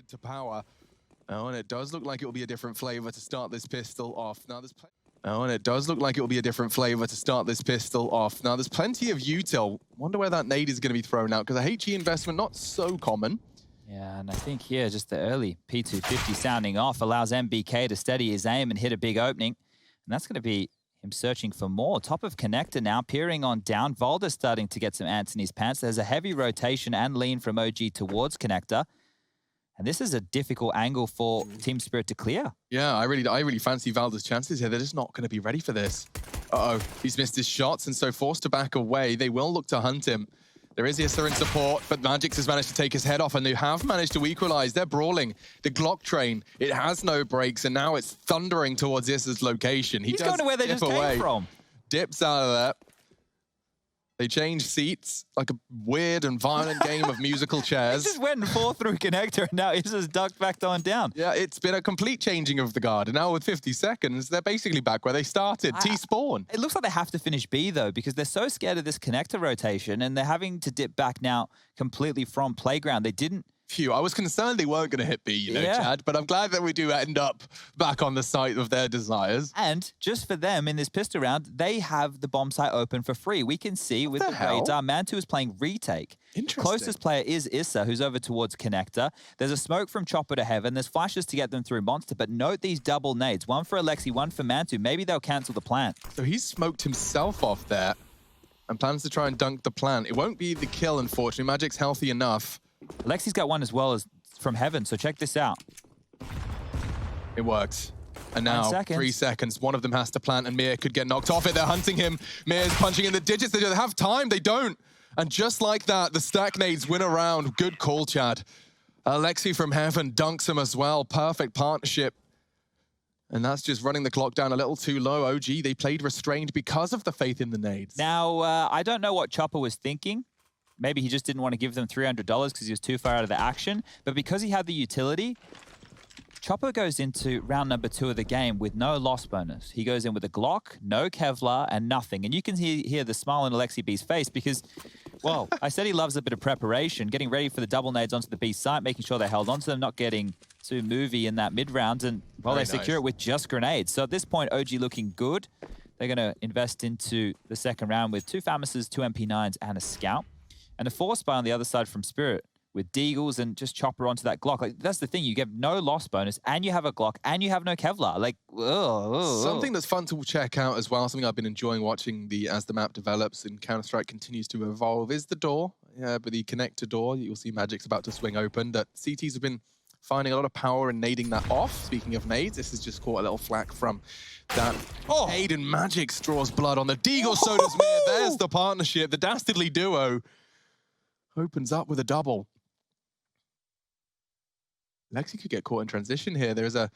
to power. Oh, and it does look like it will be a different flavor to start this pistol off. Now there's plenty of util. Wonder where that nade is going to be thrown out, because a HE investment not so common. Yeah, and I think here just the early P250 sounding off allows MBK to steady his aim and hit a big opening. And that's going to be him searching for more. Top of connector now, peering on down. Volder starting to get some ants in his pants. There's a heavy rotation and lean from OG towards connector. And this is a difficult angle for Team Spirit to clear. Yeah, I really fancy Valder's chances here. They're just not going to be ready for this. Uh-oh, he's missed his shots, and so forced to back away. They will look to hunt him. There is Issa in support, but Magix has managed to take his head off, and they have managed to equalize. They're brawling. The Glock train, it has no brakes, and now it's thundering towards Issa's location. He's going to where they just came from. Dips out of there. They changed seats, like a weird and violent game of musical chairs. He just went and fought through connector, and now Issa's ducked back on down. Yeah, it's been a complete changing of the guard. And now with 50 seconds, they're basically back where they started, T-spawn. It looks like they have to finish B, though, because they're so scared of this connector rotation, and they're having to dip back now completely from playground. They didn't... Phew, I was concerned they weren't going to hit B, you know, Chad, but I'm glad that we do end up back on the site of their desires. And just for them in this pistol round, they have the bomb site open for free. We can see with the radar, Mantu is playing retake. Interesting. Closest player is Issa, who's over towards connector. There's a smoke from Chopper to heaven. There's flashes to get them through Monster, but note these double nades. One for Alexi, one for Mantu. Maybe they'll cancel the plant. So he's smoked himself off there and plans to try and dunk the plant. It won't be the kill, unfortunately. Magic's healthy enough. Alexi's got one as well as from heaven, so check this out. It works. And now, 3 seconds. One of them has to plant, and Mir could get knocked off it. They're hunting him. Mir's punching in the digits. They have time. They don't. And just like that, the stack nades win a round. Good call, Chad. Alexi from heaven dunks him as well. Perfect partnership. And that's just running the clock down a little too low. OG, they played restrained because of the faith in the nades. Now, I don't know what Chopper was thinking. Maybe he just didn't want to give them $300 because he was too far out of the action. But because he had the utility, Chopper goes into round number 2 of the game with no loss bonus. He goes in with a Glock, no Kevlar, and nothing. And you can hear the smile on Alexi B's face because, well, I said he loves a bit of preparation, getting ready for the double nades onto the B site, making sure they held onto them, not getting too movie in that mid-round. And, well, they secure it with just grenades. So at this point, OG looking good. They're going to invest into the second round with 2 Famises, 2 MP9s, and a Scout. And a force buy on the other side from Spirit with Deagles and just Chopper onto that Glock. Like, that's the thing. You get no loss bonus, and you have a Glock, and you have no Kevlar. Like, something that's fun to check out as well, something I've been enjoying watching as the map develops and Counter-Strike continues to evolve, is the door. Yeah, but the connector door, you'll see Magic's about to swing open. That CTs have been finding a lot of power in nading that off. Speaking of nades, this has just caught a little flack from that. Nade and Magix draws blood on the Deagle, so does Mir. There's the partnership. The dastardly duo opens up with a double. Lexi could get caught in transition here. There's a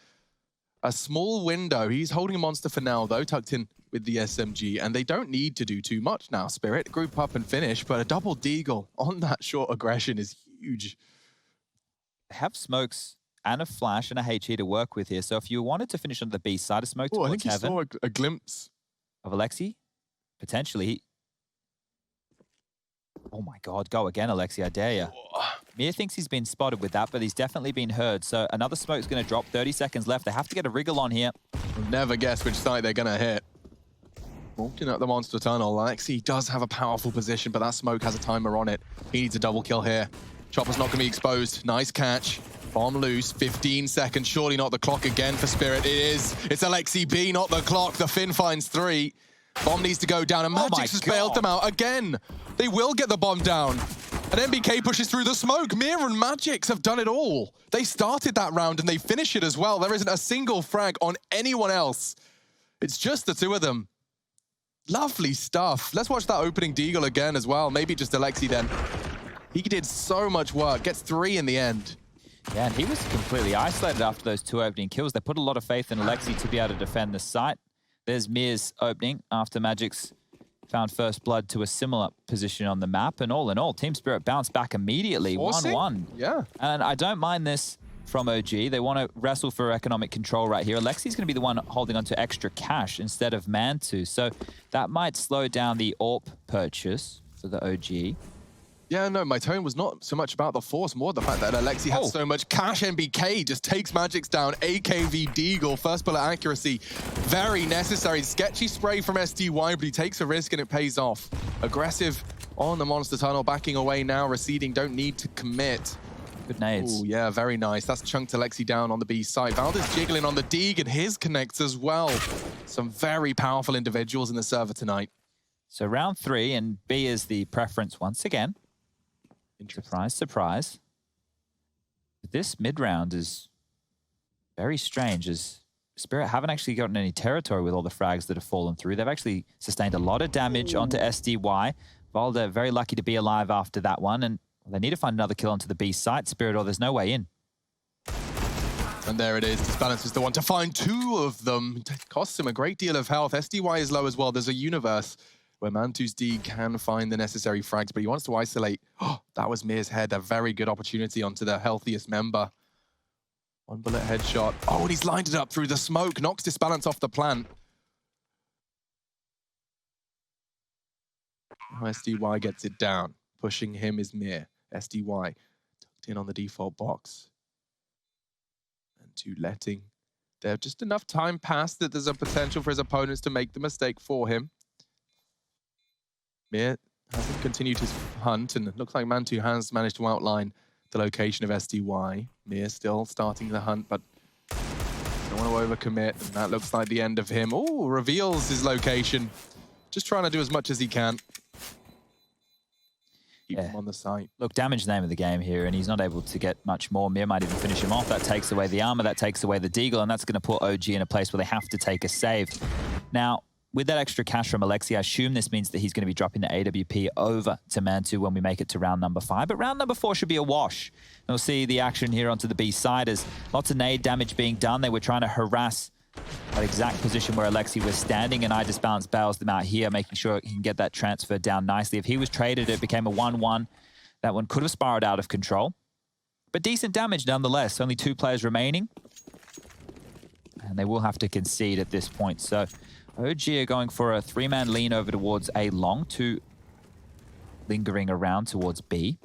small window. He's holding a monster for now, though, tucked in with the SMG, and they don't need to do too much now, Spirit. Group up and finish, but a double Deagle on that short aggression is huge. Have smokes and a flash and a HE to work with here. So if you wanted to finish on the B side, a smoke towards I think heaven. saw a glimpse of Alexi, potentially. Oh my God, go again, Alexi, I dare you. Mir thinks he's been spotted with that, but he's definitely been heard. So another smoke's going to drop, 30 seconds left. They have to get a wriggle on here. We'll never guess which side they're going to hit. Walking up the monster tunnel, Alexi does have a powerful position, but that smoke has a timer on it. He needs a double kill here. Chopper's not going to be exposed. Nice catch. Bomb loose, 15 seconds. Surely not the clock again for Spirit. It is. It's Alexi B, not the clock. The Finn finds 3. Bomb needs to go down, and Magix has bailed them out again. They will get the bomb down. And MBK pushes through the smoke. Mir and Magix have done it all. They started that round, and they finish it as well. There isn't a single frag on anyone else. It's just the 2 of them. Lovely stuff. Let's watch that opening Deagle again as well. Maybe just Alexi then. He did so much work. Gets 3 in the end. Yeah, and he was completely isolated after those 2 opening kills. They put a lot of faith in Alexi to be able to defend the site. There's Mir's opening after Magic's found first blood to a similar position on the map. And all in all, Team Spirit bounced back immediately, 1-1. Yeah. And I don't mind this from OG. They want to wrestle for economic control right here. Alexi's going to be the one holding on to extra cash instead of Mantu. So that might slow down the AWP purchase for the OG. Yeah, no, my tone was not so much about the force, more the fact that Alexi had so much cash. NBK just takes Magic's down. AKV Deagle, first bullet accuracy, very necessary. Sketchy spray from SDY, but he takes a risk and it pays off. Aggressive on the monster tunnel, backing away now, receding, don't need to commit. Good nades. Ooh, yeah, very nice. That's chunked Alexi down on the B side. Valdez jiggling on the Deeg and his connects as well. Some very powerful individuals in the server tonight. So round 3, and B is the preference once again. Surprise, surprise. This mid-round is very strange, as Spirit haven't actually gotten any territory with all the frags that have fallen through. They've actually sustained a lot of damage onto SDY. Valda very lucky to be alive after that one, and they need to find another kill onto the B site. Spirit, or there's no way in. And there it is. Disbalance is the one to find 2 of them. It costs him a great deal of health. SDY is low as well. There's a universe where Mantu's D can find the necessary frags, but he wants to isolate. Oh, that was Mir's head. A very good opportunity onto the healthiest member. 1 bullet headshot. Oh, and he's lined it up through the smoke. Knocks Disbalance off the plant. Now SDY gets it down. Pushing him is Mir. SDY tucked in on the default box. And 2 letting. There's just enough time passed that there's a potential for his opponents to make the mistake for him. Mir hasn't continued his hunt, and it looks like Mantu has managed to outline the location of SDY. Mir still starting the hunt, but don't want to overcommit, and that looks like the end of him. Oh, reveals his location. Just trying to do as much as he can. Keep him on the site. Look, damage name of the game here, and he's not able to get much more. Mir might even finish him off. That takes away the armor, that takes away the deagle, and that's going to put OG in a place where they have to take a save. Now, with that extra cash from Alexi, I assume this means that he's going to be dropping the AWP over to Mantu when we make it to round number 5. But round number 4 should be a wash. And we'll see the action here onto the B side as lots of nade damage being done. They were trying to harass that exact position where Alexi was standing, and I Disbalance bails them out here, making sure he can get that transfer down nicely. If he was traded, it became a 1-1. That one could have spiraled out of control. But decent damage nonetheless. Only 2 players remaining. And they will have to concede at this point. So OG are going for a 3-man lean over towards A long, 2 lingering around towards B.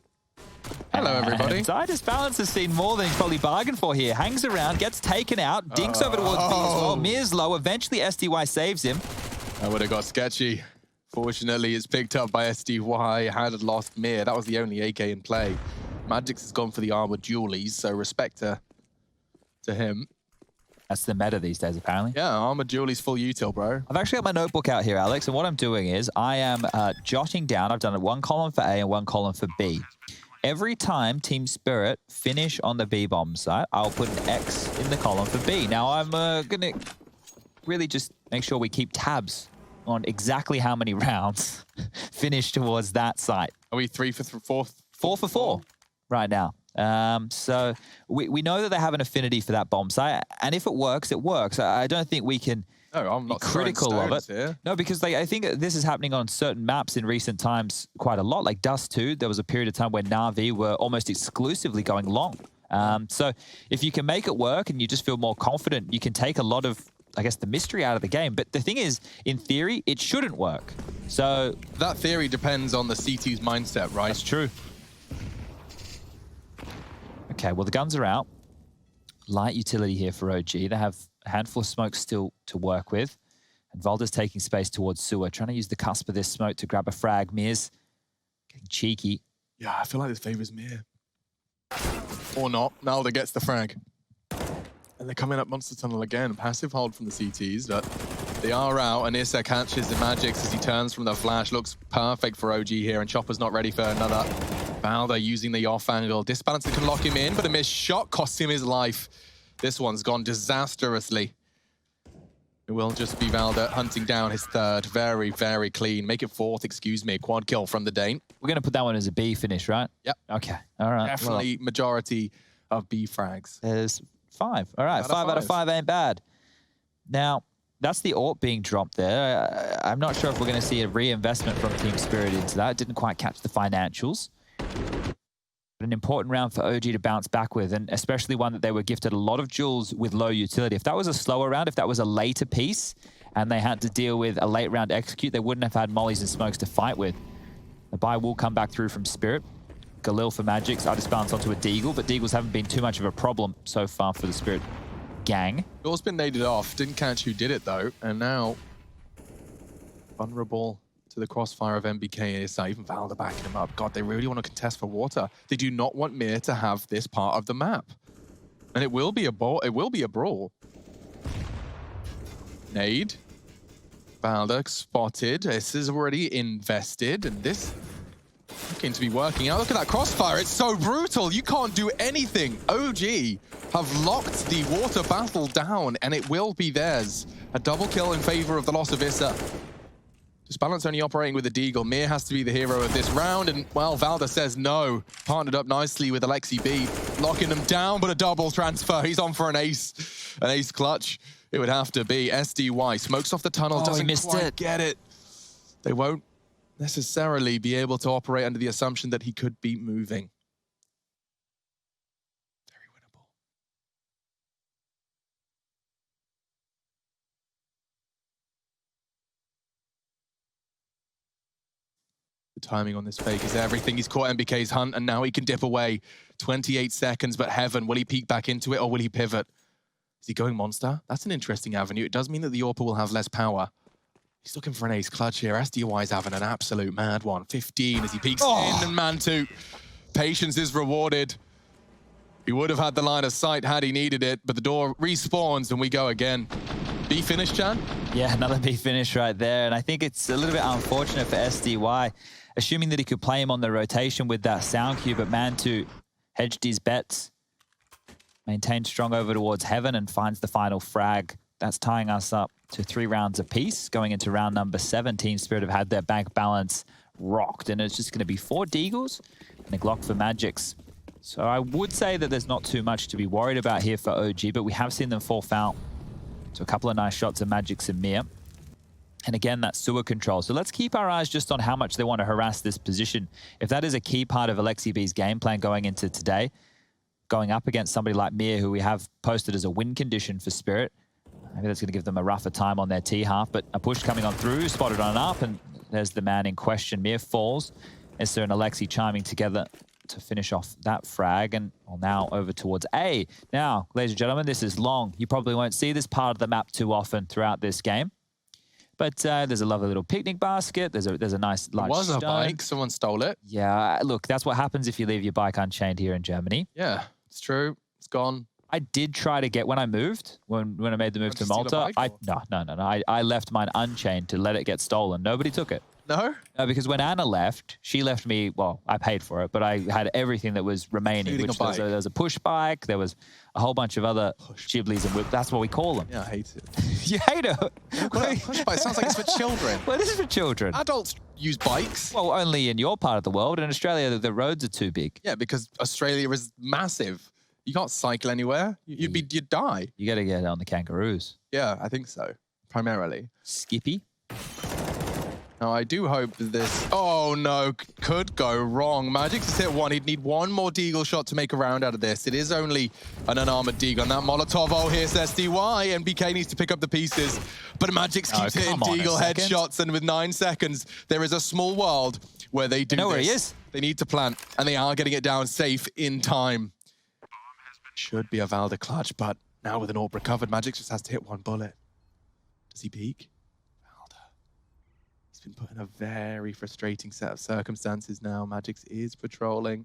Hello, everybody. So Disbalance has seen more than he's probably bargained for here. Hangs around, gets taken out, dinks over towards B as well. Mir's low. Eventually, SDY saves him. That would have got sketchy. Fortunately, it's picked up by SDY. Had lost Mir. That was the only AK in play. Magix has gone for the armored dualies, so respect to him. That's the meta these days, apparently. Yeah, armored dualies full util, bro. I've actually got my notebook out here, Alex, and what I'm doing is I am jotting down. I've done 1 column for A and 1 column for B. Every time Team Spirit finish on the B bomb site, I'll put an X in the column for B. Now, I'm going to really just make sure we keep tabs on exactly how many rounds finish towards that site. Are we 3 for 4? 4 for 4 right now. So we know that they have an affinity for that bomb site, and if it works, it works. I don't think we can be critical of it. Here. No, because I think this is happening on certain maps in recent times quite a lot. Like Dust 2, there was a period of time where Na'Vi were almost exclusively going long. So if you can make it work and you just feel more confident, you can take a lot of, I guess, the mystery out of the game. But the thing is, in theory, it shouldn't work. So that theory depends on the C2's mindset, right? That's true. Okay, well, the guns are out. Light utility here for OG. They have a handful of smoke still to work with. And Valda's taking space towards sewer, trying to use the cusp of this smoke to grab a frag. Mir's getting cheeky. Yeah, I feel like this favors Mir. Or not. Nalda gets the frag. And they're coming up Monster Tunnel again. Passive hold from the CTs, but they are out. And Issa catches the Magix as he turns from the flash. Looks perfect for OG here, and Chopper's not ready for another. Valda using the off angle. Disbalancer can lock him in, but a missed shot costs him his life. This one's gone disastrously. It will just be Valda hunting down his 3rd. Very, very clean. Make it 4th, excuse me. Quad kill from the Dane. We're going to put that one as a B finish, right? Yep. Okay. All right. Definitely majority of B frags. There's 5. All right. 5 out of 5 ain't bad. Now, that's the AWP being dropped there. I'm not sure if we're going to see a reinvestment from Team Spirit into that. It didn't quite catch the financials. But an important round for OG to bounce back with, and especially one that they were gifted a lot of jewels with low utility. If that was a slower round, if that was a later piece, and they had to deal with a late round execute, they wouldn't have had mollies and smokes to fight with. The buy will come back through from Spirit. Galil for Magix. I just bounced onto a Deagle, but Deagles haven't been too much of a problem so far for the Spirit gang. Door's been naded off. Didn't catch who did it, though. And now, vulnerable to the crossfire of MBK is even Valda backing him up. God, they really want to contest for water. They do not want Mir to have this part of the map. And it will be a brawl. It will be a brawl. Nade. Valda spotted. This is already invested. And this looking to be working out. Look at that crossfire. It's so brutal. You can't do anything. OG have locked the water battle down, and it will be theirs. A double kill in favor of the loss of Issa. Just Balance only operating with a Deagle. Mir has to be the hero of this round, and, well, Valda says no. Partnered up nicely with Alexi B. Locking them down, but a double transfer. He's on for an ace. An ace clutch. It would have to be. SDY smokes off the tunnel. Doesn't quite get it. They won't necessarily be able to operate under the assumption that he could be moving. Very winnable. The timing on this fake is everything. He's caught MBK's hunt, and now he can dip away. 28 seconds, but Heaven, will he peek back into it, or will he pivot? Is he going Monster? That's an interesting avenue. It does mean that the AWP will have less power. He's looking for an ace clutch here. SDY's having an absolute mad one. 15 as he peeks in, and man 2. Patience is rewarded. He would have had the line of sight had he needed it, but the door respawns and we go again. B finish, Chan? Yeah, another B finish right there. And I think it's a little bit unfortunate for SDY, assuming that he could play him on the rotation with that sound cue, but man2 hedged his bets. Maintained strong over towards Heaven and finds the final frag. That's tying us up to 3 rounds apiece. Going into round number 7, Team Spirit have had their bank balance rocked, and it's just going to be 4 Deagles and a Glock for Magix. So I would say that there's not too much to be worried about here for OG, but we have seen them fall foul to a couple of nice shots of Magix and Mir. And again, that sewer control. So let's keep our eyes just on how much they want to harass this position. If that is a key part of Alexi B's game plan going into today, going up against somebody like Mir, who we have posted as a win condition for Spirit, maybe that's going to give them a rougher time on their T-half, but a push coming on through, spotted on up, and there's the man in question. Mir falls. Esther and Alexi chiming together to finish off that frag, and well, now over towards A. Now, ladies and gentlemen, this is long. You probably won't see this part of the map too often throughout this game, but there's a lovely little picnic basket. There's a nice large stone. It was a bike. Someone stole it. Yeah, look, that's what happens if you leave your bike unchained here in Germany. Yeah, it's true. It's gone. I did try to get, when I moved, when I made the move to Malta, I left mine unchained to let it get stolen. Nobody took it. No? No, because when Anna left, she left me, well, I paid for it, but I had everything that was remaining, which there was a push bike, there was a whole bunch of other Ghiblies and whip. That's what we call them. Yeah, I hate it. You hate it? Push bike sounds like it's for children. Well, this is for children. Adults use bikes. Well, only in your part of the world. In Australia, the roads are too big. Yeah, because Australia is massive. You can't cycle anywhere. You'd die. You got to get on the kangaroos. Yeah, I think so. Primarily. Skippy. Now, I do hope this... Oh, no. Could go wrong. Magix has hit 1. He'd need 1 more Deagle shot to make a round out of this. It is only an unarmored Deagle. And that Molotov, oh, here's SDY. And BK needs to pick up the pieces. But Magix keeps hitting Deagle headshots. And with 9 seconds, there is a small world where they do this. Where he is. They need to plant. And they are getting it down safe in time. Should be a Valda clutch, but now with an AWP recovered, Magix just has to hit 1 bullet. Does he peek? Valda. He's been put in a very frustrating set of circumstances now. Magix is patrolling.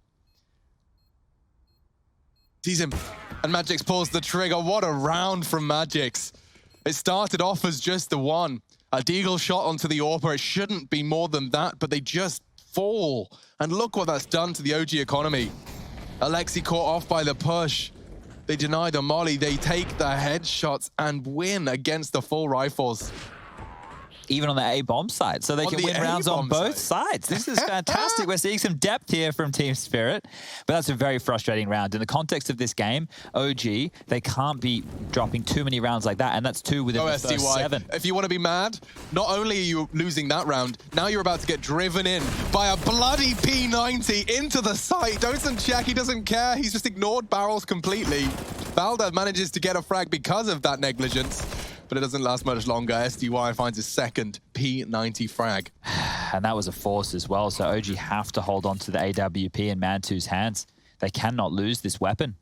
Sees him, and Magix pulls the trigger. What a round from Magix. It started off as just the 1. A Deagle shot onto the AWP. It shouldn't be more than that, but they just fall. And look what that's done to the OG economy. Alexi caught off by the push. They deny the molly. They take the headshots and win against the full rifles. Even on the A-bomb side. So they can win rounds on both sides. This is fantastic. We're seeing some depth here from Team Spirit. But that's a very frustrating round. In the context of this game, OG, they can't be dropping too many rounds like that. And that's 2 within the first 7. If you want to be mad, not only are you losing that round, now you're about to get driven in by a bloody P90 into the site. Doesn't check. He doesn't care. He's just ignored barrels completely. Valda manages to get a frag because of that negligence. But it doesn't last much longer. SDY finds his second P90 frag. And that was a force as well. So OG have to hold on to the AWP in Mantu's hands. They cannot lose this weapon.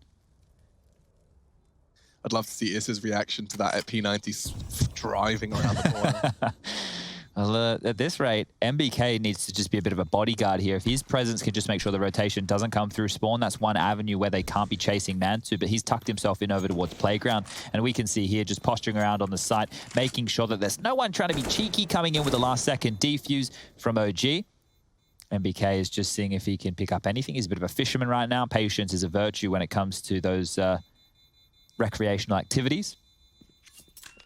I'd love to see Issa's reaction to that at P90 driving around the corner. Well, at this rate, MBK needs to just be a bit of a bodyguard here. If his presence can just make sure the rotation doesn't come through spawn, that's one avenue where they can't be chasing Mantu, but he's tucked himself in over towards playground. And we can see here just posturing around on the site, making sure that there's no one trying to be cheeky coming in with a last-second defuse from OG. MBK is just seeing if he can pick up anything. He's a bit of a fisherman right now. Patience is a virtue when it comes to those recreational activities.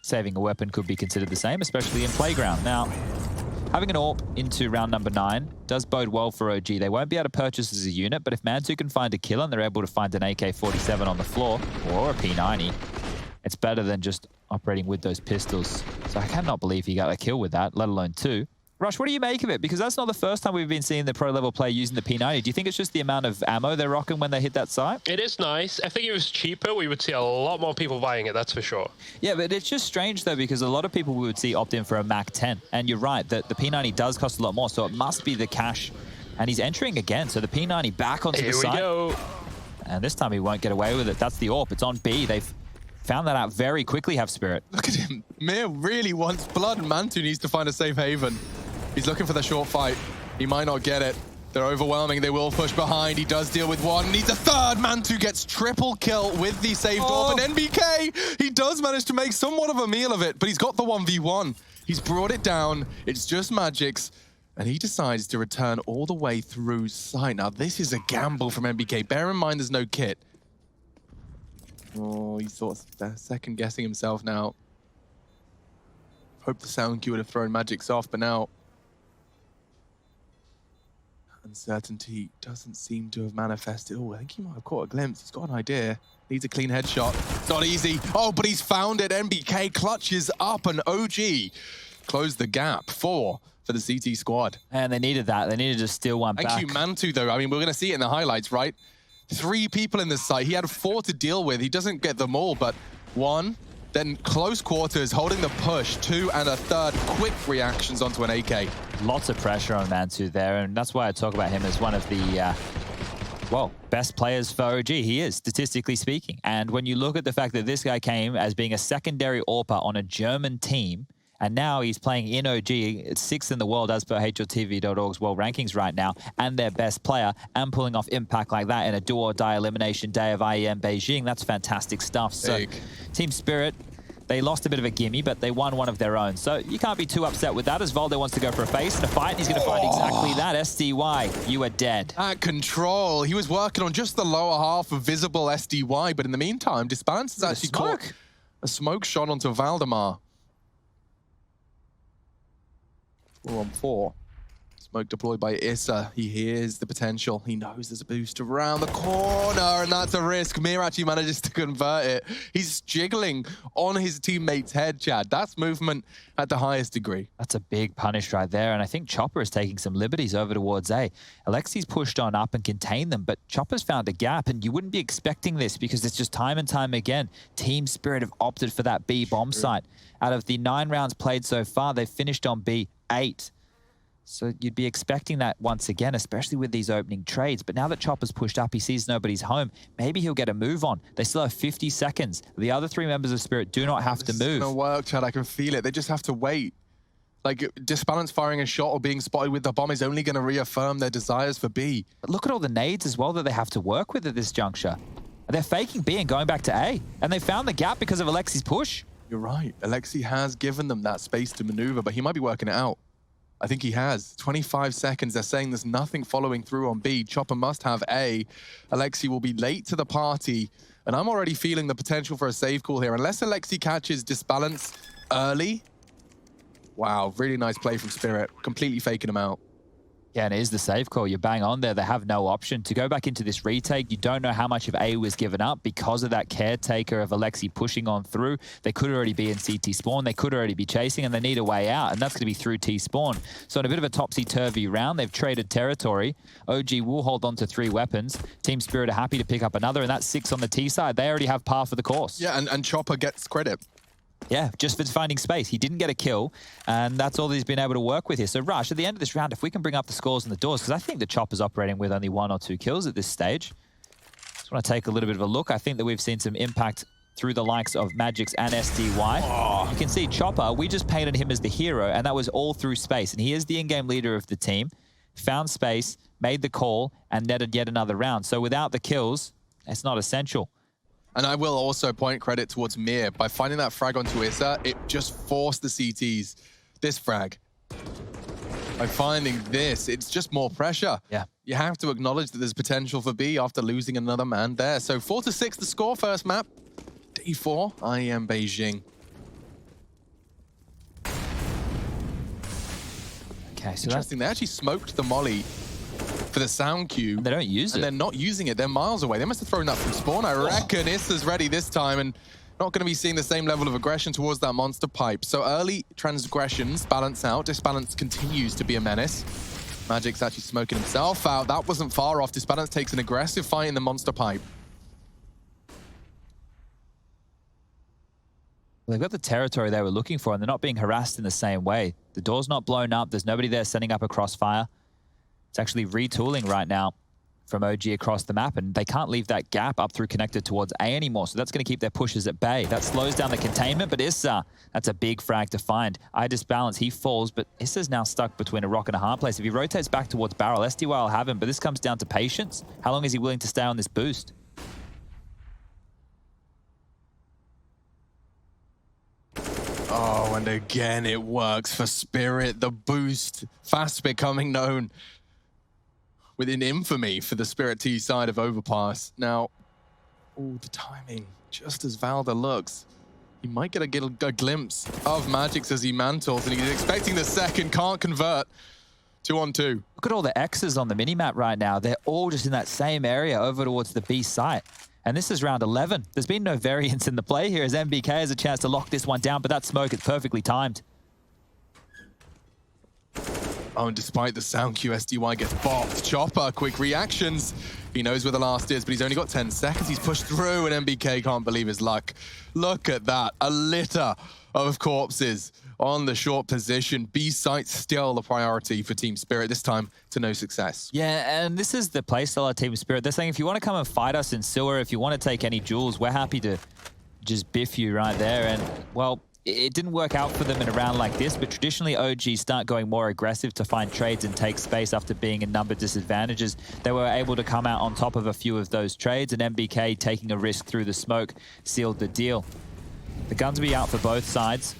Saving a weapon could be considered the same, especially in playground. Now, having an AWP into round number 9 does bode well for OG. They won't be able to purchase as a unit, but if Mantu can find a kill and they're able to find an AK-47 on the floor or a P90, it's better than just operating with those pistols. So I cannot believe he got a kill with that, let alone 2. Rush, what do you make of it? Because that's not the first time we've been seeing the pro-level player using the P90. Do you think it's just the amount of ammo they're rocking when they hit that site? It is nice. I think if it was cheaper, we would see a lot more people buying it, that's for sure. Yeah, but it's just strange, though, because a lot of people we would see opt in for a Mac 10. And you're right, that the P90 does cost a lot more, so it must be the cash. And he's entering again, so the P90 back onto the site. Here we go. And this time he won't get away with it. That's the AWP. It's on B. They've found that out very quickly, Have Spirit. Look at him. Mir really wants blood. Mantu needs to find a safe haven. He's looking for the short fight. He might not get it. They're overwhelming. They will push behind. He does deal with one. Needs a third. Mantu gets triple kill with the saved AWP. And NBK, he does manage to make somewhat of a meal of it, but he's got the 1v1. He's brought it down. It's just Magic's. And he decides to return all the way through site. Now, this is a gamble from NBK. Bear in mind, there's no kit. Oh, he's sort of second guessing himself now. Hope the sound cue would have thrown Magic's off, but now uncertainty doesn't seem to have manifested. Oh, I think he might have caught a glimpse. He's got an idea. Needs a clean headshot. It's not easy. Oh, but he's found it. NBK clutches up and OG closed the gap. 4 for the CT squad. And they needed that. They needed to steal one back. Thank you, Mantu, though. I mean, we're going to see it in the highlights, right? 3 people in this site. He had 4 to deal with. He doesn't get them all, but 1. Then close quarters, holding the push, 2 and a 3rd. Quick reactions onto an AK. Lots of pressure on Mantu there, and that's why I talk about him as one of the, well, best players for OG. He is, statistically speaking. And when you look at the fact that this guy came as being a secondary AWPer on a German team, and now he's playing in OG, it's 6th in the world as per HLTV.org's world rankings right now, and their best player, and pulling off impact like that in a do-or-die elimination day of IEM Beijing, that's fantastic stuff. Big. So, Team Spirit, they lost a bit of a gimme, but they won one of their own. So you can't be too upset with that, as Valdo wants to go for a face and a fight, and he's going to find exactly that. SDY, you are dead. At control. He was working on just the lower half of visible SDY, but in the meantime, Disbalance has actually caught a smoke shot onto Valdemar. 4 on 4. Smoke deployed by Issa. He hears the potential. He knows there's a boost around the corner, and that's a risk. Mir actually manages to convert it. He's jiggling on his teammate's head, Chad. That's movement at the highest degree. That's a big punish right there, and I think Chopper is taking some liberties over towards A. Alexi's pushed on up and contained them, but Chopper's found a gap, and you wouldn't be expecting this because it's just time and time again. Team Spirit have opted for that B bomb site. Out of the 9 rounds played so far, they've finished on B 8. So you'd be expecting that once again, especially with these opening trades. But now that Chopper's pushed up, he sees nobody's home. Maybe he'll get a move on. They still have 50 seconds. The other 3 members of Spirit do not have to move. It's gonna work, Chad. I can feel it. They just have to wait. Like, Disbalance firing a shot or being spotted with the bomb is only going to reaffirm their desires for B. But look at all the nades as well that they have to work with at this juncture. They're faking B and going back to A. And they found the gap because of Alexi's push. You're right. Alexi has given them that space to maneuver, but he might be working it out. I think he has. 25 seconds. They're saying there's nothing following through on B. Chopper must have A. Alexi will be late to the party. And I'm already feeling the potential for a save call here. Unless Alexi catches Disbalance early. Wow, really nice play from Spirit. Completely faking him out. Yeah, and it is the save call. You're bang on there. They have no option. To go back into this retake, you don't know how much of A was given up because of that caretaker of Alexi pushing on through. They could already be in CT spawn. They could already be chasing, and they need a way out, and that's going to be through T spawn. So in a bit of a topsy-turvy round, they've traded territory. OG will hold on to 3 weapons. Team Spirit are happy to pick up another, and that's 6 on the T side. They already have par for the course. Yeah, and Chopper gets credit. Yeah, just for finding space. He didn't get a kill, and that's all he's been able to work with here. So, Rush, at the end of this round, if we can bring up the scores and the doors, because I think the Chopper's operating with only 1 or 2 kills at this stage. Just want to take a little bit of a look. I think that we've seen some impact through the likes of Magix and SDY. Oh. You can see Chopper, we just painted him as the hero, and that was all through space. And he is the in-game leader of the team. Found space, made the call, and netted yet another round. So without the kills, it's not essential. And I will also point credit towards Mir. By finding that frag onto Issa, it just forced the CTs. This frag. By finding this, it's just more pressure. Yeah. You have to acknowledge that there's potential for B after losing another man there. So 4-6 the score, first map. Day 4, IEM Beijing. Okay, so interesting. They actually smoked the molly for the sound cue. They don't use it. And they're not using it. They're miles away. They must have thrown that from spawn. I reckon Issa's ready this time and not going to be seeing the same level of aggression towards that monster pipe. So early transgressions balance out. Disbalance continues to be a menace. Magic's actually smoking himself out. That wasn't far off. Disbalance takes an aggressive fight in the monster pipe. Well, they've got the territory they were looking for, and they're not being harassed in the same way. The door's not blown up. There's nobody there setting up a crossfire. It's actually retooling right now from OG across the map, and they can't leave that gap up through connected towards A anymore, so that's going to keep their pushes at bay. That slows down the containment, but Issa, that's a big frag to find. I disbalance, he falls, but Issa's now stuck between a rock and a hard place. If he rotates back towards barrel, SDY will have him, but this comes down to patience. How long is he willing to stay on this boost? Oh, and again, it works for Spirit. The boost fast becoming known within infamy for the Spirit T side of Overpass. Now, oh, the timing, just as Valda looks, he might get a glimpse of Magix as he mantles, and he's expecting the second, can't convert. 2-on-2. Look at all the X's on the minimap right now. They're all just in that same area over towards the B site. And this is round 11. There's been no variance in the play here as MBK has a chance to lock this one down, but that smoke is perfectly timed. Oh, and despite the sound cue, SDY gets bopped. Chopper, quick reactions. He knows where the last is, but he's only got 10 seconds. He's pushed through, and MBK can't believe his luck. Look at that. A litter of corpses on the short position. B site still the priority for Team Spirit, this time to no success. Yeah, and this is the playstyle of Team Spirit. They're saying if you want to come and fight us in sewer, if you want to take any jewels, we're happy to just biff you right there. And, well, it didn't work out for them in a round like this, but traditionally OG start going more aggressive to find trades and take space after being in number disadvantages. They were able to come out on top of a few of those trades, and MBK taking a risk through the smoke sealed the deal. The guns will be out for both sides.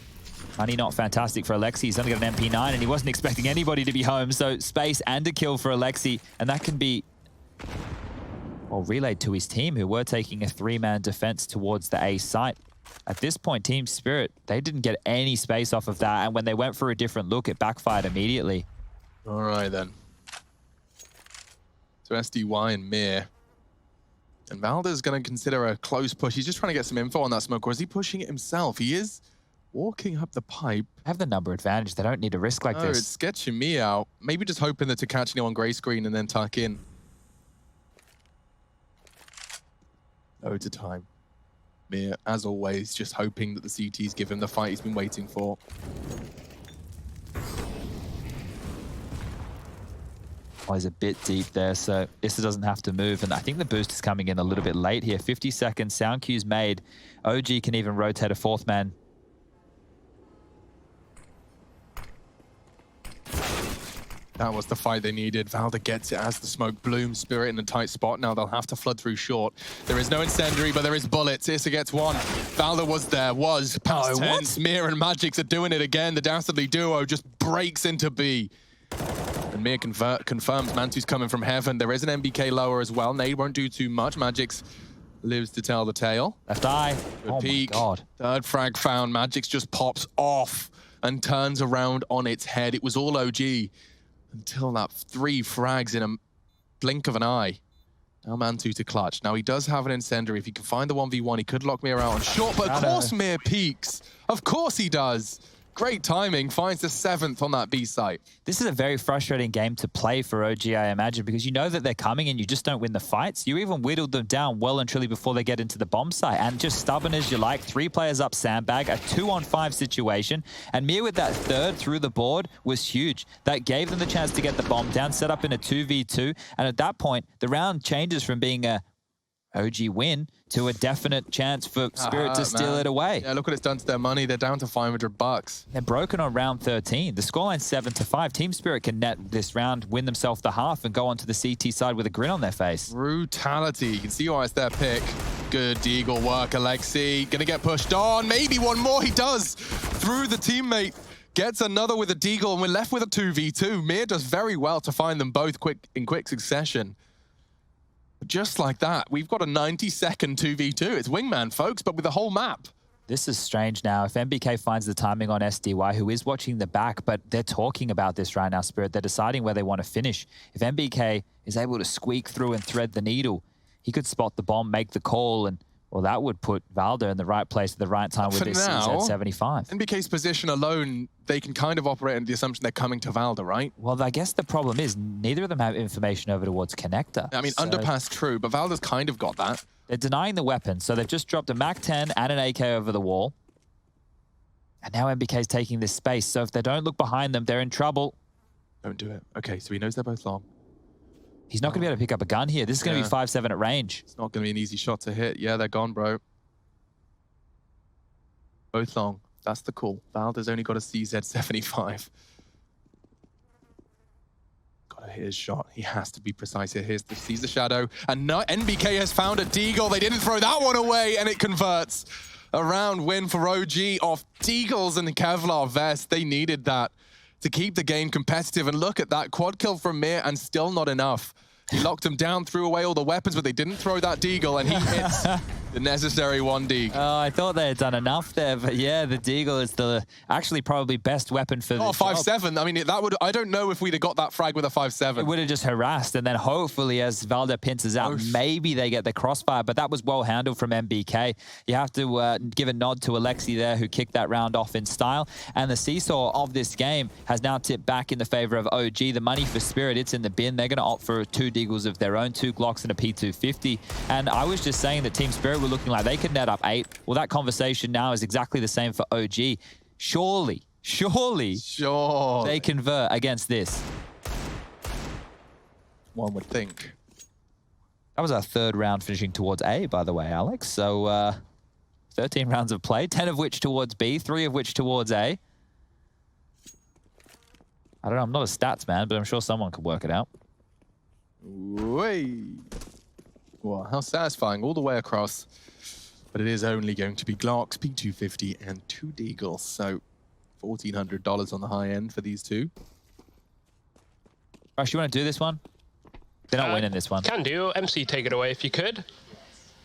Money not fantastic for Alexi. He's only got an MP9 and he wasn't expecting anybody to be home. So space and a kill for Alexi. And that can be, well, relayed to his team, who were taking a 3-man defense towards the A site. At this point, Team Spirit, they didn't get any space off of that. And when they went for a different look, it backfired immediately. All right, then. So SDY and Mir. And Valda's going to consider a close push. He's just trying to get some info on that smoke, or is he pushing it himself? He is walking up the pipe. Have the number advantage. They don't need a risk like this. It's sketching me out. Maybe just hoping that to catch anyone gray screen and then tuck in. Loads of time. Mir, as always, just hoping that the CTs give him the fight he's been waiting for. Oh, he's a bit deep there, so Issa doesn't have to move. And I think the boost is coming in a little bit late here. 50 seconds, sound cue's made. OG can even rotate a 4th man. That was the fight they needed. Valda gets it as the smoke blooms. Spirit in a tight spot. Now they'll have to flood through short. There is no incendiary, but there is bullets. Issa gets one. Valda was there, past tense. Mir and Magix are doing it again. The dastardly duo just breaks into B. And Mir confirms Mantu's coming from heaven. There is an MBK lower as well. Nade won't do too much. Magix lives to tell the tale. Left eye. Good peek. My God. Third frag found. Magix just pops off and turns around on its head. It was all OG until that 3 frags in a blink of an eye. Now Mantu to clutch. Now he does have an incendiary. If he can find the 1v1, he could lock Mir out on short, but of course Mir peeks. Of course he does. great timing, finds the 7th on that B site. This is a very frustrating game to play for OG, I imagine, because you know that they're coming and you just don't win the fights. You even whittled them down well and truly before they get into the bomb site. And just stubborn as you like, 3 players up sandbag, a 2-on-5 situation. And Mir with that 3rd through the board was huge. That gave them the chance to get the bomb down, set up in a 2v2. And at that point, the round changes from being a OG win to a definite chance for Spirit to steal it away. Yeah, look what it's done to their money. They're down to $500. They're broken on round 13. The scoreline's 7-5. Team Spirit can net this round, win themselves the half, and go onto the CT side with a grin on their face. Brutality. You can see why it's their pick. Good Deagle work, Alexi. Gonna get pushed on. Maybe one more. He does. Through the teammate. Gets another with a Deagle, and we're left with a 2v2. Mir does very well to find them both in quick succession. Just like that, we've got a 90-second 2v2. It's Wingman, folks, but with the whole map. This is strange now. If MBK finds the timing on SDY, who is watching the back, but they're talking about this right now, Spirit. They're deciding where they want to finish. If MBK is able to squeak through and thread the needle, he could spot the bomb, make the call, and well, that would put Valda in the right place at the right time with this CZ75. NBK's position alone, they can kind of operate under the assumption they're coming to Valda, right? Well, I guess the problem is neither of them have information over towards Connector. I mean, underpass, true, but Valda's kind of got that. They're denying the weapon, so they've just dropped a MAC-10 and an AK over the wall. And now MBK's taking this space, so if they don't look behind them, they're in trouble. Don't do it. Okay, so he knows they're both long. He's not going to be able to pick up a gun here. This is going to be 5-7 at range. It's not going to be an easy shot to hit. Yeah, they're gone, bro. Both long. That's the call. Valda's only got a CZ75. Got to hit his shot. He has to be precise here. Here's the Caesar Shadow. And now NBK has found a Deagle. They didn't throw that one away, and it converts. A round win for OG off Deagles and the Kevlar vest. They needed that to keep the game competitive. And look at that quad kill from Mir, and still not enough. He locked him down, threw away all the weapons, but they didn't throw that Deagle, and he hits the necessary 1 Deagle. Oh, I thought they had done enough there, but yeah, the Deagle is the actually probably best weapon for the 5-7. I mean, that would, I don't know if we'd have got that frag with a 5-7. It would have just harassed, and then hopefully as Valda pinces out, maybe they get the crossfire, but that was well handled from MBK. You have to give a nod to Alexi there, who kicked that round off in style, and the seesaw of this game has now tipped back in the favor of OG. The money for Spirit, it's in the bin. They're going to opt for 2 Deagles of their own, 2 Glocks and a P250, and I was just saying that Team Spirit were looking like they could net up 8. Well, that conversation now is exactly the same for OG. Surely they convert against this. One would think. That was our 3rd round finishing towards A, by the way, Alex. So 13 rounds of play, 10 of which towards B, 3 of which towards A. I don't know, I'm not a stats man, but I'm sure someone could work it out. Way. Well, how satisfying all the way across. But it is only going to be Glocks, P250, and 2 Deagles. So $1,400 on the high end for these two. Rush, you want to do this one? They're not winning this one. Can do. MC, take it away if you could.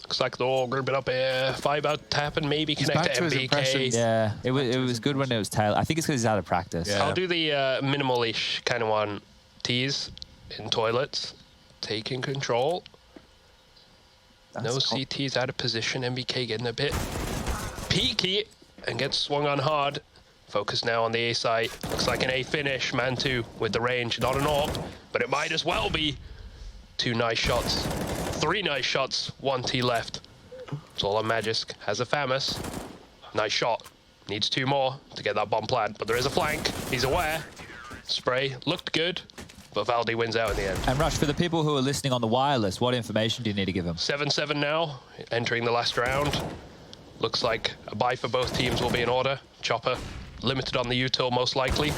Looks like they're all grouping up here. 5 out tapping, maybe connect to MBK. Yeah, it was good when it was Taylor. I think it's because he's out of practice. Yeah. I'll do the minimal-ish kind of one. Tees in toilets. Taking control. No CT's out of position. MBK getting a bit peaky and gets swung on hard. Focus now on the A site. Looks like an A finish. Man 2 with the range. Not an AWP, but it might as well be. 2 nice shots. 3 nice shots. 1 T left. It's all on Magisk. Has a Famus. Nice shot. Needs 2 more to get that bomb plant, but there is a flank. He's aware. Spray looked good. But Valdi wins out in the end. And Rush, for the people who are listening on the wireless, what information do you need to give them? 7-7 now, entering the last round. Looks like a buy for both teams will be in order. Chopper, limited on the util most likely.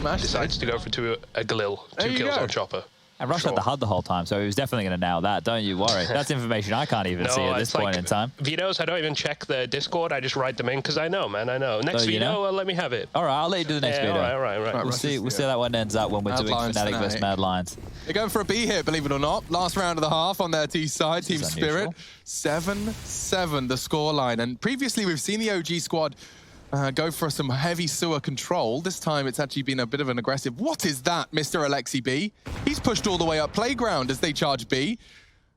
Decides to go for a Galil. 2 kills on Chopper. And Rush had the HUD the whole time, so he was definitely going to nail that. Don't you worry. That's information I can't even see at this point in time. Vetoes, I don't even check the Discord. I just write them in because I know, man. I know. Next veto, let me have it. All right, I'll let you do the next veto. All right. We'll see how that one ends up when we're doing Fnatic versus Mad Lions. They're going for a B hit, believe it or not. Last round of the half on their T side. Team Spirit. 7-7, the scoreline. And previously, we've seen the OG squad go for some heavy sewer control. This time it's actually been a bit of an aggressive. What is that, Mr. Alexi B? He's pushed all the way up playground as they charge B.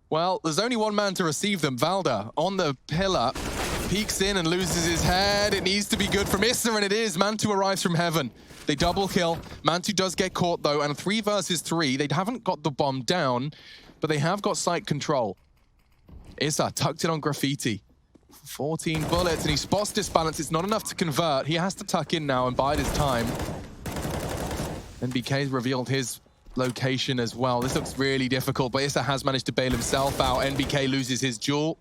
Well, there's only one man to receive them. Valda on the pillar. peeks in and loses his head. It needs to be good from Issa, and it is. Mantu arrives from heaven. They double kill. Mantu does get caught, though, and 3 versus 3. They haven't got the bomb down, but they have got site control. Issa tucked in on Graffiti. 14 bullets, and he spots Disbalance. It's not enough to convert. He has to tuck in now and bide his time. NBK's revealed his location as well. This looks really difficult, but Issa has managed to bail himself out. NBK loses his jewel.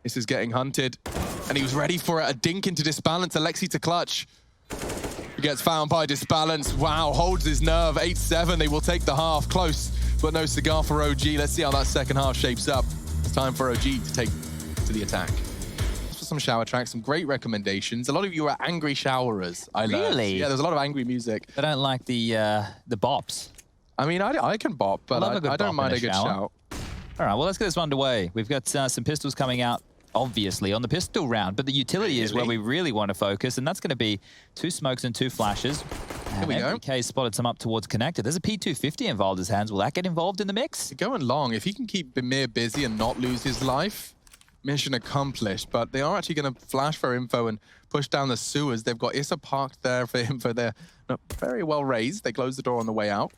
Issa's getting hunted, and he was ready for it. A dink into Disbalance. Alexi to clutch. He gets found by Disbalance. Wow, holds his nerve. 8-7. They will take the half. Close, but no cigar for OG. Let's see how that second half shapes up. It's time for OG to take to the attack. For some shower tracks, some great recommendations. A lot of you are angry showerers, I learned. Really? Yeah, there's a lot of angry music. I don't like the bops. I mean, I can bop, but I don't mind a good shout. All right, well, let's get this one underway. We've got some pistols coming out, obviously, on the pistol round, but the utility is where we really want to focus, and that's going to be 2 smokes and 2 flashes. Here we go. MBK spotted some up towards connector. There's a P250 involved in his hands. Will that get involved in the mix? Going long. If he can keep Bimir busy and not lose his life, mission accomplished. But they are actually going to flash for info and push down the sewers. They've got Issa parked there for info. They're not very well raised. They close the door on the way out.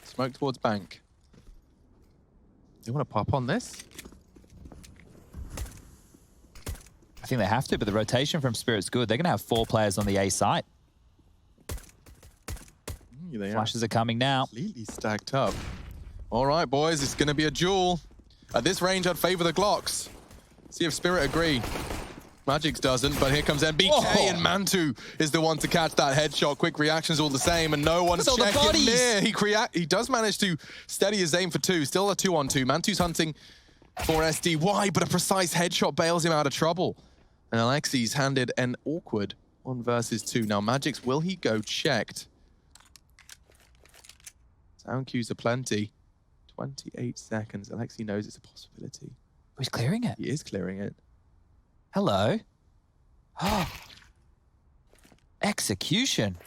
Smoke towards bank. They want to pop on this? I think they have to, but the rotation from Spirit's good. They're going to have 4 players on the A site. Flashes are coming now. Completely stacked up. All right, boys, it's going to be a duel. At this range, I'd favor the Glocks. See if Spirit agree. Magix doesn't, but here comes NBK, and Mantu is the one to catch that headshot. Quick reactions all the same, and no one's checking near. He does manage to steady his aim for 2. Still a 2-on-2. Mantu's hunting for SDY, but a precise headshot bails him out of trouble. And Alexi's handed an awkward 1 versus 2. Now, Magix, will he go checked? Sound cues are plenty. 28 seconds. Alexi knows it's a possibility. Oh, he's clearing it. He is clearing it. Hello. Oh. Execution.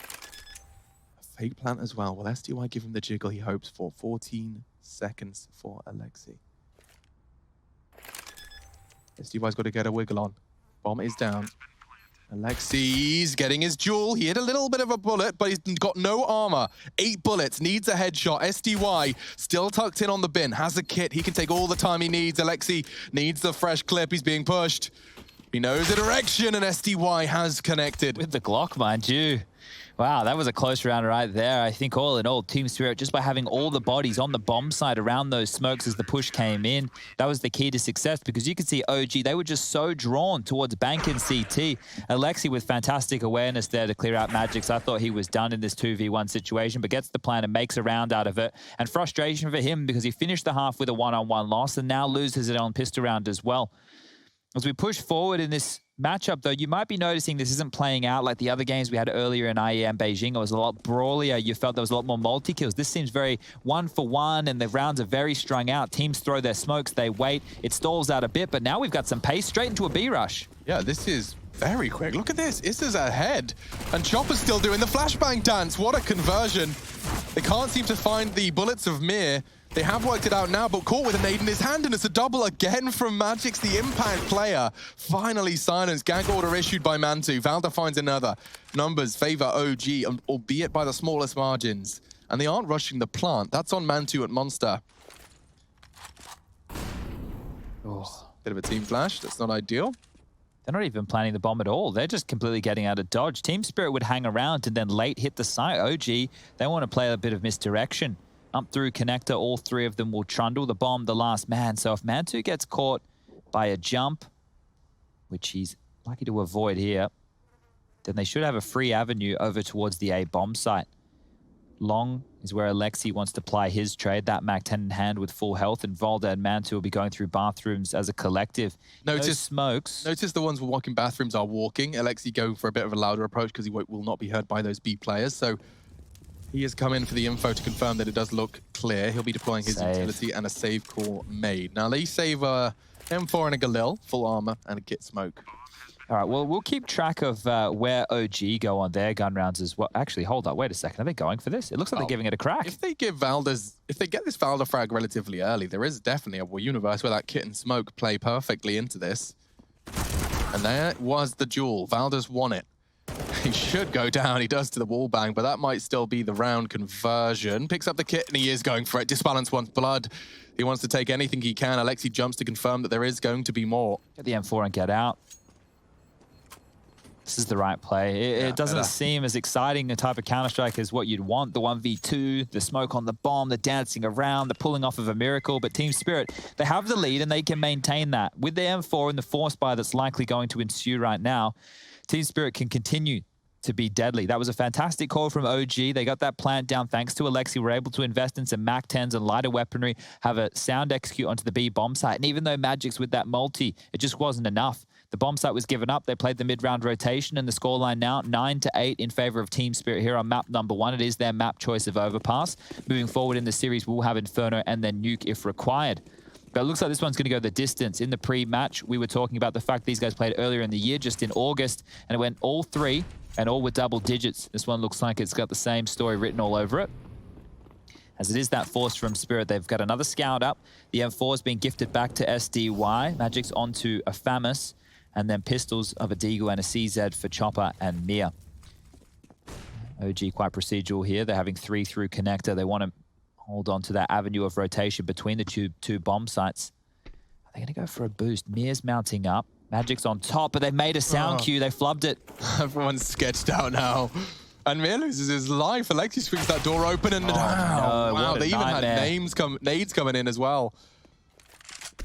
A fake plant as well. Will SDY give him the jiggle he hopes for? 14 seconds for Alexi. SDY's got to get a wiggle on. Bomb is down. Alexi's getting his jewel. He hit a little bit of a bullet, but he's got no armor. 8 bullets, needs a headshot. SDY still tucked in on the bin, has a kit. He can take all the time he needs. Alexi needs the fresh clip. He's being pushed. He knows the direction, and SDY has connected. With the Glock, mind you. Wow, that was a close round right there. I think all in all, Team Spirit, just by having all the bodies on the bomb side around those smokes as the push came in, that was the key to success, because you could see OG, they were just so drawn towards bank and CT. Alexi with fantastic awareness there to clear out Magix. I thought he was done in this 2v1 situation, but gets the plan and makes a round out of it. And frustration for him, because he finished the half with a 1-on-1 loss and now loses it on pistol round as well. As we push forward in this matchup, though, you might be noticing this isn't playing out like the other games we had earlier in IEM Beijing. It was a lot brawlier. You felt there was a lot more multi-kills. This seems very 1-for-1, and the rounds are very strung out. Teams throw their smokes, they wait. It stalls out a bit, but now we've got some pace straight into a B rush. Yeah, this is very quick. Look at this. Issa's ahead, and Chopper's still doing the flashbang dance. What a conversion. They can't seem to find the bullets of Mir. They have worked it out now, but caught with a nade in his hand, and it's a double again from Magix, the impact player. Finally silenced. Gag order issued by Mantu. Valda finds another. Numbers favor OG, albeit by the smallest margins. And they aren't rushing the plant. That's on Mantu at Monster. Oh, bit of a team flash. That's not ideal. They're not even planning the bomb at all. They're just completely getting out of dodge. Team Spirit would hang around and then late hit the site. OG, they want to play a bit of misdirection. Up through connector, all 3 of them will trundle the bomb, the last man. So if Mantu gets caught by a jump, which he's lucky to avoid here, then they should have a free avenue over towards the A bomb site. Long is where Alexi wants to ply his trade. That Mac-10 in hand with full health, and Valda and Mantu will be going through bathrooms as a collective. Notice smokes. Notice the ones who walking bathrooms are walking. Alexi going for a bit of a louder approach because he will not be heard by those B players. So he has come in for the info to confirm that it does look clear. He'll be deploying his utility and a save call made. Now they save a M4 and a Galil, full armor, and a kit smoke. All right, well, we'll keep track of where OG go on their gun rounds as well. Actually, hold up, wait a second. Are they going for this? It looks like they're giving it a crack. If they get this Valder frag relatively early, there is definitely a universe where that Kit and Smoke play perfectly into this. And there was the duel. Valder's won it. He should go down. He does to the wall bang, but that might still be the round conversion. Picks up the Kit and he is going for it. Disbalance wants blood. He wants to take anything he can. Alexi jumps to confirm that there is going to be more. Get the M4 and get out. This is the right play. It doesn't seem as exciting a type of Counter-Strike as what you'd want. The 1v2, the smoke on the bomb, the dancing around, the pulling off of a miracle. But Team Spirit, they have the lead and they can maintain that. With the M4 and the force buy that's likely going to ensue right now, Team Spirit can continue to be deadly. That was a fantastic call from OG. They got that plant down thanks to Alexi. We're able to invest in some MAC-10s and lighter weaponry, have a sound execute onto the B bomb site. And even though Magic's with that multi, it just wasn't enough. The bomb site was given up. They played the mid-round rotation, and the scoreline now 9-8 in favor of Team Spirit here on map number 1. It is their map choice of Overpass. Moving forward in the series, we'll have Inferno and then Nuke if required. But it looks like this one's going to go the distance. In the pre-match, we were talking about the fact these guys played earlier in the year, just in August, and it went all 3 and all with double digits. This one looks like it's got the same story written all over it. As it is that force from Spirit, they've got another scout up. The M4 has been gifted back to SDY. Magic's onto a Famus. And then pistols of a Deagle and a CZ for Chopper and Mia. OG quite procedural here. They're having 3 through connector. They want to hold on to that avenue of rotation between the two bomb sites. Are they going to go for a boost? Mia's mounting up. Magic's on top, but they've made a sound cue. They flubbed it. Everyone's sketched out now. And Mia loses his life. Alexi swings that door open and no, wow, they even had nades coming in as well.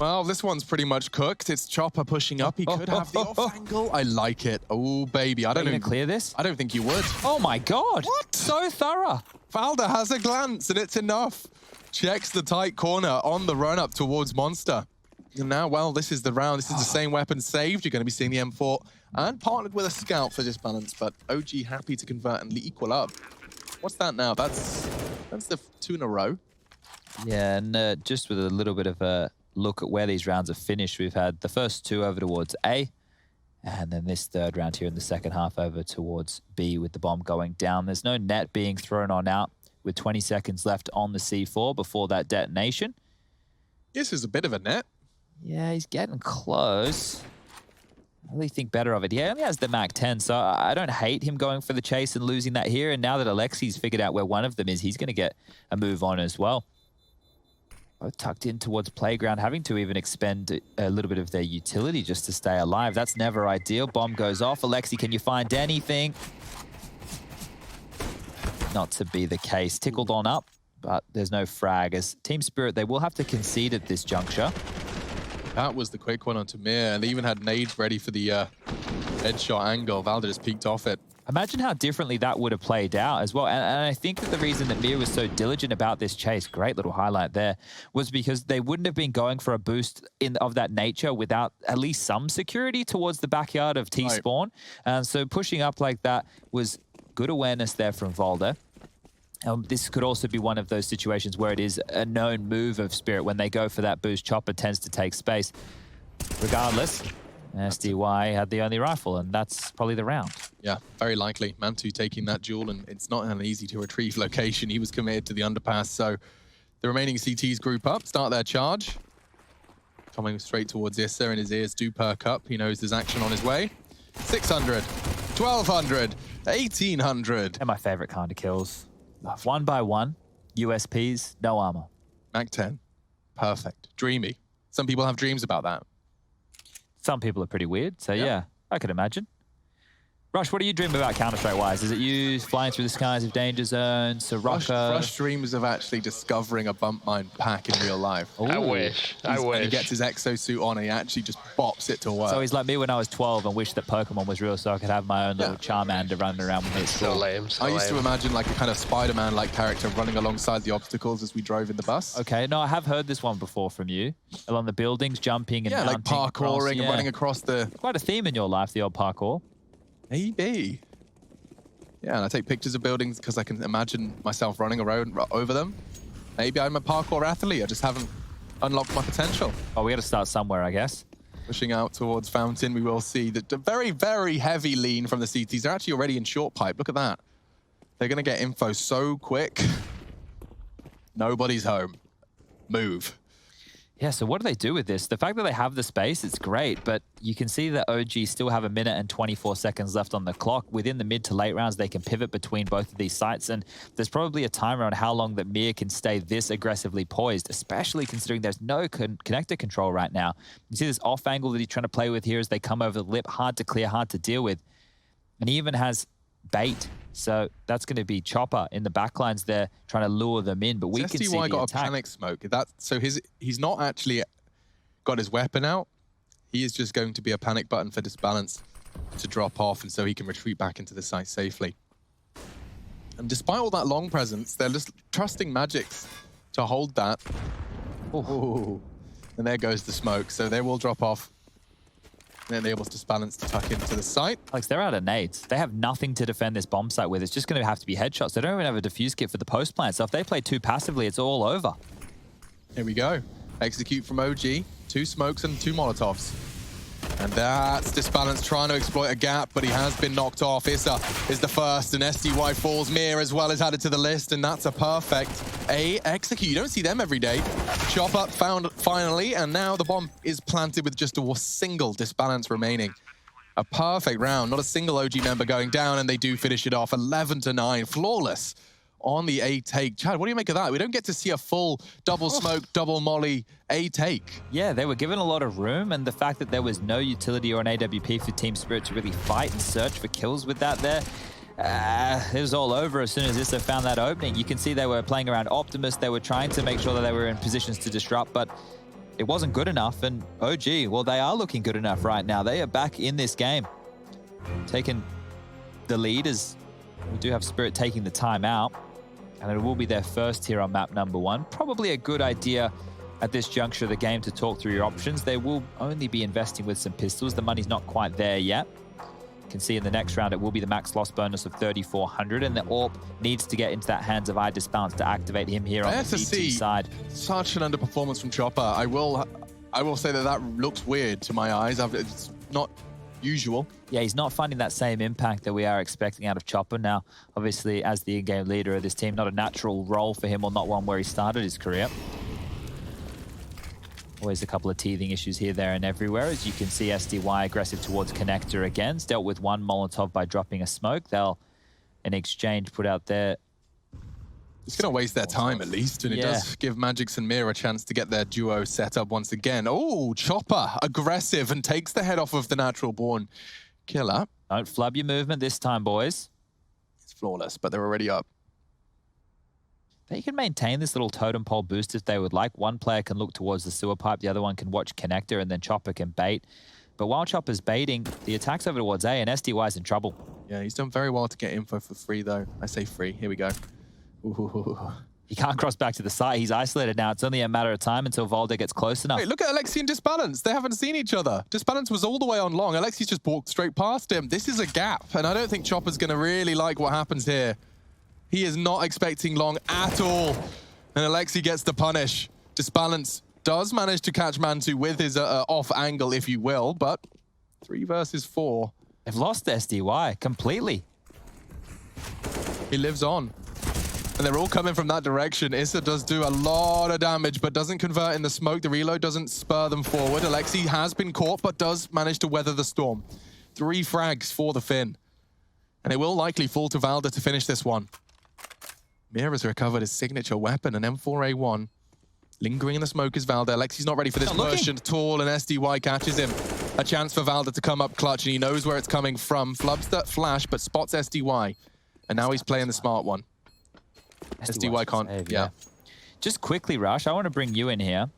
Well, this one's pretty much cooked. It's Chopper pushing up. He could have the off angle. I like it. Oh, baby. I don't know. Clear this? I don't think you would. Oh, my God. What? So thorough. Valder has a glance, and it's enough. Checks the tight corner on the run up towards Monster. And now, well, this is the round. This is the same weapon saved. You're going to be seeing the M4 and partnered with a scout for Disbalance, but OG happy to convert and equal up. What's that now? That's the 2 in a row. Yeah, and just with a little bit of a look at where these rounds are finished, we've had the first 2 over towards A, and then this 3rd round here in the second half over towards B with the bomb going down. There's no net being thrown on out with 20 seconds left on the C4 before that detonation. This is a bit of a net. Yeah, he's getting close. I really think better of it. He only has the MAC-10, so I don't hate him going for the chase and losing that here. And now that Alexi's figured out where one of them is, he's going to get a move on as well. Both tucked in towards playground, having to even expend a little bit of their utility just to stay alive. That's never ideal. Bomb goes off. Alexi, can you find anything? Not to be the case. Tickled on up, but there's no frag. As Team Spirit, they will have to concede at this juncture. That was the quick one onto Mir, and they even had nades ready for the headshot angle. Valder just peeked off it. Imagine how differently that would have played out as well. And I think that the reason that Mir was so diligent about this chase, great little highlight there, was because they wouldn't have been going for a boost of that nature without at least some security towards the backyard of T-Spawn. And so pushing up like that was good awareness there from Valder. This could also be one of those situations where it is a known move of Spirit. When they go for that boost, Chopper tends to take space. Regardless, SDY had the only rifle, and that's probably the round. Yeah, very likely. Mantu taking that duel, and it's not an easy to retrieve location. He was committed to the underpass, so the remaining CTs group up, start their charge. Coming straight towards Issa, and his ears do perk up. He knows there's action on his way. 600, 1200, 1800. They're my favorite kind of kills. 1 by 1, USPs, no armor. MAC-10, perfect, dreamy. Some people have dreams about that. Some people are pretty weird, so yeah, I could imagine. Rush, what do you dream about Counter-Strike-wise? Is it you flying through the skies of danger zones, Soroka? Rush dreams of actually discovering a bump mine pack in real life. Ooh. I wish. I wish. And he gets his exosuit on and he actually just bops it to work. So he's like me when I was 12 and wished that Pokemon was real so I could have my own little Charmander running around with me at school. So lame. So I used to lame. imagine like a kind of Spider-Man-like character running alongside the obstacles as we drove in the bus. Okay, no, I have heard this one before from you. Along the buildings, jumping and Yeah, like mounting parkouring across, and running across the... Quite a theme in your life, the old parkour. Maybe. Yeah, and I take pictures of buildings because I can imagine myself running around over them. Maybe I'm a parkour athlete. I just haven't unlocked my potential. Oh, we got to start somewhere, I guess. Pushing out towards Fountain, we will see the very, very heavy lean from the CTs. They're actually already in short pipe. Look at that. They're going to get info so quick. Nobody's home. Move. Yeah, so what do they do with this? The fact that they have the space, it's great, but you can see that OG still have 1 minute and 24 seconds left on the clock. Within the mid to late rounds, they can pivot between both of these sites, and there's probably a timer on how long that Mir can stay this aggressively poised, especially considering there's no connector control right now. You see this off angle that he's trying to play with here as they come over the lip, hard to clear, hard to deal with. And he even has bait. So that's going to be Chopper in the backlines there trying to lure them in, but we can see the got attack. A panic smoke. So he's not actually got his weapon out. He is just going to be a panic button for Disbalance to drop off, and so he can retreat back into the site safely. And despite all that long presence, they're just trusting Magix to hold that. Ooh. And there goes the smoke. So they will drop off. And then able to Disbalance to tuck into the site. Alex, they're out of nades. They have nothing to defend this bomb site with. It's just going to have to be headshots. They don't even have a defuse kit for the post plant. So if they play too passively, it's all over. Here we go. Execute from OG. 2 smokes and 2 Molotovs. And that's Disbalance trying to exploit a gap, but he has been knocked off. Issa is the first, and SDY falls. Mir as well is added to the list, and that's a perfect execute. You don't see them every day. Chopper found finally, and now the bomb is planted with just a single Disbalance remaining. A perfect round, not a single OG member going down, and they do finish it off 11-9, flawless on the A take. Chad, what do you make of that? We don't get to see a full double smoke, double molly A take. Yeah, they were given a lot of room, and the fact that there was no utility or an AWP for Team Spirit to really fight and search for kills with that there, it was all over as soon as Issa found that opening. You can see they were playing around Optimus. They were trying to make sure that they were in positions to disrupt, but it wasn't good enough. And OG, well, they are looking good enough right now. They are back in this game. Taking the lead as we do have Spirit taking the time out. And it will be their first here on map number 1. Probably a good idea at this juncture of the game to talk through your options. They will only be investing with some pistols. The money's not quite there yet. You can see in the next round, it will be the max loss bonus of 3,400. And the AWP needs to get into that hands of eye Disbalance to activate him here on the CT side. Such an underperformance from Chopper. I will say that looks weird to my eyes. It's not usual. Yeah, he's not finding that same impact that we are expecting out of Chopper. Now, obviously, as the in-game leader of this team, not a natural role for him, or not one where he started his career. Always a couple of teething issues here, there, and everywhere. As you can see, SDY aggressive towards Connector again. It's dealt with 1 Molotov by dropping a smoke. They'll, in exchange, put out their... It's going to waste their time, at least, and it does give Magix and Mir a chance to get their duo set up once again. Oh, Chopper, aggressive, and takes the head off of the natural born killer. Don't flub your movement this time, boys. It's flawless, but they're already up. They can maintain this little totem pole boost if they would like. One player can look towards the sewer pipe, the other one can watch Connector, and then Chopper can bait. But while Chopper's baiting, the attack's over towards A, and SDY's in trouble. Yeah, he's done very well to get info for free, though. I say free. Here we go. Ooh. He can't cross back to the site. He's isolated now. It's only a matter of time until Valde gets close enough. Wait, look at Alexi and Disbalance. They haven't seen each other. Disbalance was all the way on long. Alexi's just walked straight past him. This is a gap, and I don't think Chopper's going to really like what happens here. He is not expecting long at all, and Alexi gets the punish. Disbalance does manage to catch Mantu with his off angle, if you will, but 3 versus 4. They've lost SDY completely. He lives on. And they're all coming from that direction. Issa does do a lot of damage, but doesn't convert in the smoke. The reload doesn't spur them forward. Alexi has been caught, but does manage to weather the storm. 3 frags for the Finn. And it will likely fall to Valda to finish this one. Mir has recovered his signature weapon, an M4A1. Lingering in the smoke is Valda. Alexi's not ready for this push at all, and SDY catches him. A chance for Valda to come up clutch, and he knows where it's coming from. Flubs that flash, but spots SDY. And now he's playing the smart one. SDY can't, save, yeah. Just quickly, Rush, I want to bring you in here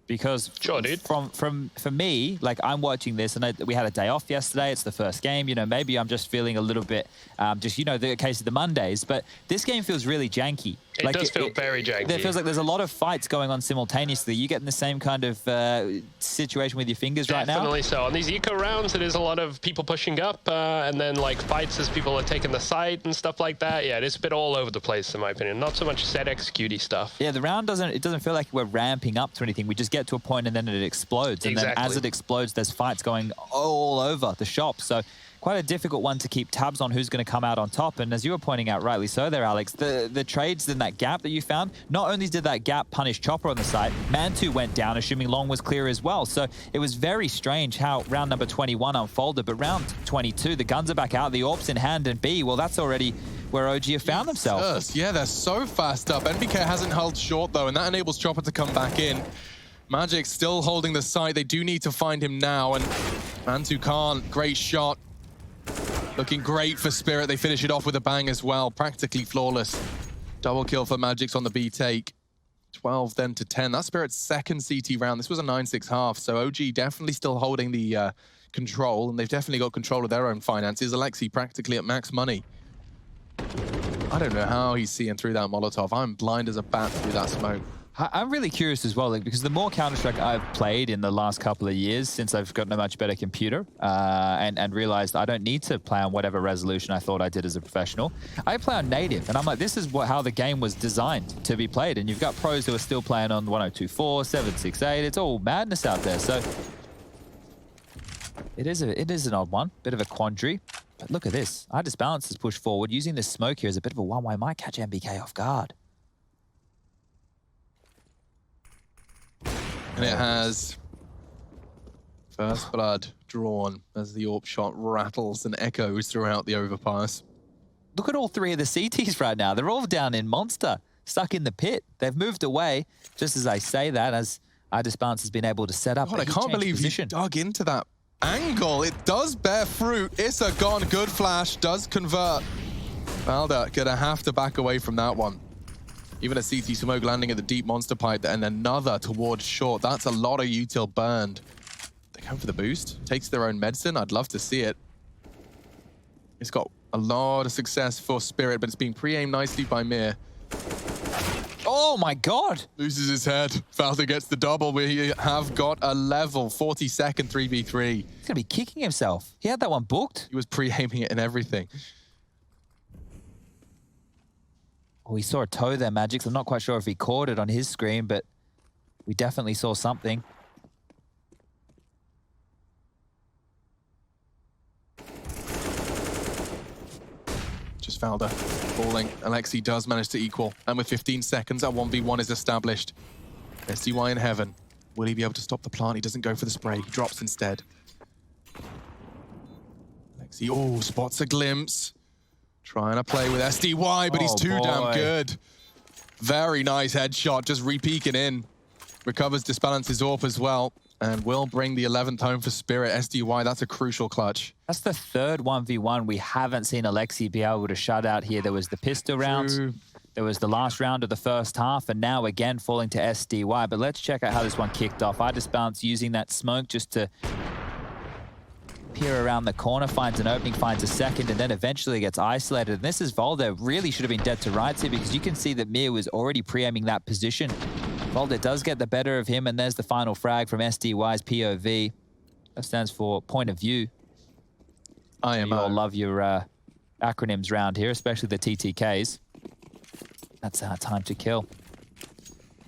because sure, dude. For me, like I'm watching this and we had a day off yesterday. It's the first game, you know, maybe I'm just feeling a little bit, the case of the Mondays, but this game feels really janky. It does feel very janky. It feels like there's a lot of fights going on simultaneously. You getting the same kind of situation with your fingers right now? Definitely so. On these eco rounds, it is a lot of people pushing up, and then like fights as people are taking the site and stuff like that. Yeah, it is a bit all over the place in my opinion. Not so much set execute stuff. Yeah, the round doesn't feel like we're ramping up to anything. We just get to a point and then it explodes. And then as it explodes, there's fights going all over the shop. So quite a difficult one to keep tabs on who's going to come out on top. And as you were pointing out rightly so there, Alex, the trades in that gap that you found, not only did that gap punish Chopper on the site, Mantu went down, assuming Long was clear as well. So it was very strange how round number 21 unfolded. But round 22, the guns are back out, the AWP's in hand, and B, well, that's already where OG have found themselves. Yeah, they're so fast up. NBK hasn't held short, though, and that enables Chopper to come back in. Magic still holding the site. They do need to find him now, and Mantu can't. Great shot. Looking great for Spirit. They finish it off with a bang as well. Practically flawless. Double kill for Magic's on the B take. 12 then to 10. That's Spirit's second CT round. This was a 9-6 half, so OG definitely still holding the control, and they've definitely got control of their own finances. Alexi practically at max money. I don't know how he's seeing through that Molotov. I'm blind as a bat through that smoke. I'm really curious as well, like, because the more Counter-Strike I've played in the last couple of years since I've gotten a much better computer and realized I don't need to play on whatever resolution I thought I did as a professional. I play on native, and I'm like, this is how the game was designed to be played. And you've got pros who are still playing on 1024, 768. It's all madness out there. So it is an odd one, bit of a quandary. But look at this. I just balance this push forward. Using this smoke here as a bit of a one-way might catch MBK off guard. And it has first blood drawn as the AWP shot rattles and echoes throughout the overpass. Look at all three of the CTs right now. They're all down in Monster, stuck in the pit. They've moved away, just as I say that, as iDisbalance has been able to set up. God, I can't believe he dug into that angle. It does bear fruit. Issa gone. Good flash. Does convert. Valda gonna have to back away from that one. Even a CT smoke landing at the deep monster pipe and another towards short. That's a lot of util burned. They come for the boost. Takes their own medicine. I'd love to see it. It's got a lot of success for Spirit, but it's being pre-aimed nicely by Mir. Oh my God. Loses his head. Valda gets the double. We have got a level 42nd 3v3. He's gonna be kicking himself. He had that one booked. He was pre-aiming it and everything. Oh, we saw a toe there, Magix. I'm not quite sure if he caught it on his screen, but we definitely saw something. Just Valda falling. Alexi does manage to equal. And with 15 seconds, that 1v1 is established. SDY in heaven. Will he be able to stop the plant? He doesn't go for the spray. He drops instead. Alexi, oh, spots a glimpse. Trying to play with SDY, but he's too damn good. Very nice headshot, just re-peeking in. Recovers Disbalance's AWP as well, and will bring the 11th home for Spirit. SDY, that's a crucial clutch. That's the third 1v1 we haven't seen Alexi be able to shut out here. There was the pistol round, there was the last round of the first half, and now again falling to SDY. But let's check out how this one kicked off. iDisbalance using that smoke just to peer around the corner, finds an opening, finds a second, and then eventually gets isolated. And this is Volder. Really should have been dead to rights here, because you can see that Mir was already pre-aiming that position. Volder does get the better of him, and there's the final frag from SDY's POV. That stands for point of view. IEM. You all love your acronyms round here, especially the TTKs. That's our time to kill.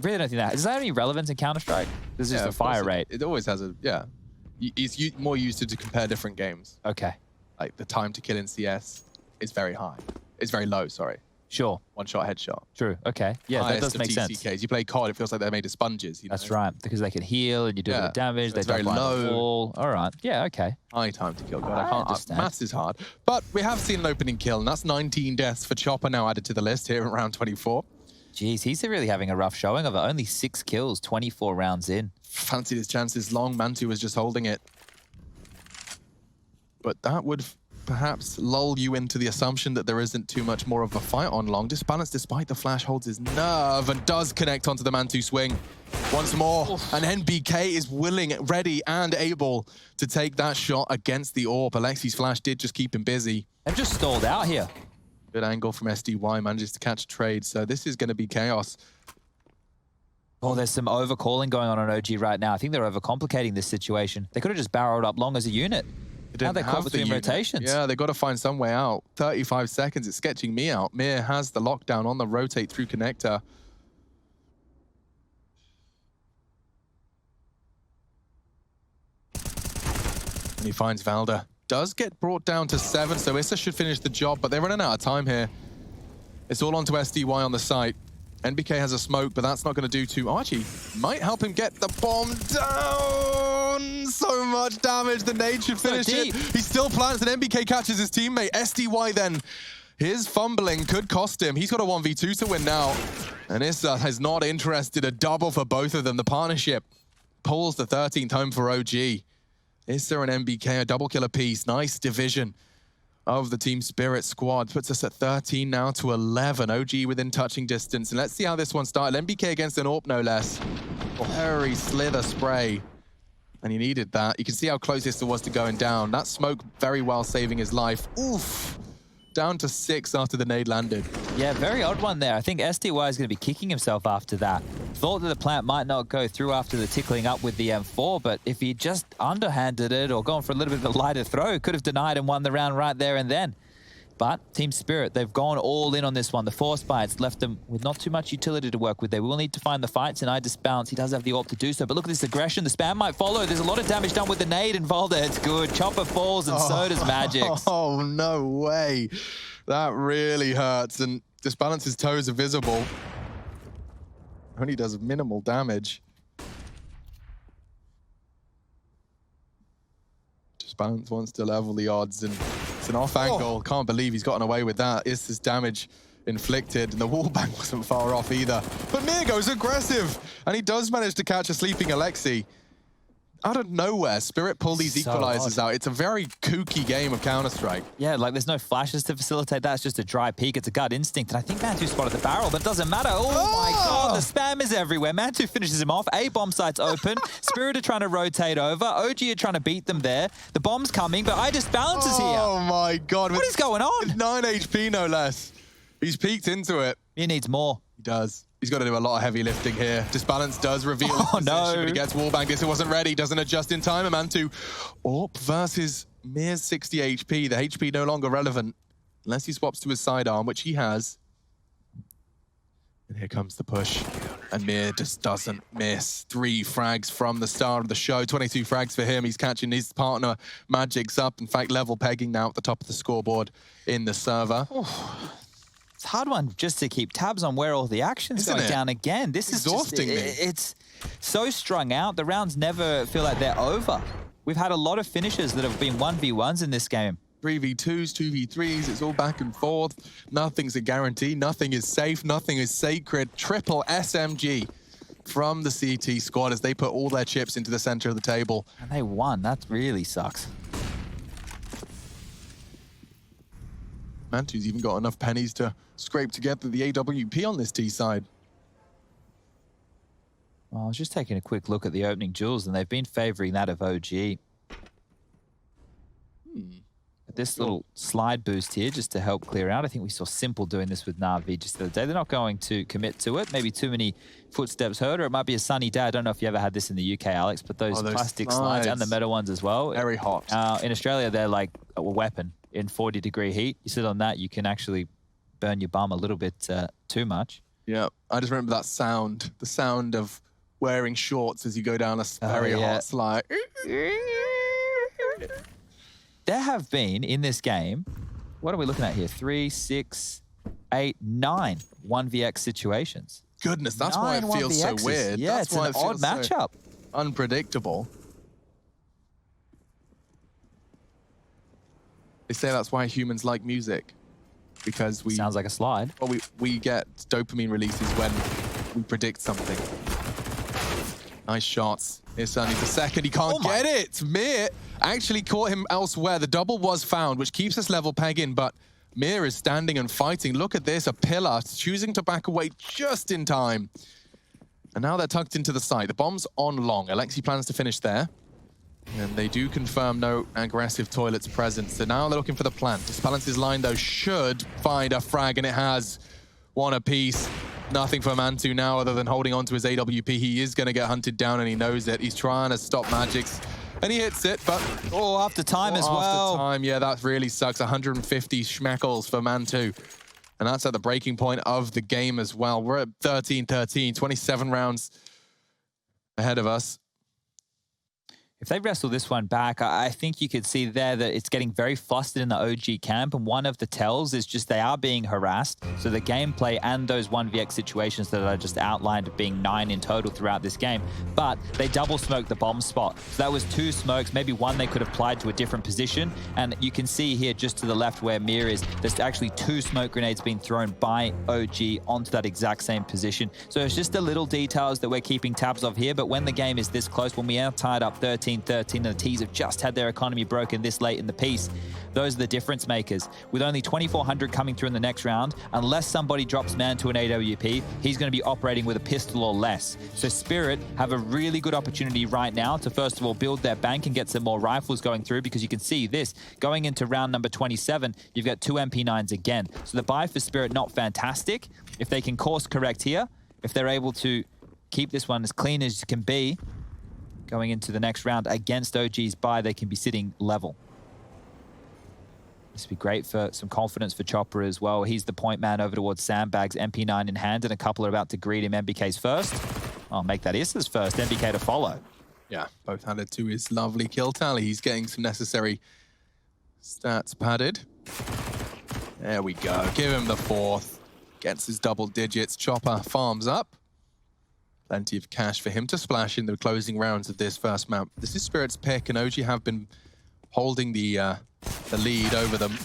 Really don't think that. Does that have any relevance in Counter-Strike? This is just a fire rate. It always has a, yeah. It's more used to compare different games. Okay. Like the time to kill in CS is very high. It's very low, sorry. Sure. One-shot headshot. True. Okay. Yeah, that does make sense. You play COD, it feels like they're made of sponges. You know? That's right, because they can heal and you do a bit of damage. So they it's very don't low. The wall. All right. Yeah. Okay. High time to kill. God, I can't. understand. Maths is hard, but we have seen an opening kill, and that's 19 deaths for Chopper now added to the list here at round 24. Jeez, he's really having a rough showing of it. Only 6 kills, 24 rounds in. Fancied his chances long. Mantu was just holding it. But that would perhaps lull you into the assumption that there isn't too much more of a fight on long. Disbalance, despite the flash, holds his nerve and does connect onto the Mantu swing once more. Oof. And NBK is willing, ready, and able to take that shot against the AWP. Alexi's flash did just keep him busy. They've just stalled out here. Good angle from SDY, manages to catch a trade. So this is going to be chaos. Oh, there's some overcalling going on OG right now. I think they're overcomplicating this situation. They could have just barreled up long as a unit. Now they're caught between rotations. Yeah, they've got to find some way out. 35 seconds, it's sketching me out. Mir has the lockdown on the rotate through connector. And he finds Valda. Does get brought down to 7, so Issa should finish the job, but they're running out of time here. It's all onto SDY on the site. NBK has a smoke, but that's not going to do too. Archie might help him get the bomb down. So much damage. The nade should finish it. He still plants, and NBK catches his teammate. SDY then, his fumbling could cost him. He's got a 1v2 to win now. And Issa is not interested. A double for both of them. The partnership pulls the 13th home for OG. Issa and NBK, a double kill apiece. Nice division of the Team Spirit squad. Puts us at 13 now to 11. OG within touching distance. And let's see how this one started. NBK against an AWP, no less. Very slither spray. And he needed that. You can see how close this was to going down. That smoke very well saving his life. Oof. Down to 6 after the nade landed. Yeah, very odd one there. I think SDY is going to be kicking himself after that. Thought that the plant might not go through after the tickling up with the M4, but if he just underhanded it or gone for a little bit of a lighter throw, could have denied and won the round right there and then. But Team Spirit, they've gone all in on this one. The force bites left them with not too much utility to work with. They will need to find the fights, and I disbalance. He does have the AWP to do so, but look at this aggression. The spam might follow. There's a lot of damage done with the nade and Valda. It's good. Chopper falls, and so does Magix. Oh, no way. That really hurts, and Disbalance's toes are visible. Only does minimal damage. Disbalance wants to level the odds, and it's an off angle. Can't believe he's gotten away with that. Is this damage inflicted? And the wallbang wasn't far off either. But Mir goes aggressive, and he does manage to catch a sleeping Alexi. Out of nowhere, Spirit pull these equalizers out. It's a very kooky game of Counter-Strike. Yeah, like there's no flashes to facilitate that. It's just a dry peek. It's a gut instinct. And I think Mantu spotted the barrel, but it doesn't matter. Oh my God, the spam is everywhere. Mantu finishes him off. A bomb site's open. Spirit are trying to rotate over. OG are trying to beat them there. The bomb's coming, but I just balances here. Oh my God. What is going on? With 9 HP, no less. He's peeked into it. He needs more. He does. He's got to do a lot of heavy lifting here. Disbalance does reveal his position, but he gets wallbang. This wasn't ready. Doesn't adjust in time. Mantu AWP versus Mir's 60 HP. The HP no longer relevant unless he swaps to his sidearm, which he has. And here comes the push. And Mir just doesn't miss. 3 frags from the start of the show. 22 frags for him. He's catching his partner Magix up. In fact, level pegging now at the top of the scoreboard in the server. It's a hard one just to keep tabs on where all the action's going down again. This is exhausting me. It's so strung out. The rounds never feel like they're over. We've had a lot of finishes that have been 1v1s in this game. 3v2s, 2v3s, it's all back and forth. Nothing's a guarantee, nothing is safe, nothing is sacred. Triple SMG from the CT squad as they put all their chips into the center of the table. And they won, that really sucks. Mantu's even got enough pennies to scrape together the AWP on this T side. Well, I was just taking a quick look at the opening duels, and they've been favoring that of OG. This little slide boost here just to help clear out. I think we saw Simple doing this with Na'Vi just the other day. They're not going to commit to it. Maybe too many footsteps heard, or it might be a sunny day. I don't know if you ever had this in the UK, Alex, but those plastic slides and the metal ones as well. Very hot. In Australia, they're like a weapon. In 40-degree heat, you sit on that, you can actually burn your bum a little bit too much. Yeah, I just remember that sound, the sound of wearing shorts as you go down a very hot slide. There have been, in this game, what are we looking at here? 3, 6, 8, 9 1vx situations. Goodness, that's why it feels so weird. Yeah, that's it's an odd matchup. Unpredictable. They say that's why humans like music, because we... Sounds like a slide. Well, we get dopamine releases when we predict something. Nice shots. Here's Sunny the second. He can't get it. Mir actually caught him elsewhere. The double was found, which keeps us level pegging, but Mir is standing and fighting. Look at this, a pillar choosing to back away just in time. And now they're tucked into the site. The bomb's on long. Alexi plans to finish there. And they do confirm no aggressive toilets present. So now they're looking for the plant. Disbalance's line, though, should find a frag, and it has one apiece. Nothing for Mantu now other than holding on to his AWP. He is going to get hunted down, and he knows it. He's trying to stop Magic's, and he hits it, but... Oh, after time as well. After time, yeah, that really sucks. 150 schmeckles for Mantu. And that's at the breaking point of the game as well. We're at 13-13, 27 rounds ahead of us. If they wrestle this one back, I think you could see there that it's getting very flustered in the OG camp, and one of the tells is just they are being harassed. So the gameplay and those 1vx situations that I just outlined being 9 in total throughout this game, but they double smoked the bomb spot. So that was 2 smokes, maybe one they could have applied to a different position, and you can see here just to the left where Mir is, there's actually 2 smoke grenades being thrown by OG onto that exact same position. So it's just the little details that we're keeping tabs of here, but when the game is this close, when we are tied up 13-13, and the T's have just had their economy broken this late in the piece, those are the difference makers. With only 2,400 coming through in the next round, unless somebody drops man to an AWP, he's going to be operating with a pistol or less. So Spirit have a really good opportunity right now to first of all build their bank and get some more rifles going through, because you can see this going into round number 27, you've got 2 MP9s again. So the buy for Spirit not fantastic. If they can course correct here, if they're able to keep this one as clean as it can be, going into the next round against OG's buy, they can be sitting level. This would be great for some confidence for Chopper as well. He's the point man over towards Sandbags, MP9 in hand, and a couple are about to greet him. MBK's first. I'll make that his first. MBK to follow. Yeah, both added to his lovely kill tally. He's getting some necessary stats padded. There we go. Give him the 4th. Gets his double digits. Chopper farms up. Plenty of cash for him to splash in the closing rounds of this first map. This is Spirit's pick, and OG have been holding the lead over them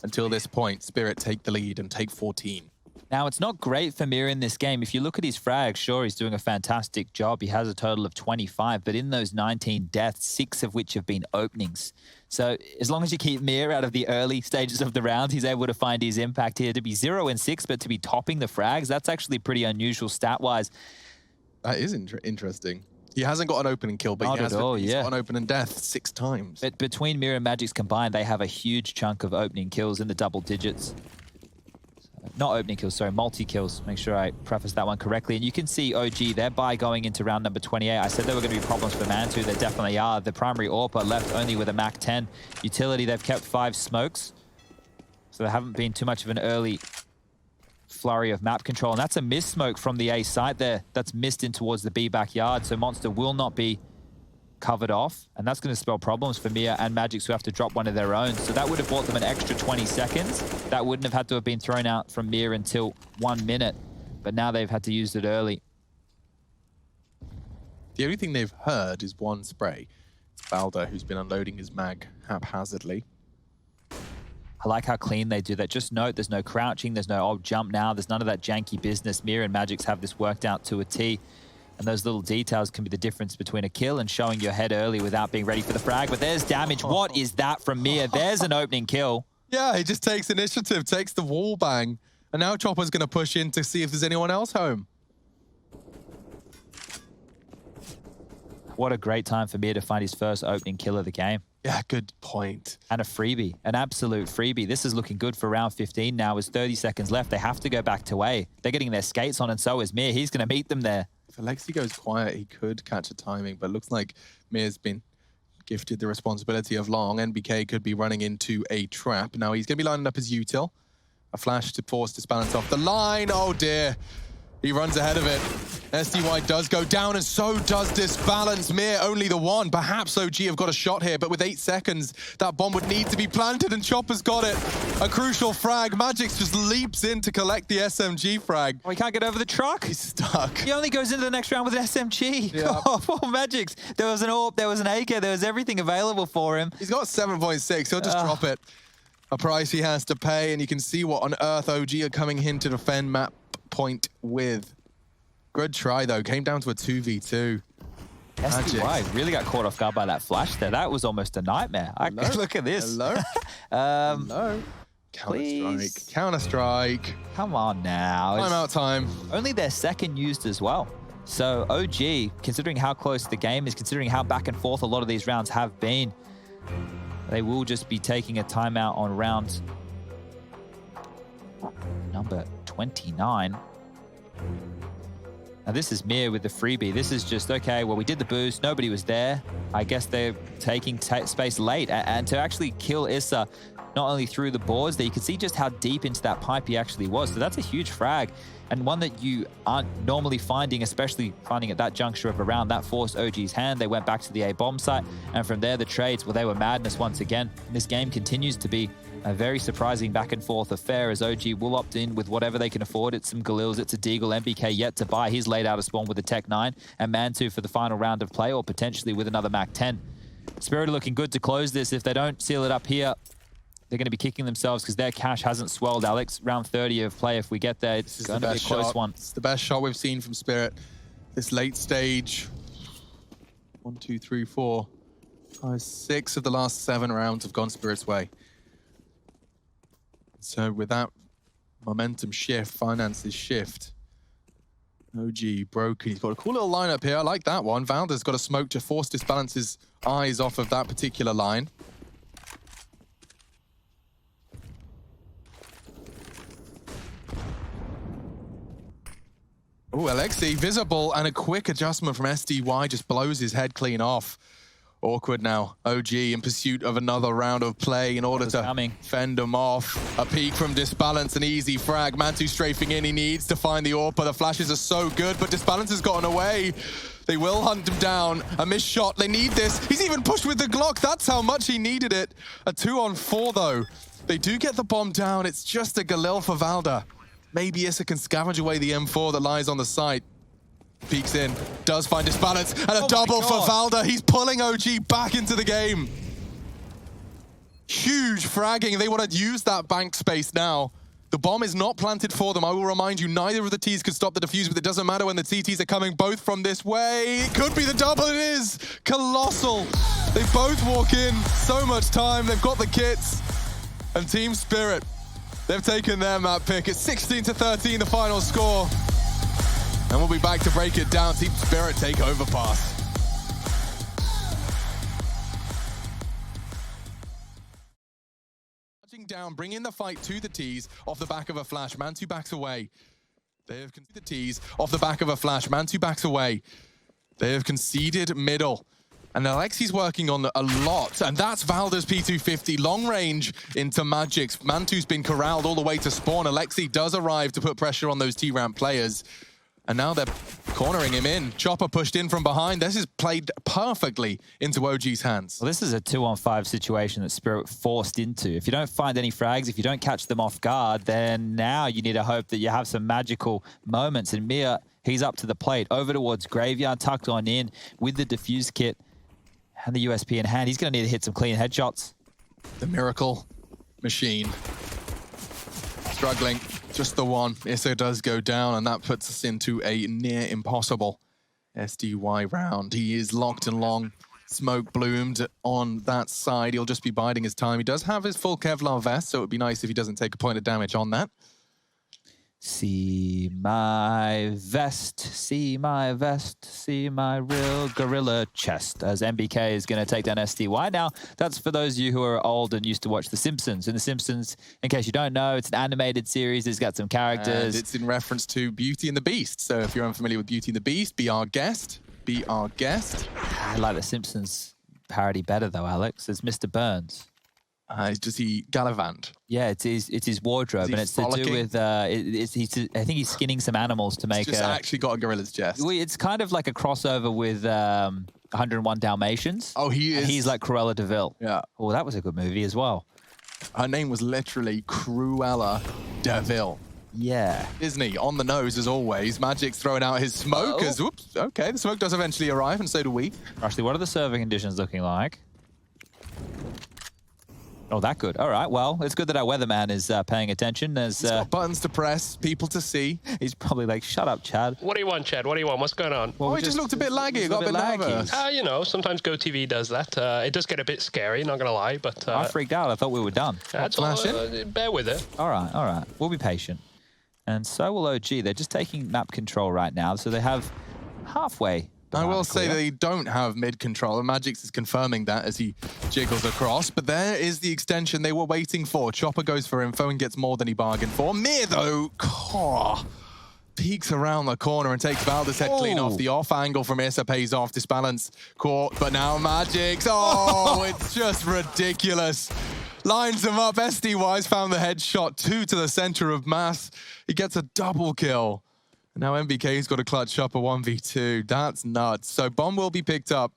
until this point. Spirit take the lead and take 14. Now, it's not great for Mir in this game. If you look at his frags, sure, he's doing a fantastic job. He has a total of 25, but in those 19 deaths, 6 of which have been openings. So as long as you keep Mir out of the early stages of the round, he's able to find his impact here. To be 0 and 6, but to be topping the frags, that's actually pretty unusual stat-wise. That is interesting. He hasn't got an opening kill, but he's got an opening death 6 times. But between Mir and Magic's combined, they have a huge chunk of opening kills in the double digits. Not opening kills, sorry, multi-kills. Make sure I preface that one correctly. And you can see OG, their buy going into round number 28. I said there were going to be problems for Mantu. There definitely are. The primary AWPer left only with a Mac 10 utility. They've kept 5 smokes. So there haven't been too much of an early flurry of map control, and that's a miss smoke from the A site there. That's missed in towards the B backyard, so Monster will not be covered off, and that's going to spell problems for Mia and Magix, who have to drop one of their own. So that would have bought them an extra 20 seconds. That wouldn't have had to have been thrown out from Mia until 1 minute, but now they've had to use it early. The only thing they've heard is one spray. It's Balder, who's been unloading his mag haphazardly. I like how clean they do that. Just note, there's no crouching, there's no old jump now, there's none of that janky business. Mira and Magix have this worked out to a T. And those little details can be the difference between a kill and showing your head early without being ready for the frag. But there's damage. What is that from Mia? There's an opening kill. Yeah, he just takes initiative, takes the wall bang. And now Chopper's going to push in to see if there's anyone else home. What a great time for Mia to find his first opening kill of the game. Yeah, good point. And a freebie, an absolute freebie. This is looking good for round 15 now. With 30 seconds left, they have to go back to A. They're getting their skates on, and so is Mir. He's going to meet them there. If Alexi goes quiet, he could catch a timing, but looks like Mir's been gifted the responsibility of long. NBK could be running into a trap. Now he's going to be lining up his util. A flash to force Disbalance off the line. Oh dear. He runs ahead of it. SDY does go down, and so does Disbalance. Mir only the one. Perhaps OG have got a shot here, but with 8 seconds, that bomb would need to be planted, and Chopper's got it. A crucial frag. Magix just leaps in to collect the SMG frag. Oh, he can't get over the truck. He's stuck. He only goes into the next round with an SMG. Yeah. Oh, poor Magix. There was an AWP, there was an AK, there was everything available for him. He's got 7.6. He'll just drop it. A price he has to pay, and you can see what on earth OG are coming in to defend map point with. Good try though, came down to a 2v2. SDY really got caught off guard by that flash there. That was almost a nightmare. Look at this. Hello? Hello? Counter-strike. Come on now. Timeout time. Only their second used as well. So OG, considering how close the game is, considering how back and forth a lot of these rounds have been, they will just be taking a timeout on round number 29. Now this is Mir with the freebie. This is just, okay, well, we did the boost. Nobody was there. I guess they're taking space late. And to actually kill Issa, not only through the boards, that you can see just how deep into that pipe he actually was. So that's a huge frag, and one that you aren't normally finding, especially finding at that juncture of a round. That forced OG's hand. They went back to the A bomb site, and from there the trades, well, they were madness once again. And this game continues to be a very surprising back and forth affair as OG will opt in with whatever they can afford. It's some Galils, it's a Deagle, MBK yet to buy. He's laid out a spawn with a Tech 9, and Mantu for the final round of play, or potentially with another Mac 10. Spirit are looking good to close this. If they don't seal it up here, they're going to be kicking themselves because their cash hasn't swelled, Alex. Round 30 of play, if we get there, it's going to be a close one. It's the best shot we've seen from Spirit this late stage. 1, 2, 3, 4, 5, 6 of the last 7 rounds have gone Spirit's way. So with that momentum shift, finances shift, OG broken. He's got a cool little lineup here. I like that one. Valda's got a smoke to force Disbalance's eyes off of that particular line. Oh, Alexi visible, and a quick adjustment from SDY just blows his head clean off. Awkward now. OG in pursuit of another round of play in order to fend him off. A peek from Disbalance, an easy frag. Mantu strafing in, he needs to find the AWP. The flashes are so good, but Disbalance has gotten away. They will hunt him down. A missed shot, they need this. He's even pushed with the Glock, that's how much he needed it. A 2-on-4 though. They do get the bomb down, it's just a Galil for Valda. Maybe Issa can scavenge away the M4 that lies on the site. Peeks in, does find Disbalance, and a double for Valda. He's pulling OG back into the game. Huge fragging. They want to use that bank space now. The bomb is not planted for them. I will remind you, neither of the Ts could stop the defuse, but it doesn't matter when the CTs are coming both from this way. It could be the double, it is. Colossal. They both walk in, so much time. They've got the kits. And Team Spirit, they've taken their map pick. It's 16-13, the final score. And we'll be back to break it down. Team Spirit take over pass. Touching down, bringing the fight to the Ts off the back of a flash. Mantu backs away. They have conceded the Ts off the back of a flash. Mantu backs away. They have conceded middle. And Alexi's working on a lot, and that's Valda's P250, long range into Magic's. Mantu's been corralled all the way to spawn. Alexi does arrive to put pressure on those T-ramp players. And now they're cornering him in. Chopper pushed in from behind. This is played perfectly into OG's hands. Well, this is a 2-on-5 situation that Spirit forced into. If you don't find any frags, if you don't catch them off guard, then now you need to hope that you have some magical moments. And Mia, he's up to the plate, over towards Graveyard, tucked on in with the defuse kit and the USP in hand. He's going to need to hit some clean headshots. The miracle machine. Struggling. Just the one. Issa does go down, and that puts us into a near impossible SDY round. He is locked and long. Smoke bloomed on that side. He'll just be biding his time. He does have his full Kevlar vest, so it would be nice if he doesn't take a point of damage on that. See my vest, see my vest, see my real gorilla chest, as MBK is going to take down SDY. Now, that's for those of you who are old and used to watch The Simpsons. And The Simpsons, in case you don't know, it's an animated series. It's got some characters. And it's in reference to Beauty and the Beast. So if you're unfamiliar with Beauty and the Beast, be our guest. Be our guest. I like The Simpsons parody better, though, Alex. It's Mr. Burns. Does he gallivant? Yeah, it's his wardrobe, and it's frolicking? to do with I think he's skinning some animals to make. He's just actually got a gorilla's chest. It's kind of like a crossover with 101 Dalmatians. Oh, he is. And he's like Cruella de Vil. Yeah. Oh, that was a good movie as well. Her name was literally Cruella de Vil. Yeah. Disney on the nose as always. Magic's throwing out his smoke. As, whoops, okay, the smoke does eventually arrive, and so do we. Actually, what are the server conditions looking like? Oh, that good. All right, well, it's good that our weatherman is paying attention. There's He's got buttons to press, people to see. He's probably like, shut up, Chad. What do you want, Chad? What do you want? What's going on? Well, he just looked a bit laggy. It got a bit nervous. You know, sometimes GoTV does that. It does get a bit scary, not going to lie, but... I freaked out. I thought we were done. That's all, bear with it. All right. We'll be patient. And so will OG. They're just taking map control right now. So they have halfway. I will banana say clear. they don't have mid-control, and Magix is confirming that as he jiggles across, but there is the extension they were waiting for. Chopper goes for info and gets more than he bargained for. Mir, though, peeks around the corner and takes Valder's head clean off. The off angle from Issa pays off. Disbalance caught, but now Magix. Oh, it's just ridiculous. Lines him up. SDY's found the headshot, 2 to the center of mass. He gets a double kill. Now MBK's got a clutch Chopper 1v2. That's nuts. So bomb will be picked up.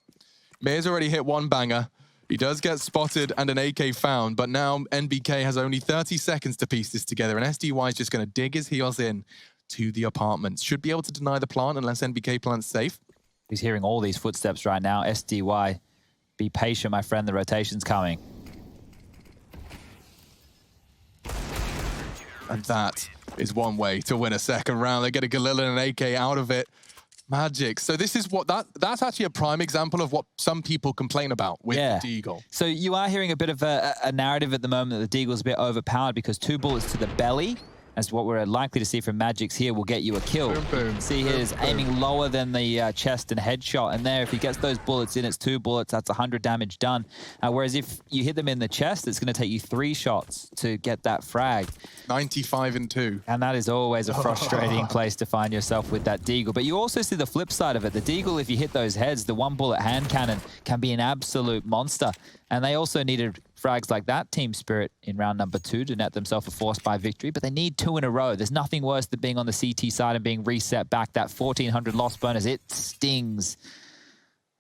Mir's already hit 1 banger. He does get spotted and an AK found, but now NBK has only 30 seconds to piece this together, and SDY is just going to dig his heels in to the apartments. Should be able to deny the plant unless NBK plant's safe. He's hearing all these footsteps right now. SDY, be patient, my friend. The rotation's coming. And that is one way to win a second round. They get a Galil and an AK out of it. Magic. So this is what that's actually a prime example of what some people complain about with the Deagle. So you are hearing a bit of a narrative at the moment that the Deagle's a bit overpowered because 2 bullets to the belly, as what we're likely to see from Magix here, will get you a kill. Boom, boom, see here is aiming lower than the chest and headshot, and there, if he gets those bullets in, it's 2 bullets, that's 100 damage done. Whereas if you hit them in the chest, it's going to take you 3 shots to get that frag. 95 and 2. And that is always a frustrating place to find yourself with that Deagle. But you also see the flip side of it. The Deagle, if you hit those heads, the 1-bullet hand cannon can be an absolute monster. And they also needed frags like that, Team Spirit, in round number 2 to net themselves a force by victory. But they need 2 in a row. There's nothing worse than being on the CT side and being reset back. That 1,400 loss bonus, it stings.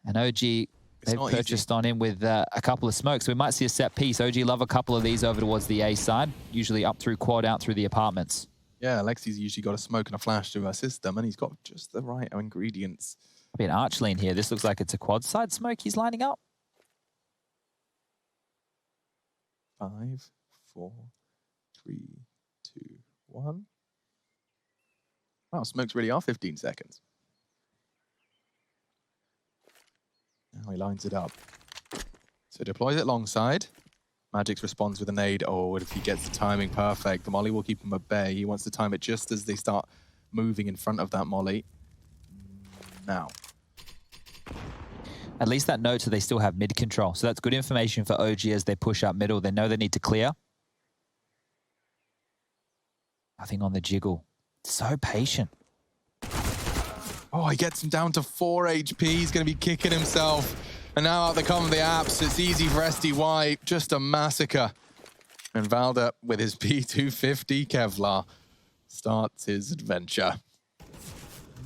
And OG, they've purchased on him with a couple of smokes. So we might see a set piece. OG love a couple of these over towards the A side, usually up through quad, out through the apartments. Yeah, Alexi's usually got a smoke and a flash to assist them, and he's got just the right ingredients. I'll be an arch lean here. This looks like it's a quad side smoke he's lining up. 5, 4, 3, 2, 1. Wow, smokes really are 15 seconds. Now he lines it up. So deploys it long side. Magix responds with a nade. Oh, if he gets the timing perfect, the molly will keep him at bay. He wants to time it just as they start moving in front of that molly. Now. At least that notes that they still have mid control. So that's good information for OG as they push up middle. They know they need to clear. Nothing on the jiggle. So patient. Oh, he gets him down to 4 HP. He's going to be kicking himself. And now out they come the apps. It's easy for SDY. Just a massacre. And Valder, with his P250 Kevlar, starts his adventure.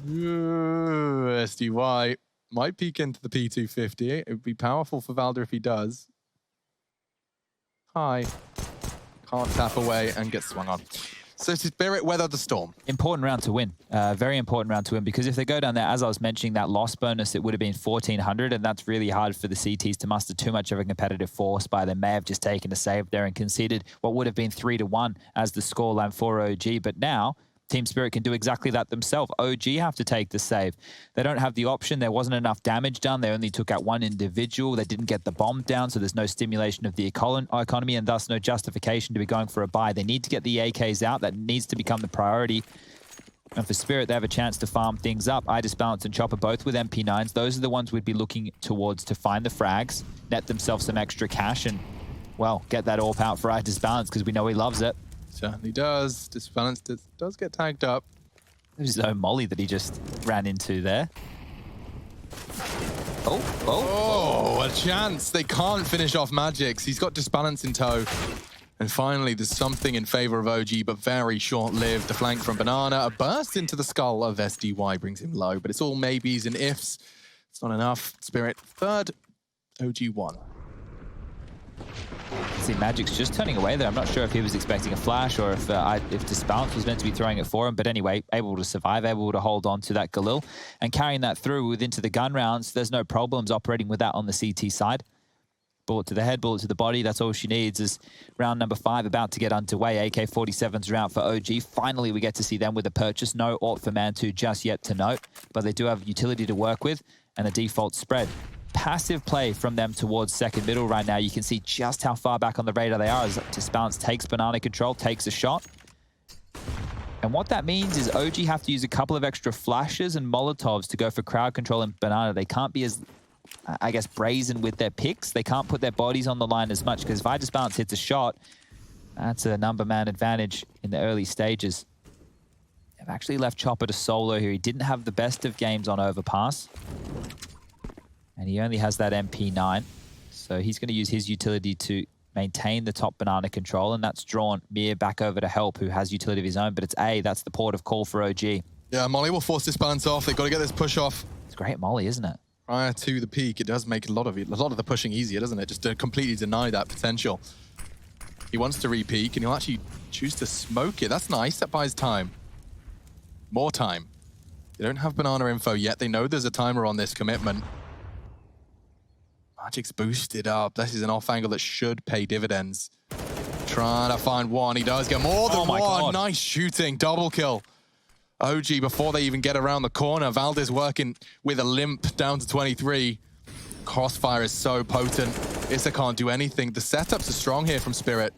Ooh, SDY might peek into the P250. It would be powerful for Valder if he does. Hi. Can't tap away and get swung on. So Spirit weather the storm. Important round to win. Very important round to win, because if they go down there, as I was mentioning, that loss bonus, it would have been 1,400, and that's really hard for the CTs to muster too much of a competitive force by. They may have just taken a save there and conceded what would have been 3-1 as the scoreline for OG, but now Team Spirit can do exactly that themselves. OG have to take the save. They don't have the option. There wasn't enough damage done. They only took out 1 individual. They didn't get the bomb down, so there's no stimulation of the economy and thus no justification to be going for a buy. They need to get the AKs out. That needs to become the priority. And for Spirit, they have a chance to farm things up. Disbalance and Chopper both with MP9s. Those are the ones we'd be looking towards to find the frags, net themselves some extra cash, and, well, get that AWP out for Disbalance because we know he loves it. Certainly does. Disbalance does get tagged up. There's his own molly that he just ran into there. Oh, a chance. They can't finish off Magix. He's got Disbalance in tow. And finally, there's something in favor of OG, but very short-lived. The flank from Banana. A burst into the skull of SDY brings him low, but it's all maybes and ifs. It's not enough. Spirit third, OG 1. See, Magic's just turning away there. I'm not sure if he was expecting a flash or if Disbalance was meant to be throwing it for him. But anyway, able to survive, able to hold on to that Galil. And carrying that through into the gun rounds, there's no problems operating with that on the CT side. Bullet to the head, bullet to the body. That's all she needs. Is round number 5 about to get underway. AK-47s are out for OG. Finally, we get to see them with a purchase. No AWP for Man2 just yet to note. But they do have utility to work with and a default spread. Passive play from them towards second middle right now. You can see just how far back on the radar they are as Disbalance takes banana control, takes a shot. And what that means is OG have to use a couple of extra flashes and Molotovs to go for crowd control and Banana. They can't be as, I guess, brazen with their picks. They can't put their bodies on the line as much because if I just bounce hits a shot, that's a number man advantage in the early stages. They've actually left Chopper to solo here. He didn't have the best of games on Overpass. And he only has that MP9. So he's going to use his utility to maintain the top Banana control. And that's drawn Mir back over to help, who has utility of his own. But it's A, that's the port of call for OG. Yeah, Molly will force this balance off. They've got to get this push off. It's great Molly, isn't it? Prior to the peak, it does make a lot of the pushing easier, doesn't it? Just to completely deny that potential. He wants to re-peak, and he'll actually choose to smoke it. That's nice. That buys time. More time. They don't have Banana info yet. They know there's a timer on this commitment. Magic's boosted up. This is an off angle that should pay dividends. Trying to find one. He does get more than one. God. Nice shooting. Double kill. OG, before they even get around the corner, Valdez working with a limp down to 23. Crossfire is so potent. Issa can't do anything. The setups are strong here from Spirit.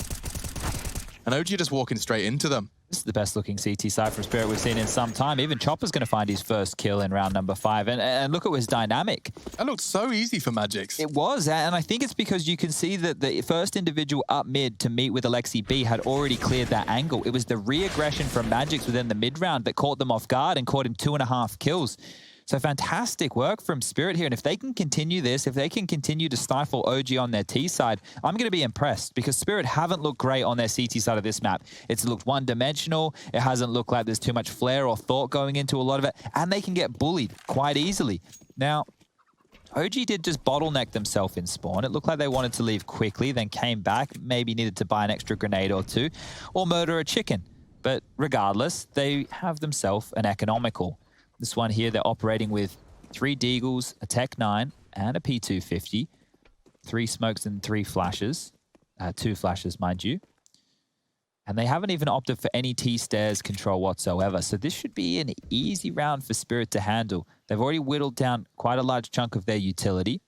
And OG just walking straight into them. This is the best looking CT side from Spirit we've seen in some time. Even Chopper's going to find his first kill in round number 5. And look at his dynamic. That looked so easy for Magix. It was, and I think it's because you can see that the first individual up mid to meet with Alexi B had already cleared that angle. It was the re-aggression from Magix within the mid round that caught them off guard and caught him 2.5 kills. So fantastic work from Spirit here. And if they can continue this, if they can continue to stifle OG on their T side, I'm going to be impressed because Spirit haven't looked great on their CT side of this map. It's looked one-dimensional. It hasn't looked like there's too much flair or thought going into a lot of it. And they can get bullied quite easily. Now, OG did just bottleneck themselves in spawn. It looked like they wanted to leave quickly, then came back, maybe needed to buy an extra grenade or two, or murder a chicken. But regardless, they have themselves an economical. This one here, they're operating with 3 Deagles, a Tech 9, and a P250. 3 smokes and 3 flashes. 2 flashes, mind you. And they haven't even opted for any T-stairs control whatsoever. So this should be an easy round for Spirit to handle. They've already whittled down quite a large chunk of their utility.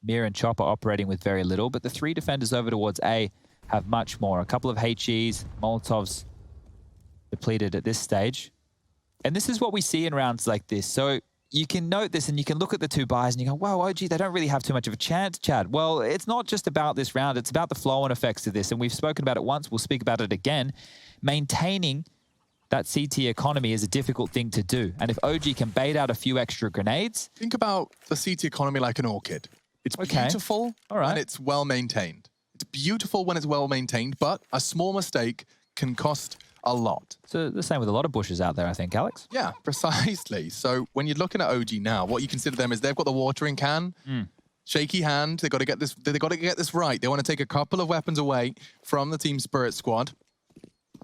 Mir and Chopper operating with very little, but the 3 defenders over towards A have much more. A couple of HEs, Molotovs depleted at this stage. And this is what we see in rounds like this. So you can note this and you can look at the 2 buys and you go, wow, OG, they don't really have too much of a chance, Chad. Well, it's not just about this round. It's about the flow and effects of this. And we've spoken about it once. We'll speak about it again. Maintaining that CT economy is a difficult thing to do. And if OG can bait out a few extra grenades... Think about the CT economy like an orchid. It's beautiful when it's well maintained. It's beautiful when it's well maintained, but a small mistake can cost a lot. So the same with a lot of bushes out there, I think, Alex. Yeah, precisely. So when you're looking at OG now, what you consider them is they've got the watering can, shaky hand. They've got to get this. They've got to get this right. They want to take a couple of weapons away from the Team Spirit squad,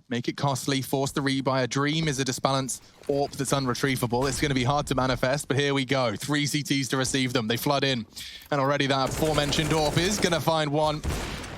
make it costly, force the rebuy. A dream is a disbalance AWP that's unretrievable. It's going to be hard to manifest, but here we go. 3 CTs to receive them. They flood in, and already that aforementioned AWP is going to find one.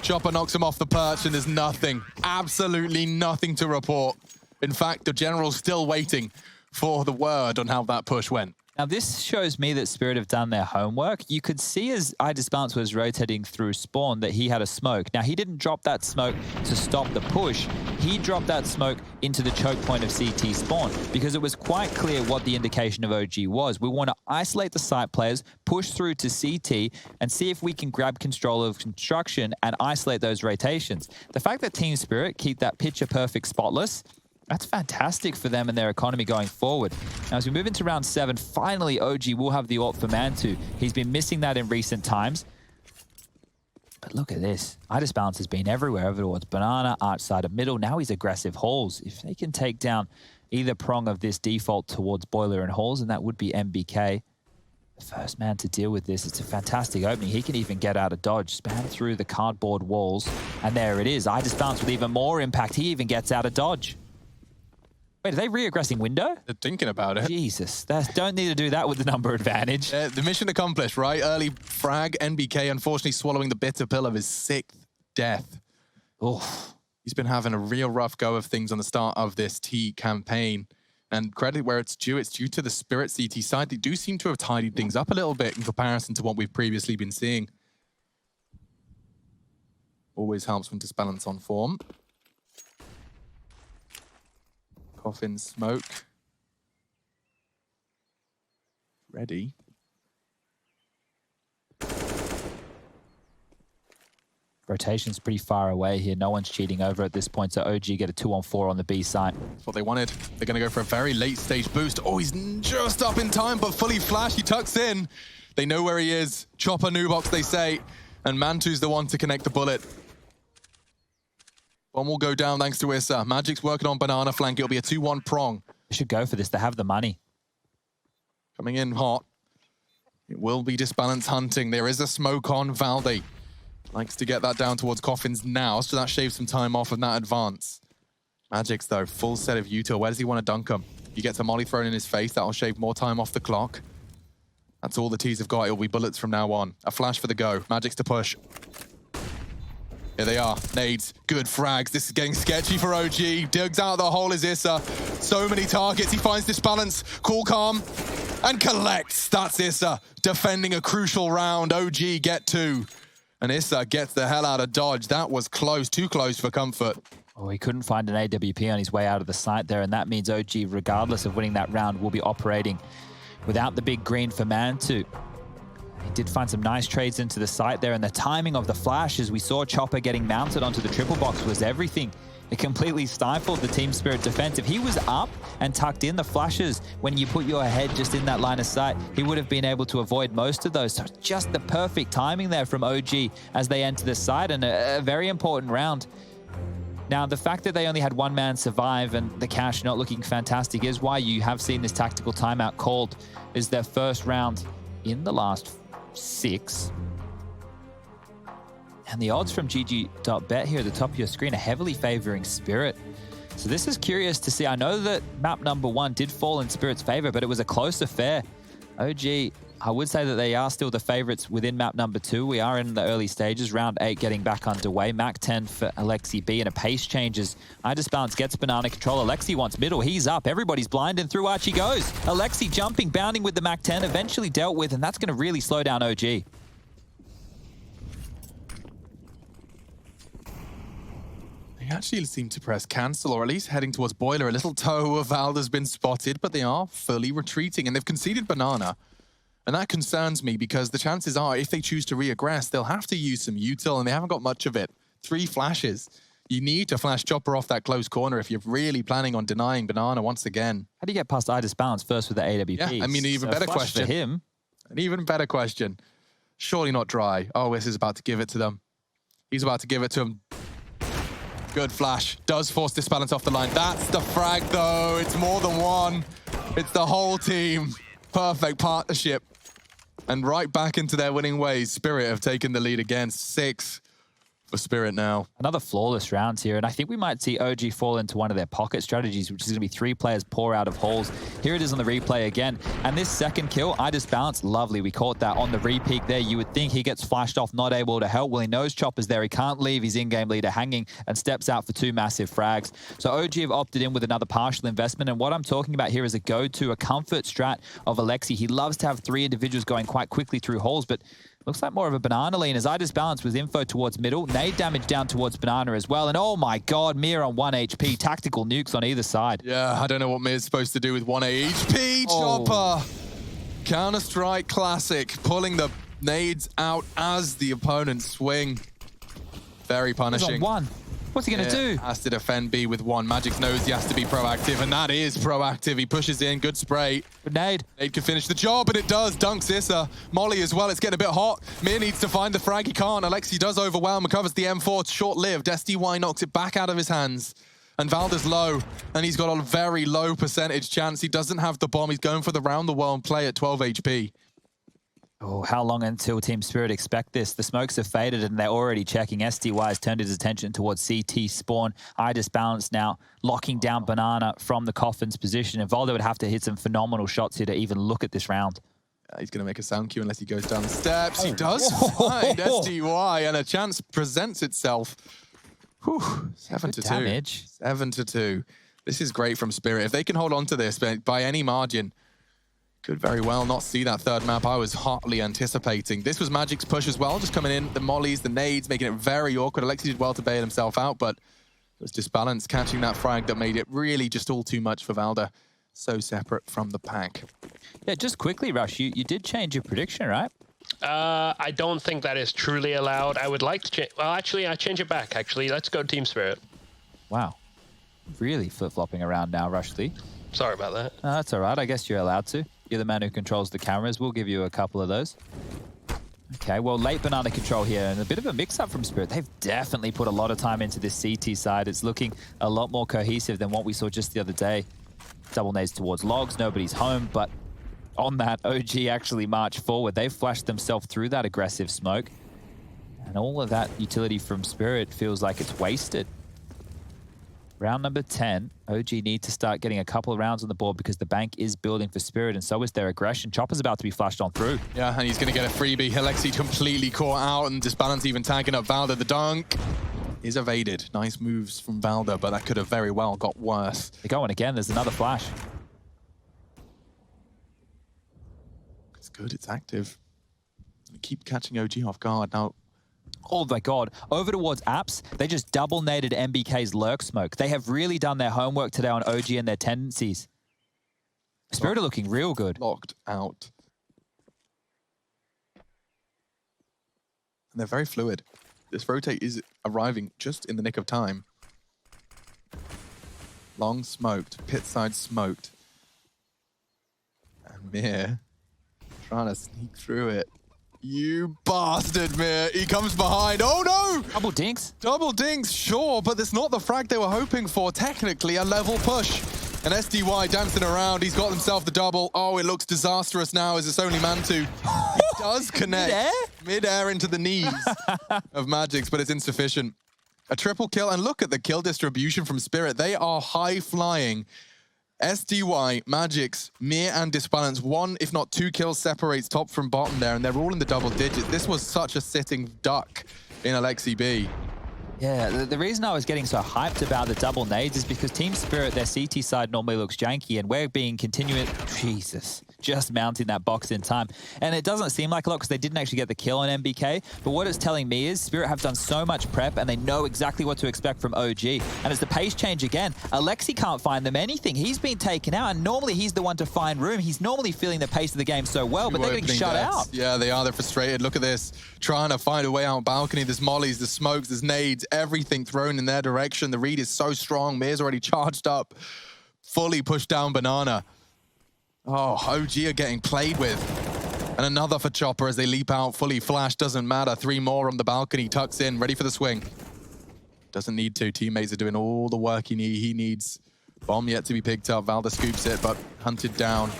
Chopper knocks him off the perch and there's nothing, absolutely nothing to report. In fact, the general's still waiting for the word on how that push went. Now, this shows me that Spirit have done their homework. You could see as iDisbalance was rotating through spawn that he had a smoke. Now, he didn't drop that smoke to stop the push. He dropped that smoke into the choke point of CT spawn because it was quite clear what the indication of OG was. We want to isolate the site players, push through to CT, and see if we can grab control of construction and isolate those rotations. The fact that Team Spirit keep that picture-perfect spotless, that's fantastic for them and their economy going forward. Now, as we move into round 7, finally, OG will have the AWP for Mantu. He's been missing that in recent times. But look at this. iDisbalance has been everywhere, over towards Banana, arch side of middle. Now he's aggressive Halls. If they can take down either prong of this default towards Boiler and Halls, and that would be MBK. The first man to deal with this. It's a fantastic opening. He can even get out of dodge, spam through the cardboard walls. And there it is. iDisbalance with even more impact. He even gets out of dodge. Wait, are they re-aggressing window? They're thinking about it. Jesus, don't need to do that with the number advantage. The mission accomplished, right? Early frag, NBK unfortunately swallowing the bitter pill of his 6th death. Oof. He's been having a real rough go of things on the start of this T campaign. And credit where it's due to the Spirit CT side. They do seem to have tidied things up a little bit in comparison to what we've previously been seeing. Always helps when Disbalance on form. Coffin smoke. Ready. Rotation's pretty far away here. No one's cheating over at this point, so OG get a 2-on-4 on the B site. That's what they wanted. They're going to go for a very late stage boost. Oh, he's just up in time, but fully flashed. He tucks in. They know where he is. Chopper, Nubox, they say. And Mantu's the one to connect the bullet. One will go down thanks to Issa. Magic's working on banana flank. It'll be a 2-1 prong. They should go for this. They have the money. Coming in hot. It will be disbalance hunting. There is a smoke on Valde. Likes to get that down towards Coffins now, so that shaves some time off of that advance. Magic's, though, full set of util. Where does he want to dunk him? He gets a molly thrown in his face. That'll shave more time off the clock. That's all the T's have got. It'll be bullets from now on. A flash for the go. Magic's to push. Here they are. Nades. Good frags. This is getting sketchy for OG. Digs out the hole is Issa. So many targets. He finds Disbalance. Cool, calm. And collects. That's Issa. Defending a crucial round. OG get 2. And Issa gets the hell out of dodge. That was close. Too close for comfort. Oh, he couldn't find an AWP on his way out of the site there, and that means OG, regardless of winning that round, will be operating without the big green for Mantu. He did find some nice trades into the site there, and the timing of the flash as we saw Chopper getting mounted onto the triple box was everything. It completely stifled the Team Spirit defense. If he was up and tucked in the flashes when you put your head just in that line of sight, he would have been able to avoid most of those. So just the perfect timing there from OG as they enter the site, and a very important round. Now, the fact that they only had one man survive and the cash not looking fantastic is why you have seen this tactical timeout called as their first round in the last 6. And the odds from GG.bet here at the top of your screen are heavily favoring Spirit. So this is curious to see. I know that map number 1 did fall in Spirit's favor, but it was a close affair. OG, I would say that they are still the favorites within map number 2. We are in the early stages, round 8 getting back underway. Mac 10 for Alexi B, and a pace changes. iDisbalance gets banana control. Alexi wants middle. He's up. Everybody's blind, and through Archie goes. Alexi jumping, bounding with the Mac 10, eventually dealt with, and that's going to really slow down OG. They actually seem to press cancel, or at least heading towards Boiler. A little toe of Val has been spotted, but they are fully retreating, and they've conceded banana. And that concerns me because the chances are, if they choose to re-aggress, they'll have to use some util, and they haven't got much of it. 3 flashes. You need to flash Chopper off that close corner if you're really planning on denying banana once again. How do you get past iDisbalance first with the AWP? Yeah, I mean, an even better question. For him. An even better question. Surely not dry. Oh, this is about to give it to them. He's about to give it to him. Good flash. Does force Disbalance off the line. That's the frag, though. It's more than one. It's the whole team. Perfect partnership. And right back into their winning ways. Spirit have taken the lead again. 6 for Spirit now. Another flawless round here, and I think we might see OG fall into one of their pocket strategies, which is going to be 3 players pour out of holes. Here it is on the replay again. And this second kill, iDisbalance, lovely. We caught that on the re-peak there. You would think he gets flashed off, not able to help. Well, he knows Chopper's there. He can't leave his in-game leader hanging and steps out for 2 massive frags. So OG have opted in with another partial investment. And what I'm talking about here is a go-to, a comfort strat of Alexi. He loves to have 3 individuals going quite quickly through holes, but looks like more of a banana lean as iDisbalance with info towards middle. Nade damage down towards banana as well. And oh my God, Mir on 1 HP. Tactical nukes on either side. Yeah, I don't know what Mir's supposed to do with 1 HP. Chopper. Counter-Strike classic. Pulling the nades out as the opponents swing. Very punishing. He's on 1. What's he going to do? Has to defend B with 1. Magic knows he has to be proactive, and that is proactive. He pushes in. Good spray. Nade. Nade can finish the job, and it does. Dunks Issa. Molly as well. It's getting a bit hot. Mir needs to find the frag. He can't. Alexi does overwhelm and covers the M4. It's short-lived. SDY knocks it back out of his hands. And Valda's low, and he's got a very low percentage chance. He doesn't have the bomb. He's going for the round-the-world play at 12 HP. Oh, how long until Team Spirit expect this? The smokes have faded and they're already checking. SDY has turned his attention towards CT spawn. iDisbalance now locking down banana from the Coffin's position. And Valda would have to hit some phenomenal shots here to even look at this round. He's going to make a sound cue unless he goes down the steps. He does find SDY, and a chance presents itself. Whew, 7-2. Damage. 7-2. This is great from Spirit. If they can hold on to this by any margin, could very well not see that third map I was hotly anticipating. This was Magic's push as well, just coming in, the mollies, the nades, making it very awkward. Alexi did well to bail himself out, but It was Disbalance catching that frag that made it really just all too much for Valda. So separate from the pack. Yeah, just quickly, Rush, you did change your prediction, right? I don't think that is truly allowed. I would like to change. Well, actually, I change it back. Actually, let's go Team Spirit. Wow. Really flip-flopping around now, Rush Lee. Sorry about that. No, that's all right. I guess you're allowed to. You're the man who controls the cameras. We'll give you a couple of those. Okay, well, late banana control here and a bit of a mix-up from Spirit. They've definitely put a lot of time into this CT side. It's looking a lot more cohesive than what we saw just the other day. Double nades towards logs, nobody's home, but on that, OG actually marched forward. They've flashed themselves through that aggressive smoke. And all of that utility from Spirit feels like it's wasted. Round number 10, OG need to start getting a couple of rounds on the board because the bank is building for Spirit and so is their aggression. Chopper's about to be flashed on through. Yeah, and he's going to get a freebie. Alexi completely caught out and Disbalance even tagging up Valda. The dunk is evaded. Nice moves from Valda, but that could have very well got worse. They're going again. There's another flash. It's good. It's active. Keep catching OG off guard. Now, oh my God. Over towards Apps, they just double naded MBK's lurk smoke. They have really done their homework today on OG and their tendencies. Spirit are looking real good. Locked out. And they're very fluid. This rotate is arriving just in the nick of time. Long smoked, pit side smoked. And Mir trying to sneak through it. You bastard, Mir. He comes behind. Oh no! Double dinks. Double dinks, sure, but it's not the frag they were hoping for. Technically, a level push. And SDY dancing around. He's got himself the double. Oh, it looks disastrous now as it's only Mantu. He does connect mid-air into the knees of Magix, but it's insufficient. A triple kill, and look at the kill distribution from Spirit. They are high-flying. SDY, Magix, Mir, and Disbalance. One, if not two kills separates top from bottom there, and they're all in the double digits. This was such a sitting duck in Alexi B. Yeah, the reason I was getting so hyped about the double nades is because Team Spirit, their CT side normally looks janky, and we're being continuous. Jesus, just mounting that box in time. And it doesn't seem like a lot because they didn't actually get the kill on MBK, but what it's telling me is Spirit have done so much prep and they know exactly what to expect from OG. And as the pace change again, Alexi can't find them anything. He's been taken out, and normally he's the one to find room. He's normally feeling the pace of the game so well, but they're getting shut out. Yeah, they are. They're frustrated. Look at this. Trying to find a way out balcony. There's mollies, there's smokes, there's nades, everything thrown in their direction. The read is so strong. Mir's already charged up. Fully pushed down Banana. Oh, OG are getting played with. And another for Chopper as they leap out. Fully flashed. Doesn't matter. 3 more on the balcony. Tucks in. Ready for the swing. Doesn't need to. Teammates are doing all the work he needs. Bomb yet to be picked up. Valda scoops it, but hunted down.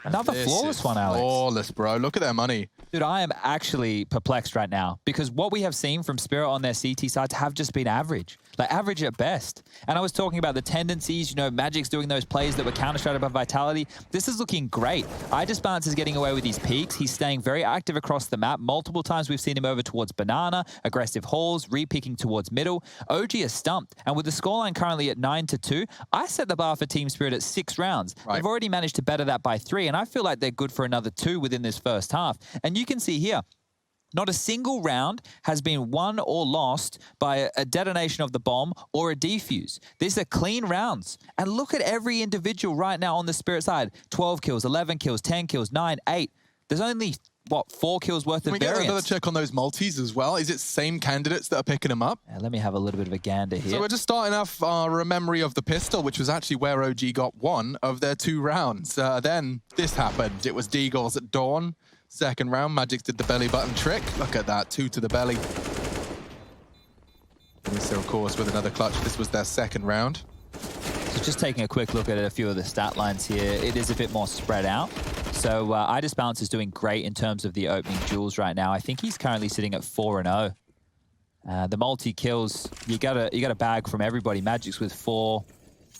Another flawless one, Alex. Flawless, bro. Look at their money. Dude, I am actually perplexed right now because what we have seen from Spirit on their CT sides have just been average. Like, average at best. And I was talking about the tendencies, you know, Magic's doing those plays that were counter-strated by Vitality. This is looking great. Disbalance is getting away with these peaks. He's staying very active across the map. Multiple times we've seen him over towards Banana, aggressive hauls, re-picking towards middle. OG is stumped. And with the scoreline currently at 9-2, I set the bar for Team Spirit at 6 rounds. Right. They've already managed to better that by 3, and I feel like they're good for another 2 within this first half. And you can see here, not a single round has been won or lost by a detonation of the bomb or a defuse. These are clean rounds. And look at every individual right now on the Spirit side. 12 kills, 11 kills, 10 kills, 9, 8. There's only, what, 4 kills worth of variance. Can we get another check on those multis as well? Is it same candidates that are picking them up? Let me have a little bit of a gander here. So we're just starting off our memory of the pistol, which was actually where OG got 1 of their 2 rounds. Then this happened. It was Deagles at dawn. Second round, Magix did the belly button trick. Look at that, 2 to the belly. Vanessa, of course, with another clutch. This was their second round. So just taking a quick look at a few of the stat lines here, it is a bit more spread out. So Disbalance is doing great in terms of the opening duels right now. I think he's currently sitting at 4-0. The multi-kills, you got a bag from everybody. Magic's with 4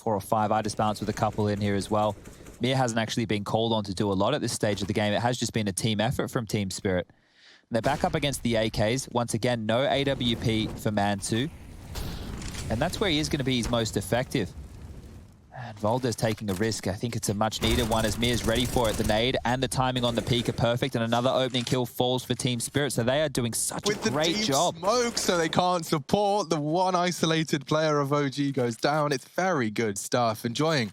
or 5. Disbalance with a couple in here as well. Mir hasn't actually been called on to do a lot at this stage of the game. It has just been a team effort from Team Spirit. And they're back up against the AKs. Once again, no AWP for Mantu. And that's where he is going to be his most effective. And Volder's taking a risk. I think it's a much needed one as Mir's ready for it. The nade and the timing on the peak are perfect, and another opening kill falls for Team Spirit. So they are doing such a great job. With the deep smoke, so they can't support. The one isolated player of OG goes down. It's very good stuff. Enjoying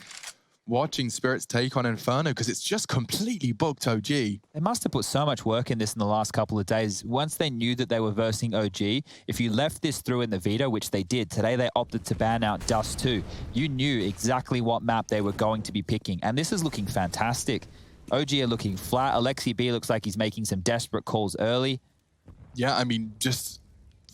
watching Spirit's take on Inferno because it's just completely booked OG. They must have put so much work in this in the last couple of days. Once they knew that they were versing OG, if you left this through in the veto, which they did, today they opted to ban out Dust 2. You knew exactly what map they were going to be picking, and this is looking fantastic. OG are looking flat. Alexi B looks like he's making some desperate calls early. Yeah, I mean, just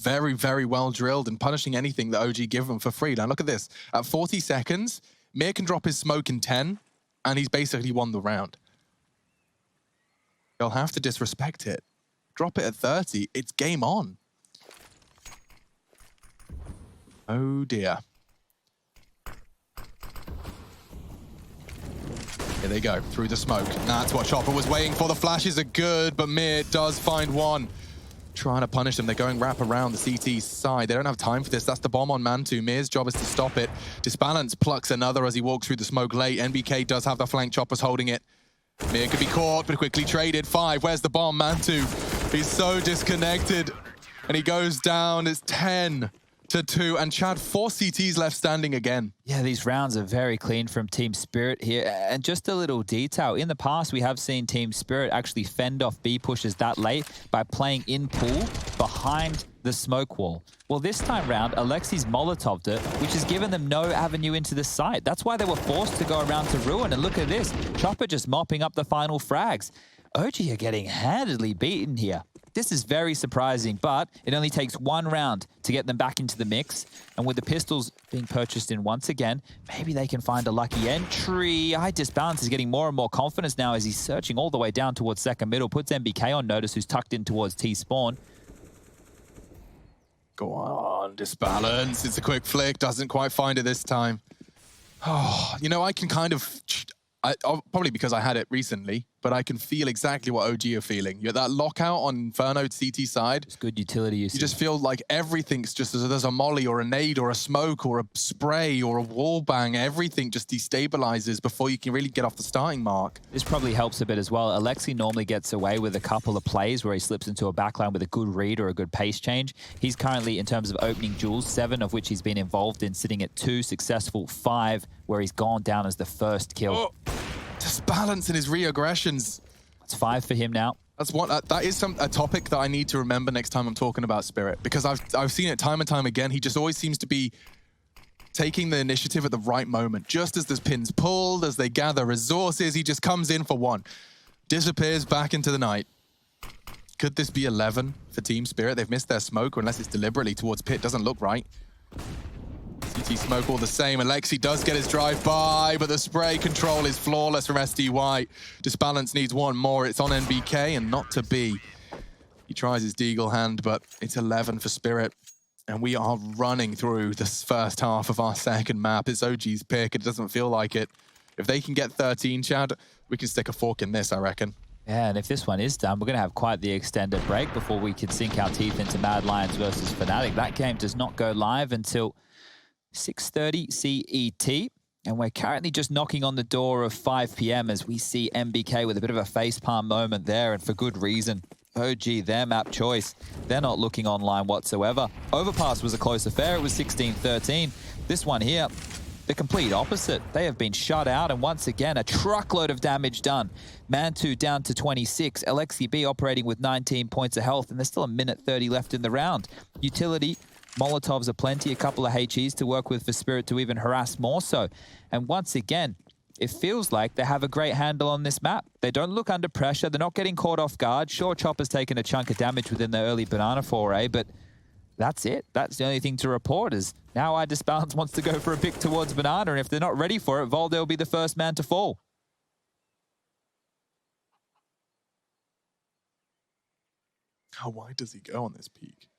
very, very well drilled and punishing anything that OG give them for free. Now look at this. At 40 seconds, Mir can drop his smoke in 10, and he's basically won the round. They'll have to disrespect it. Drop it at 30, it's game on. Oh dear. Here they go, through the smoke. That's what Chopper was waiting for. The flashes are good, but Mir does find one. Trying to punish them. They're going wrap around the CT side. They don't have time for this. That's the bomb on Mantu. Mir's job is to stop it. Disbalance plucks another as he walks through the smoke late. NBK does have the flank. Chopper's holding it. Mir could be caught, but quickly traded. 5. Where's the bomb? Mantu. He's so disconnected. And he goes down. It's 10-2. And Chad, 4 CTs left standing again. Yeah, these rounds are very clean from Team Spirit here. And just a little detail, in the past we have seen Team Spirit actually fend off B pushes that late by playing in pool behind the smoke wall. Well, this time round, Alexi's Molotoved it, which has given them no avenue into the site. That's why they were forced to go around to Ruin. And look at this, Chopper just mopping up the final frags. OG are getting handedly beaten here. This is very surprising, but it only takes one round to get them back into the mix. And with the pistols being purchased in once again, maybe they can find a lucky entry. Disbalance is getting more and more confidence now as he's searching all the way down towards second middle. Puts MBK on notice, who's tucked in towards T-spawn. Go on, Disbalance. It's a quick flick. Doesn't quite find it this time. Oh, you know, I can kind of... probably because I had it recently, but I can feel exactly what OG are feeling. You're that lockout on Inferno CT side. It's good utility. You just feel like everything's just, there's a molly or a nade or a smoke or a spray or a wall bang. Everything just destabilizes before you can really get off the starting mark. This probably helps a bit as well. Alexi normally gets away with a couple of plays where he slips into a backline with a good read or a good pace change. He's currently, in terms of opening duels, 7 of which he's been involved in, sitting at 2 successful, 5 where he's gone down as the first kill. Oh. Disbalance in his re-aggressions. It's 5 for him now. That's what that is a topic that I need to remember next time I'm talking about Spirit, because I've seen it time and time again. He just always seems to be taking the initiative at the right moment. Just as there's pins pulled, as they gather resources, he just comes in for one. Disappears back into the night. Could this be 11 for Team Spirit? They've missed their smoke, or unless it's deliberately towards pit, doesn't look right. CT smoke all the same. Alexi does get his drive-by, but the spray control is flawless from SDY. Disbalance needs one more. It's on NBK and not to be. He tries his Deagle hand, but it's 11 for Spirit. And we are running through this first half of our second map. It's OG's pick. It doesn't feel like it. If they can get 13, Chad, we can stick a fork in this, I reckon. Yeah, and if this one is done, we're going to have quite the extended break before we can sink our teeth into Mad Lions versus Fnatic. That game does not go live until 6:30 CET, and we're currently just knocking on the door of 5 p.m. as we see MBK with a bit of a facepalm moment there, and for good reason. OG, their map choice. They're not looking online whatsoever. Overpass was a close affair. It was 16-13. This one here, the complete opposite. They have been shut out, and once again, a truckload of damage done. Mantu down to 26. Alexi B operating with 19 points of health, and there's still a minute 30 left in the round. Utility, Molotovs are plenty, a couple of HEs to work with for Spirit to even harass more so. And once again, it feels like they have a great handle on this map. They don't look under pressure. They're not getting caught off guard. Sure, Chopper's taken a chunk of damage within the early banana foray, but that's it. That's the only thing to report is now Disbalance wants to go for a pick towards banana, and if they're not ready for it, Volde will be the first man to fall. How wide does he go on this peak?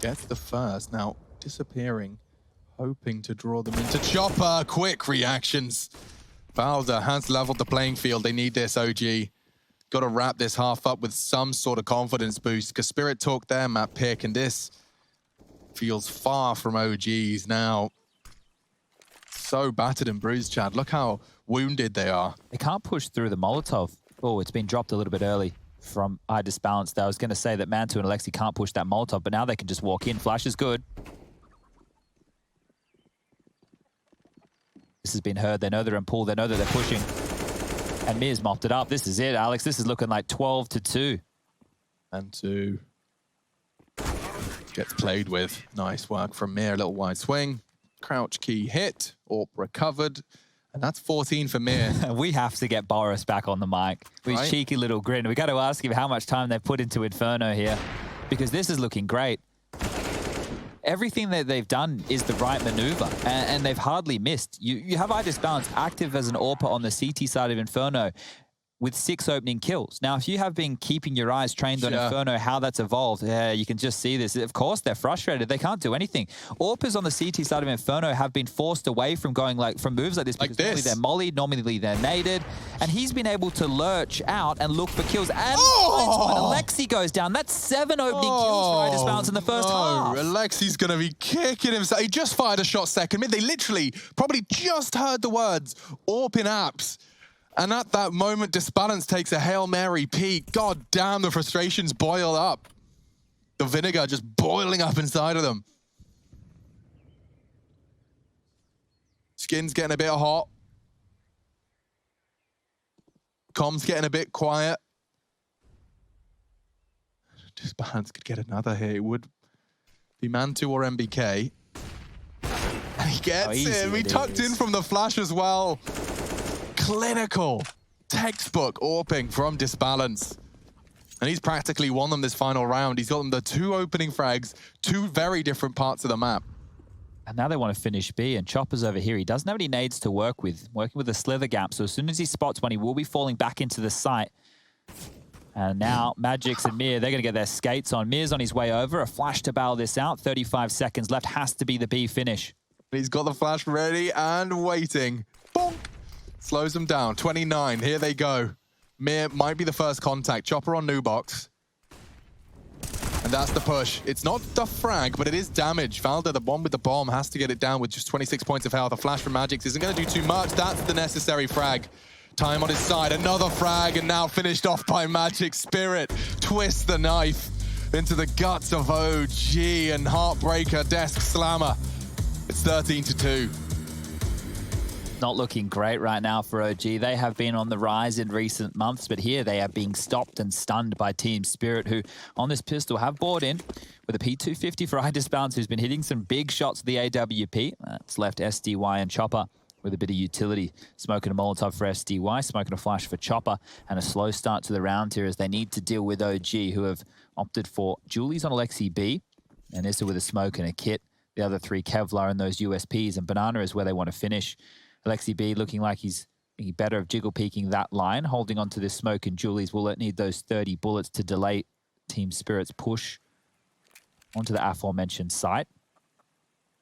Gets the first. Now, disappearing, hoping to draw them into Chopper. Quick reactions. Valda has leveled the playing field. They need this, OG. Got to wrap this half up with some sort of confidence boost, because Spirit talked their map pick, and this feels far from OGs now. So battered and bruised, Chad. Look how wounded they are. They can't push through the Molotov. Oh, it's been dropped a little bit early from I Disbalanced. I was going to say that Mantu and Alexi can't push that Molotov, but now they can just walk in. Flash is good. This has been heard. They know they're in pool. They know that they're pushing. And Mir's mopped it up. This is it, Alex. This is looking like 12-2. Mantu gets played with. Nice work from Mir. A little wide swing. Crouch key hit. Orp recovered. And that's 14 for Mir. We have to get Boris back on the mic with his cheeky little grin. We got to ask him how much time they've put into Inferno here, because this is looking great. Everything that they've done is the right maneuver, and they've hardly missed. You have I Disbalance active as an AWPer on the CT side of Inferno with 6 opening kills. Now, if you have been keeping your eyes trained on Inferno, how that's evolved, you can just see this. Of course, they're frustrated. They can't do anything. AWPers on the CT side of Inferno have been forced away from going from moves like this because normally they're mollied, normally they're naded, and he's been able to lurch out and look for kills. And Alexi goes down. That's 7 opening kills for I Disbalance in the first half. Alexi's going to be kicking himself. He just fired a shot second mid. They literally probably just heard the words AWP in apps. And at that moment, Disbalance takes a Hail Mary peek. God damn, the frustrations boil up. The vinegar just boiling up inside of them. Skin's getting a bit hot. Comms getting a bit quiet. Disbalance could get another hit. It would be Mantu or MBK. And he gets him. He tucked in from the flash as well. Clinical, textbook AWPing from Disbalance. And he's practically won them this final round. He's got them the 2 opening frags, 2 very different parts of the map. And now they want to finish B, and Chopper's over here. He doesn't have any nades to work with, working with a slither gap. So as soon as he spots one, he will be falling back into the site. And now Magix and Mir, they're going to get their skates on. Mir's on his way over. A flash to bail this out. 35 seconds left. Has to be the B finish. He's got the flash ready and waiting. Bonk! Slows them down. 29. Here they go. Mir might be the first contact. Chopper on new box. And that's the push. It's not the frag, but it is damage. Valda, the one with the bomb, has to get it down with just 26 points of health. A flash from Magix isn't going to do too much. That's the necessary frag. Time on his side. Another frag, and now finished off by Magix. Spirit twists the knife into the guts of OG, and Heartbreaker desk slammer. It's 13-2. Not looking great right now for OG. They have been on the rise in recent months, but here they are being stopped and stunned by Team Spirit, who on this pistol have bought in with a P250 for I Disbalance, who's been hitting some big shots with the AWP. That's left SDY and Chopper with a bit of utility. Smoking a Molotov for SDY, smoking a flash for Chopper, and a slow start to the round here as they need to deal with OG, who have opted for Julie's on Alexi B, and Issa with a smoke and a kit. The other 3 Kevlar and those USPs, and Banana is where they want to finish. Alexi B looking like he's better of jiggle peeking that line, holding on to this smoke, and Julie's will need those 30 bullets to delay Team Spirit's push onto the aforementioned site.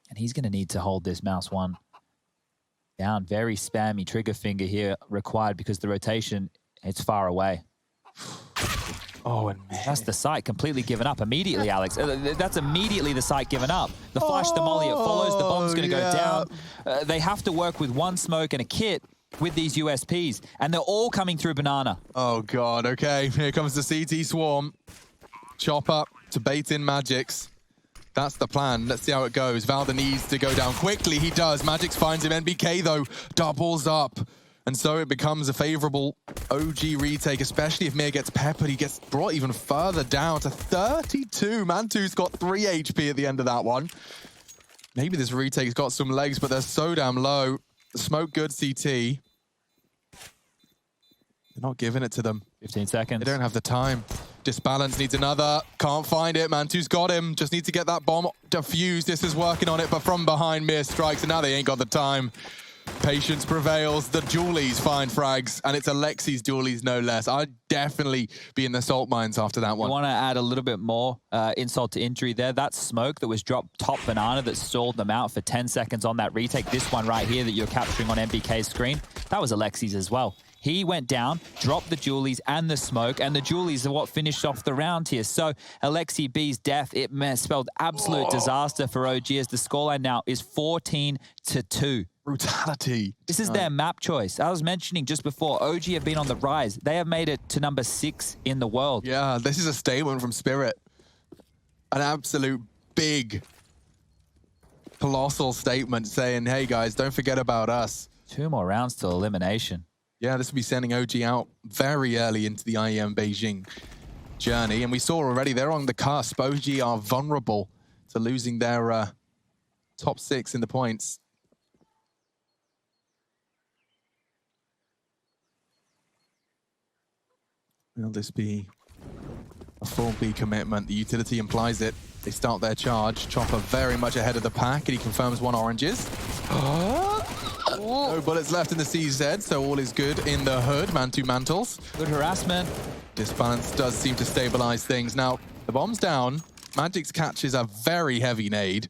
And he's going to need to hold this mouse one down. Very spammy trigger finger here required because the rotation, it's far away. Oh, and that's the site completely given up immediately, Alex. That's immediately the site given up. The flash, the molly, it follows. The bomb's going to go down. They have to work with 1 smoke and a kit with these USPs, and they're all coming through Banana. Oh, God. Okay, here comes the CT swarm. Chop up to bait in Magix. That's the plan. Let's see how it goes. Valda needs to go down quickly. He does. Magix finds him. NBK, though, doubles up. And so it becomes a favorable OG retake, especially if Mir gets peppered. He gets brought even further down to 32. Mantu's got 3 HP at the end of that one. Maybe this retake's got some legs, but they're so damn low. The smoke good CT. They're not giving it to them. 15 seconds. They don't have the time. Disbalance needs another. Can't find it. Mantu's got him. Just need to get that bomb defused. This is working on it, but from behind, Mir strikes, and now they ain't got the time. Patience prevails. The Julies find frags, and it's Alexi's Julies, no less. I'd definitely be in the salt mines after that one. I want to add a little bit more insult to injury there. That smoke that was dropped top Banana that stalled them out for 10 seconds on that retake. This one right here that you're capturing on MBK's screen, that was Alexi's as well. He went down, dropped the Julies and the smoke, and the Julies are what finished off the round here. So Alexi B's death, it spelled absolute disaster for OG as the scoreline now is 14-2. Brutality. This is their map choice. I was mentioning just before, OG have been on the rise. They have made it to number 6 in the world. Yeah, this is a statement from Spirit. An absolute big, colossal statement saying, hey guys, don't forget about us. 2 more rounds till elimination. Yeah, this will be sending OG out very early into the IEM Beijing journey. And we saw already they're on the cusp. OG are vulnerable to losing their top 6 in the points. Will this be a full B commitment? The utility implies it. They start their charge. Chopper very much ahead of the pack, and he confirms 1 oranges. No bullets left in the CZ, so all is good in the hood. Man-to mantles. Good harassment. Disbalance does seem to stabilize things. Now, the bomb's down. Magic's catches a very heavy nade.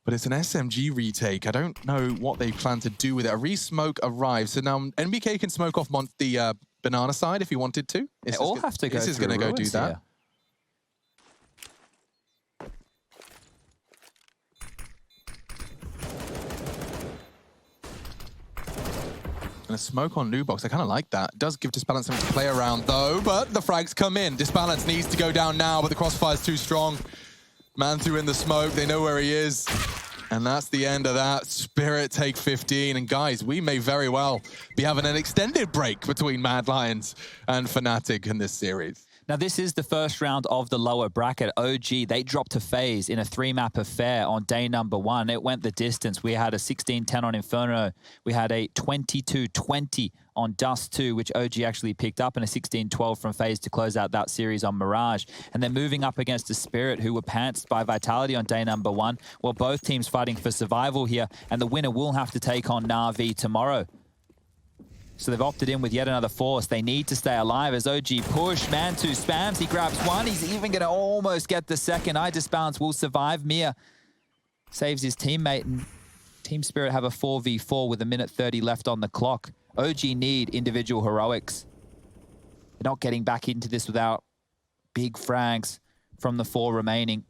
But it's an SMG retake. I don't know what they plan to do with it. A re-smoke arrives. So now NBK can smoke off the banana side if he wanted to. They all have to go This is going to go do that. Here. And a smoke on Nubox, I kind of like that. It does give Disbalance something to play around though, but the frags come in. Disbalance needs to go down now, but the crossfire's too strong. Manthu in the smoke, they know where he is. And that's the end of that. Spirit take 15. And guys, we may very well be having an extended break between Mad Lions and Fnatic in this series. Now, this is the first round of the lower bracket. OG, they dropped to FaZe in a 3-map affair on day number 1. It went the distance. We had a 16-10 on Inferno. We had a 22-20 on Dust 2, which OG actually picked up, and a 16-12 from FaZe to close out that series on Mirage. And they're moving up against the Spirit, who were pantsed by Vitality on day number 1. Well, both teams fighting for survival here, and the winner will have to take on Na'Vi tomorrow. So they've opted in with yet another force. They need to stay alive as OG push. Man2 spams. He grabs 1. He's even going to almost get the second. Disbalance will survive. Mia saves his teammate. And Team Spirit have a 4v4 with 1:30 left on the clock. OG need individual heroics. They're not getting back into this without big frags from the 4 remaining.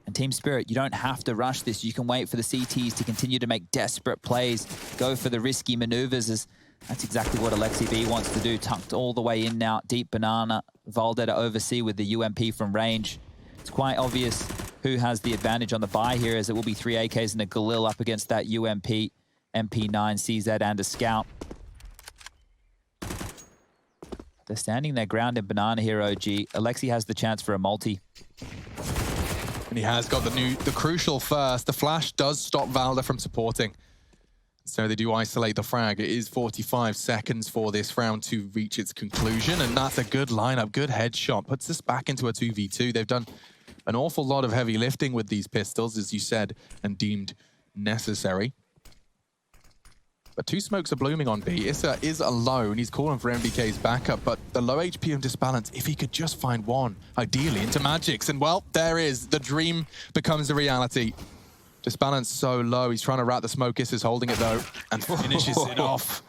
And Team Spirit, you don't have to rush this. You can wait for the CTs to continue to make desperate plays, go for the risky maneuvers. That's exactly what Alexi B wants to do. Tucked all the way in now, deep banana. Valde to oversee with the UMP from range. It's quite obvious who has the advantage on the buy here, as it will be 3 AKs and a Galil up against that UMP, MP9, CZ, and a Scout. They're standing their ground in banana here, OG. Alexi has the chance for a multi. And he has got the crucial first. The flash does stop Valda from supporting. So they do isolate the frag. It is 45 seconds for this round to reach its conclusion. And that's a good lineup, good headshot. Puts us back into a 2v2. They've done an awful lot of heavy lifting with these pistols, as you said, and deemed necessary. But 2 smokes are blooming on B. Issa is alone. He's calling for MBK's backup, but the low HP and Disbalance, if he could just find 1, ideally into Magic's, and well, there is. The dream becomes a reality. Disbalance so low. He's trying to rat the smoke. Issa's holding it though, and finishes it off.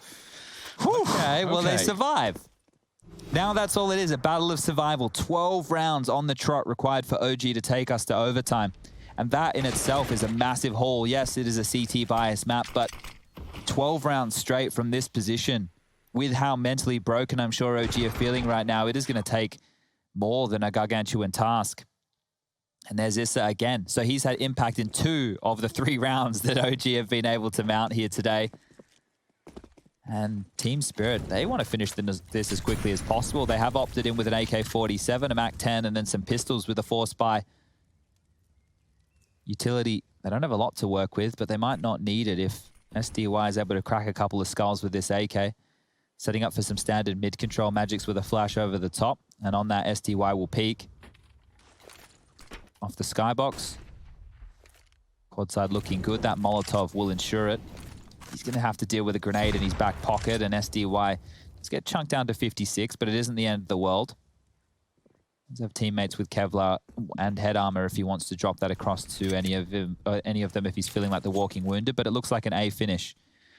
Okay, well, they survive. Now that's all it is, a battle of survival. 12 rounds on the trot required for OG to take us to overtime. And that in itself is a massive haul. Yes, it is a CT bias map, but 12 rounds straight from this position, with how mentally broken I'm sure OG are feeling right now, it is going to take more than a gargantuan task. And there's Issa again. So he's had impact in 2 of the 3 rounds that OG have been able to mount here today. And Team Spirit, they want to finish this as quickly as possible. They have opted in with an AK-47, a MAC-10, and then some pistols with a force by utility. They don't have a lot to work with, but they might not need it if SDY is able to crack a couple of skulls with this AK. Setting up for some standard mid-control magics with a flash over the top. And on that, SDY will peek. Off the skybox. Quad side looking good. That Molotov will ensure it. He's going to have to deal with a grenade in his back pocket. And SDY does get chunked down to 56, but it isn't the end of the world. He's have teammates with Kevlar and head armor if he wants to drop that across to any of them if he's feeling like the walking wounded. But it looks like an A finish.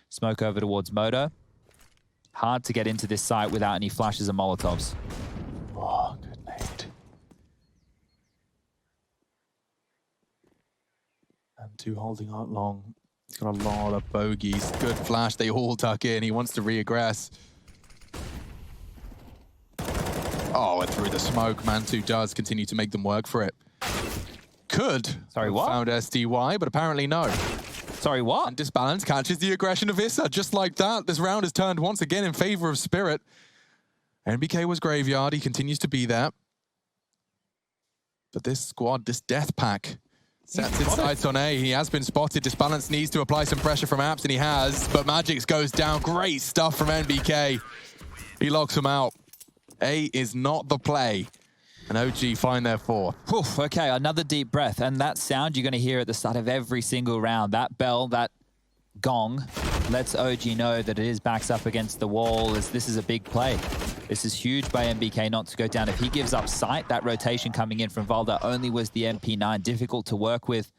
Smoke over towards Moto. Hard to get into this site without any flashes and Molotovs. Oh, good nade. And two holding out long. He's got a lot of bogeys. Good flash. They all tuck in. He wants to re-aggress. Oh, and through the smoke, Mantu does continue to make them work for it. Could. Sorry, what? Found SDY, but apparently no. Sorry, what? And Disbalance catches the aggression of Issa. Just like that, this round is turned once again in favor of Spirit. NBK was graveyard. He continues to be there. But this squad, this death pack, sets its sights on A. He has been spotted. Disbalance needs to apply some pressure from Apps, and he has. But Magix goes down. Great stuff from NBK. He locks him out. A is not the play. And OG find their fourth. Oof, okay, another deep breath. And that sound you're going to hear at the start of every single round. That bell, that gong, lets OG know that it is backs up against the wall, as this is a big play. This is huge by NBK not to go down. If he gives up sight, that rotation coming in from Valda only was the MP9, difficult to work with.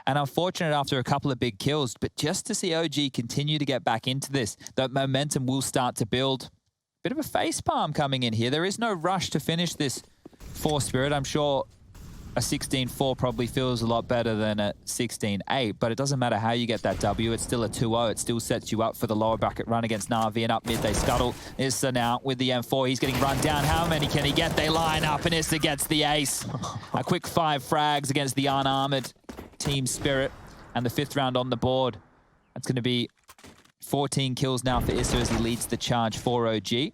And unfortunate after a couple of big kills, but just to see OG continue to get back into this, that momentum will start to build. Bit of a facepalm coming in here. There is no rush to finish this for Spirit. I'm sure a 16-4 probably feels a lot better than a 16-8, but it doesn't matter how you get that W. It's still a 2-0. It still sets you up for the lower bracket run against Na'Vi, and up mid they scuttle. Issa now with the M4. He's getting run down. How many can he get? They line up, and Issa gets the ace. A quick 5 frags against the unarmored Team Spirit, and the 5th round on the board. That's going to be 14 kills now for Issa as he leads the charge for OG.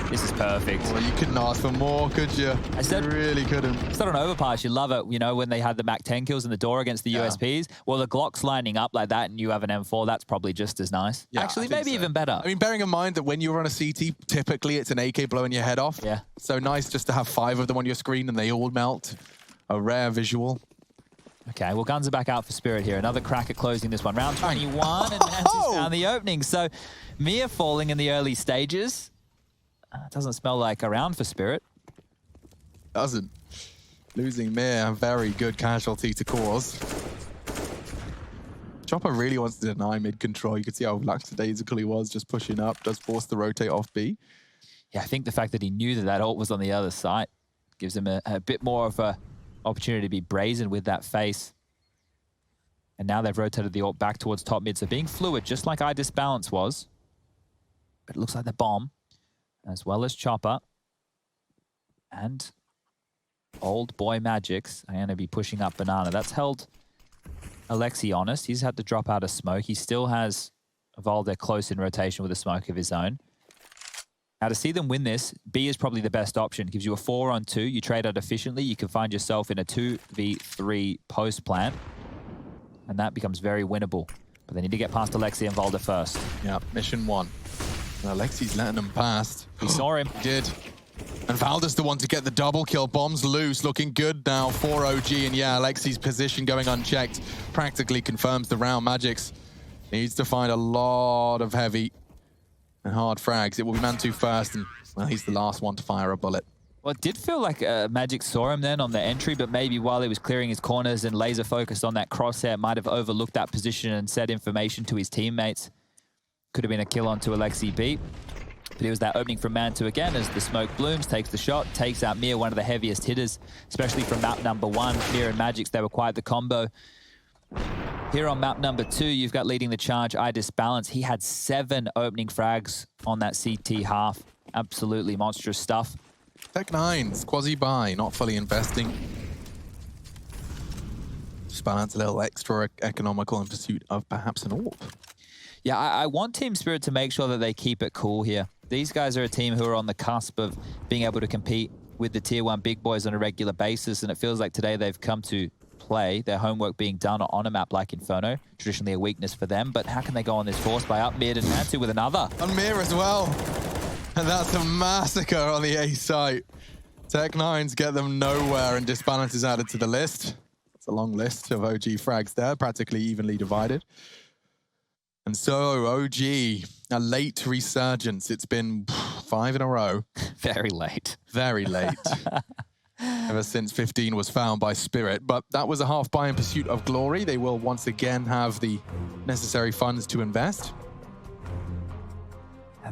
This is perfect. Well, you couldn't ask for more, could you? You really couldn't. It's not an overpass. You love it, you know, when they had the Mac 10 kills in the door against the USPs. Well, the Glock's lining up like that and you have an M4, that's probably just as nice. Yeah, actually, maybe even better. I mean, bearing in mind that when you're on a CT, typically it's an AK blowing your head off. Yeah. So nice just to have 5 of them on your screen and they all melt. A rare visual. Okay, well, guns are back out for Spirit here. Another crack at closing this one. Round 21, and Mantu's found the opening. So, Mia falling in the early stages. Doesn't smell like a round for Spirit. Doesn't. Losing Mir, a very good casualty to cause. Chopper really wants to deny mid-control. You can see how lackadaisical he was, just pushing up. Does force the rotate off B. Yeah, I think the fact that he knew that that ult was on the other side gives him a bit more of a opportunity to be brazen with that face. And now they've rotated the ult back towards top mid. So being fluid, just like I Disbalance was. But it looks like the bomb, as well as Chopper. And old boy Magix are going to be pushing up Banana. That's held Alexi honest. He's had to drop out of smoke. He still has Valda close in rotation with a smoke of his own. Now, to see them win this, B is probably the best option. It gives you a 4-on-2. You trade out efficiently. You can find yourself in a 2v3 post plant. And that becomes very winnable. But they need to get past Alexi and Valda first. Yeah, mission 1. And Alexi's letting them past. We saw him. He did. And Valda's the one to get the double kill. Bombs loose, looking good now for OG. And yeah, Alexi's position going unchecked practically confirms the round. Magix needs to find a lot of heavy and hard frags. It will be Mantu first, and well, he's the last one to fire a bullet. Well, it did feel like Magix saw him then on the entry, but maybe while he was clearing his corners and laser focused on that crosshair, might have overlooked that position and said information to his teammates. Could have been a kill onto Alexi B. But it was that opening from Mantu again as the smoke blooms, takes the shot, takes out Mir, one of the heaviest hitters, especially from map number 1. Mir and Magix, they were quite the combo. Here on map number 2, you've got leading the charge, I Disbalance. He had 7 opening frags on that CT half. Absolutely monstrous stuff. Tech9's quasi-buy, not fully investing. Disbalance a little extra economical in pursuit of perhaps an AWP. Yeah, I want Team Spirit to make sure that they keep it cool here. These guys are a team who are on the cusp of being able to compete with the Tier 1 big boys on a regular basis, and it feels like today they've come to play, their homework being done on a map like Inferno, traditionally a weakness for them, but how can they go on this force by up mid and Mantu with another? On Mir as well. And that's a massacre on the A site. Tech9's get them nowhere, and Disbalance is added to the list. It's a long list of OG frags there, practically evenly divided. And so, OG, a late resurgence. It's been 5 in a row. Very late. Very late. Ever since 15 was found by Spirit. But that was a half buy in pursuit of glory. They will once again have the necessary funds to invest.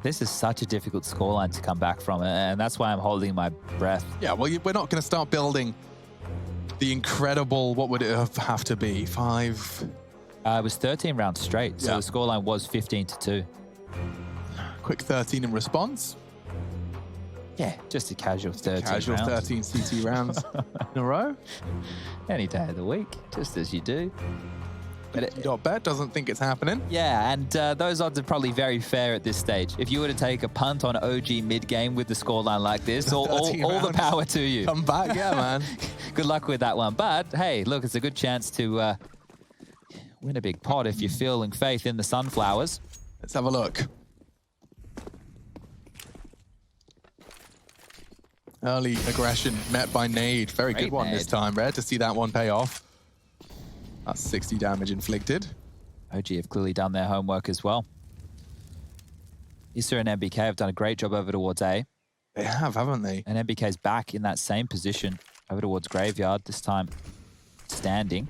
This is such a difficult scoreline to come back from, and that's why I'm holding my breath. Yeah, well, we're not going to start building the incredible, what would it have to be, 5? It was 13 rounds straight, so Yeah. the scoreline was 15-2. Quick 13 in response. Yeah, just a casual 13 Casual rounds. 13 CT rounds in a row. Any day of the week, just as you do. But Bet doesn't think it's happening. yeah, and those odds are probably very fair at this stage. If you were to take a punt on OG mid-game with the scoreline like this, all the rounds. power to you. Come back, yeah, man. Good luck with that one. But hey, look, it's a good chance to win a big pot if you're feeling faith in the Sunflowers. Let's have a look. Early aggression met by nade. Very Great good one this nade. time. Rare to see that one pay off. That's 60 damage inflicted. OG have clearly done their homework as well. Issa and MBK have done a great job over towards A. They have, haven't they? And MBK's back in that same position over towards Graveyard, this time standing.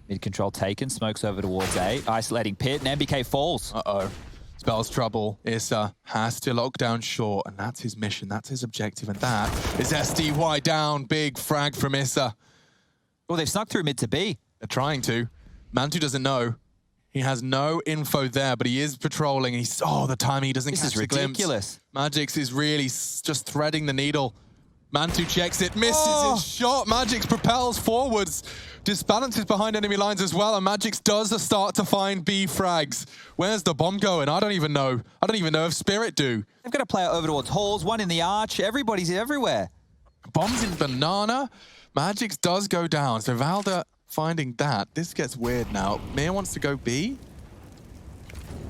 Mid control taken, smokes over towards A. Isolating pit, and MBK falls. Uh-oh. Spells trouble. Issa has to lock down short, and that's his mission. That's his objective, and that is SDY down. Big frag from Issa. Oh, they've snuck through mid to B. They're trying to. Mantu doesn't know. He has no info there, but he is patrolling. He's, oh, the timing, he doesn't This catch is the glimpse. ridiculous. Magix is really just threading the needle. Mantu checks it, misses his shot. Magix propels forwards. Disbalances behind enemy lines as well, and Magix does start to find B frags. Where's the bomb going? I don't even know. I don't even know if Spirit do. They've got a player over towards Halls, one in the arch. Everybody's everywhere. Bombs in Banana. Magix does go down, so Valda finding that. This gets weird now. Mir wants to go B.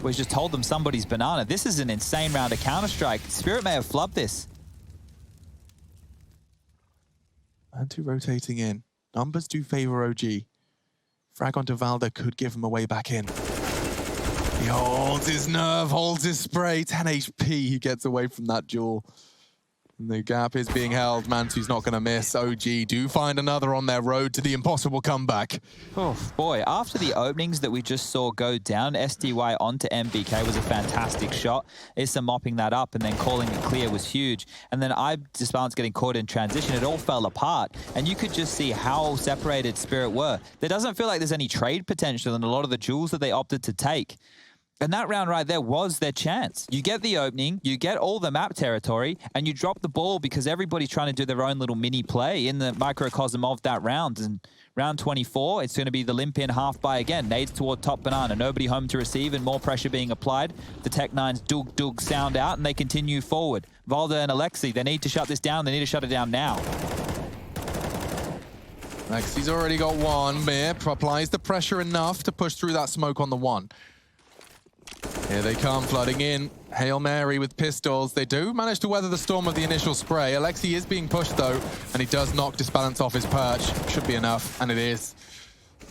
We just told them somebody's banana. This is an insane round of Counter-Strike. Spirit may have flubbed this. Mantu rotating in. Numbers do favor OG. Frag onto Valda could give him a way back in. He holds his nerve, holds his spray. 10 HP, he gets away from that duel. And the gap is being held. Mantu's not going to miss. OG do find another on their road to the impossible comeback. Oh, boy. After the openings that we just saw go down, SDY onto MBK was a fantastic shot. Issa mopping that up and then calling it clear was huge. And then Disbalance getting caught in transition. It all fell apart. And you could just see how separated Spirit were. There doesn't feel like there's any trade potential in a lot of the duels that they opted to take. And that round right there was their chance. You get the opening, you get all the map territory, and you drop the ball because everybody's trying to do their own little mini play in the microcosm of that round. And round 24, it's going to be the limp in half by again. Nades toward top banana, nobody home to receive, and more pressure being applied. The Tech-9's dug sound out, and they continue forward. Valda and Alexi, they need to shut this down. They need to shut it down now. Alexi's already got one. Mir applies the pressure enough to push through that smoke on the one. Here they come, flooding in. Hail Mary with pistols. They do manage to weather the storm of the initial spray. Alexi is being pushed, though, and he does knock Disbalance off his perch. Should be enough, and it is.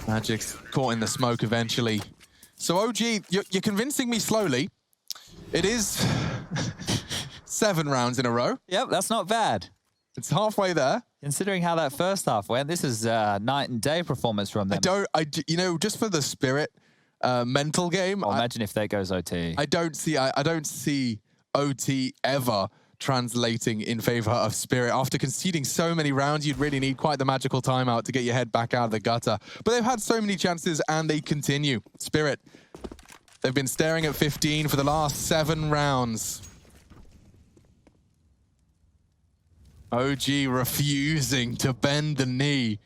Magic's caught in the smoke eventually. So, OG, you're convincing me slowly. It is 7 rounds in a row. Yep, that's not bad. It's halfway there. Considering how that first half went, this is night and day performance from them. You know, just for the Spirit mental game. Oh, imagine if that goes OT. I don't see OT ever translating in favor of Spirit. After conceding so many rounds, you'd really need quite the magical timeout to get your head back out of the gutter. But they've had so many chances and they continue. Spirit, they've been staring at 15 for the last 7 rounds. OG refusing to bend the knee.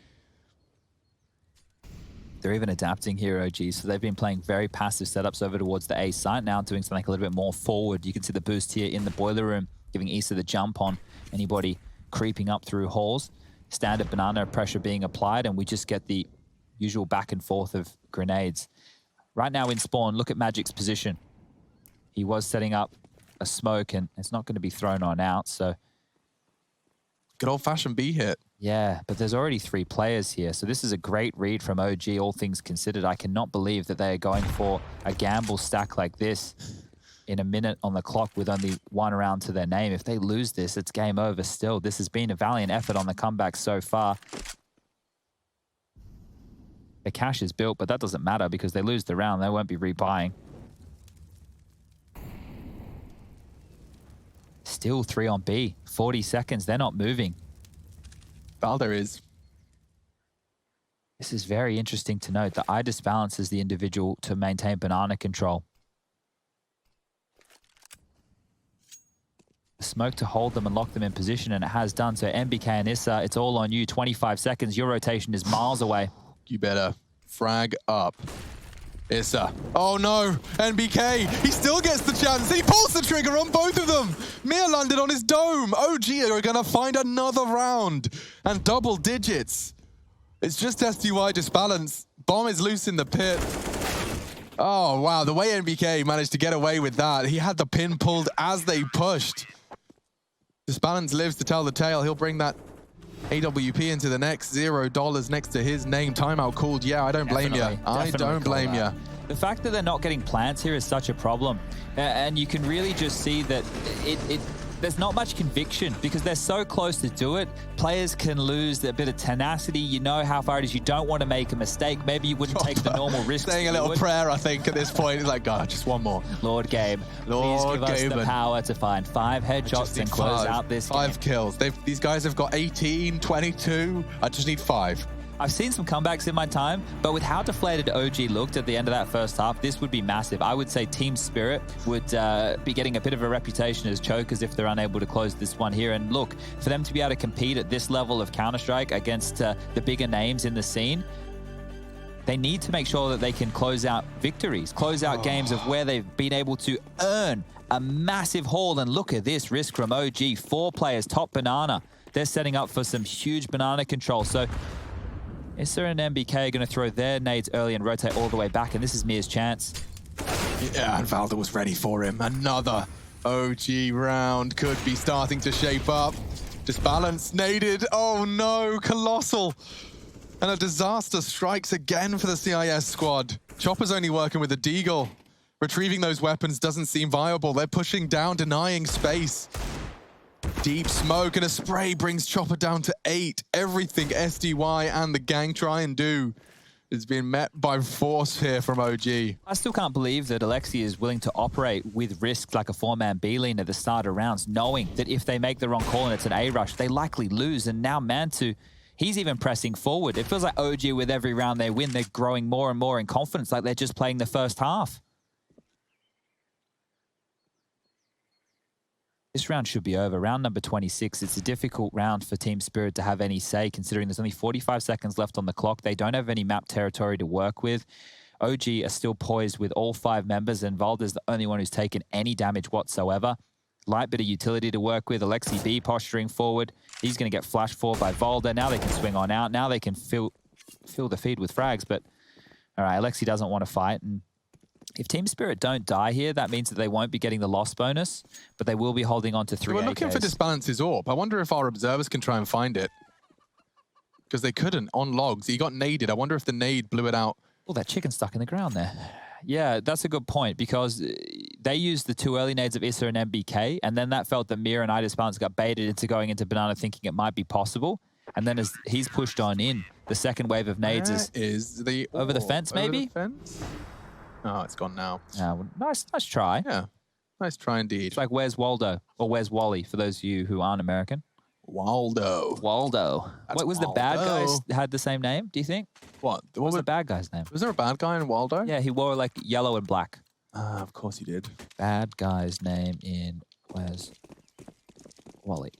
They're even adapting here, OG. So they've been playing very passive setups over towards the A site, now doing something a little bit more forward. You can see the boost here in the boiler room, giving Issa the jump on anybody creeping up through halls. Standard banana pressure being applied, and we just get the usual back and forth of grenades. Right now in spawn, look at Magic's position. He was setting up a smoke, and it's not going to be thrown on out, so... Good old-fashioned B hit. Yeah, but there's already 3 players here, so this is a great read from OG, all things considered. I cannot believe that they are going for a gamble stack like this in a minute on the clock with only 1 round to their name. If they lose this, it's game over still. This has been a valiant effort on the comeback so far. The cash is built, but that doesn't matter because they lose the round. They won't be rebuying. Still 3 on B. 40 seconds. They're not moving. Valder is. This is very interesting to note that Idis balances the individual to maintain banana control. Smoke to hold them and lock them in position, and it has done. So MBK and Issa, it's all on you. 25 seconds. Your rotation is miles away. You better frag up. Issa. Oh no, NBK. He still gets the chance. He pulls the trigger on both of them. Mir landed on his dome. OG are going to find another round and double digits. It's just SDY disbalance. Bomb is loose in the pit. Oh wow, the way NBK managed to get away with that. He had the pin pulled as they pushed. Disbalance lives to tell the tale. He'll bring that AWP into the next $0 next to his name. Timeout called. Yeah, I don't blame you. I don't blame you. The fact that they're not getting plants here is such a problem. And you can really just see that there's not much conviction because they're so close to do it. Players can lose a bit of tenacity. You know how far it is. You don't want to make a mistake. Maybe you wouldn't take the normal risk. Saying a little prayer, I think, at this point. He's like, God, just one more. Lord Gabe, please give us the power to find 5 headshots and close out this game. 5 kills. These guys have got 18, 22. I just need 5. I've seen some comebacks in my time, but with how deflated OG looked at the end of that first half, this would be massive. I would say Team Spirit would be getting a bit of a reputation as chokers if they're unable to close this one here. And look, for them to be able to compete at this level of Counter-Strike against the bigger names in the scene, they need to make sure that they can close out victories, close out games of where they've been able to earn a massive haul. And look at this risk from OG. 4 players, top banana. They're setting up for some huge banana control. So Issa and MBK are going to throw their nades early and rotate all the way back, and this is Mir's chance. Yeah, and Valder was ready for him. Another OG round could be starting to shape up. Disbalance, naded. Oh no, Colossal. And a disaster strikes again for the CIS squad. Chopper's only working with a Deagle. Retrieving those weapons doesn't seem viable. They're pushing down, denying space. Deep smoke and a spray brings Chopper down to 8. Everything SDY and the gang try and do is being met by force here from OG. I still can't believe that Alexi is willing to operate with risks like a 4-man B lane at the start of rounds, knowing that if they make the wrong call and it's an A rush, they likely lose. And now Mantu, he's even pressing forward. It feels like OG with every round they win, they're growing more and more in confidence, like they're just playing the first half. This round should be over. Round number 26. It's a difficult round for Team Spirit to have any say, considering there's only 45 seconds left on the clock. They don't have any map territory to work with. OG are still poised with all 5 members, and Valder's the only one who's taken any damage whatsoever. Light bit of utility to work with. Alexi B posturing forward. He's going to get flashed for by Valder. Now they can swing on out. Now they can fill the feed with frags. But all right, Alexi doesn't want to fight, and if Team Spirit don't die here, that means that they won't be getting the loss bonus, but they will be holding on to 3 We're looking for Disbalance's AWP. I wonder if our observers can try and find it. Because they couldn't on logs. He got naded. I wonder if the nade blew it out. Oh, that chicken stuck in the ground there. Yeah, that's a good point, because they used the 2 early nades of Issa and MBK, and then that felt that Mir and Disbalance got baited into going into Banana thinking it might be possible. And then as he's pushed on in, the second wave of nades is the over the fence, maybe? The fence? Oh, it's gone now. Yeah, well, nice try. Yeah, nice try indeed. It's like, where's Waldo? Or where's Wally, for those of you who aren't American? Waldo. What was the bad guys had the same name, do you think? What was the bad guy's name? Was there a bad guy in Waldo? Yeah, he wore like yellow and black. Of course he did. Bad guy's name in Where's Wally?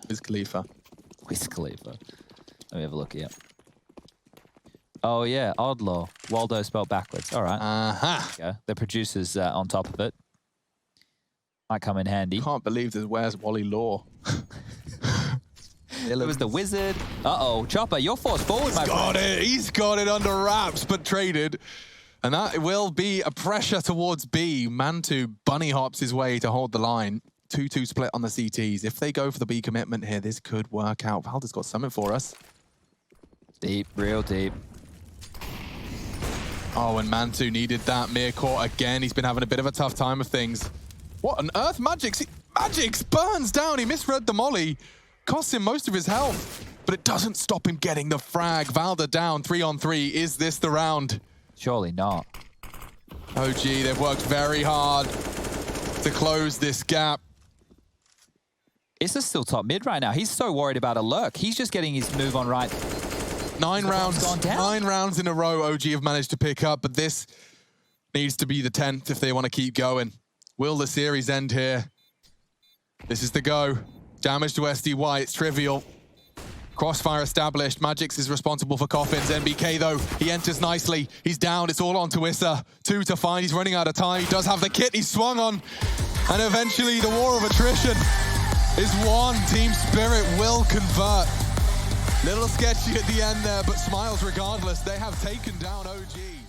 Wiz Khalifa. Wiz Khalifa. Let me have a look here. Oh, yeah, Oddlaw. Waldo spelled backwards. All right. Uh-huh. The producer's on top of it. Might come in handy. Can't believe there's Where's Wally Law. It was the wizard. Uh-oh. Chopper, you're forced forward, my friend. He's got it under wraps, but traded. And that will be a pressure towards B. Mantu bunny hops his way to hold the line. 2-2 split on the CTs. If they go for the B commitment here, this could work out. Valder's got something for us. Deep, real deep. Oh, and Mantu needed that. Mir caught again. He's been having a bit of a tough time of things. What on earth? Magix burns down. He misread the molly. Costs him most of his health. But it doesn't stop him getting the frag. Valder down 3-on-3. Is this the round? Surely not. OG, they've worked very hard to close this gap. Issa's still top mid right now. He's so worried about a lurk. He's just getting his move on right. 9 rounds. gone down. 9 rounds in a row OG have managed to pick up, but this needs to be the 10th if they want to keep going. Will the series end here? This is the go. Damage to SDY, it's trivial. Crossfire established. Magix is responsible for coffins. MBK, though, he enters nicely. He's down. It's all on to Issa. 2 to find. He's running out of time. He does have the kit. He's swung on. And eventually, the war of attrition is won. Team Spirit will convert. Little sketchy at the end there, but smiles regardless. They have taken down OG.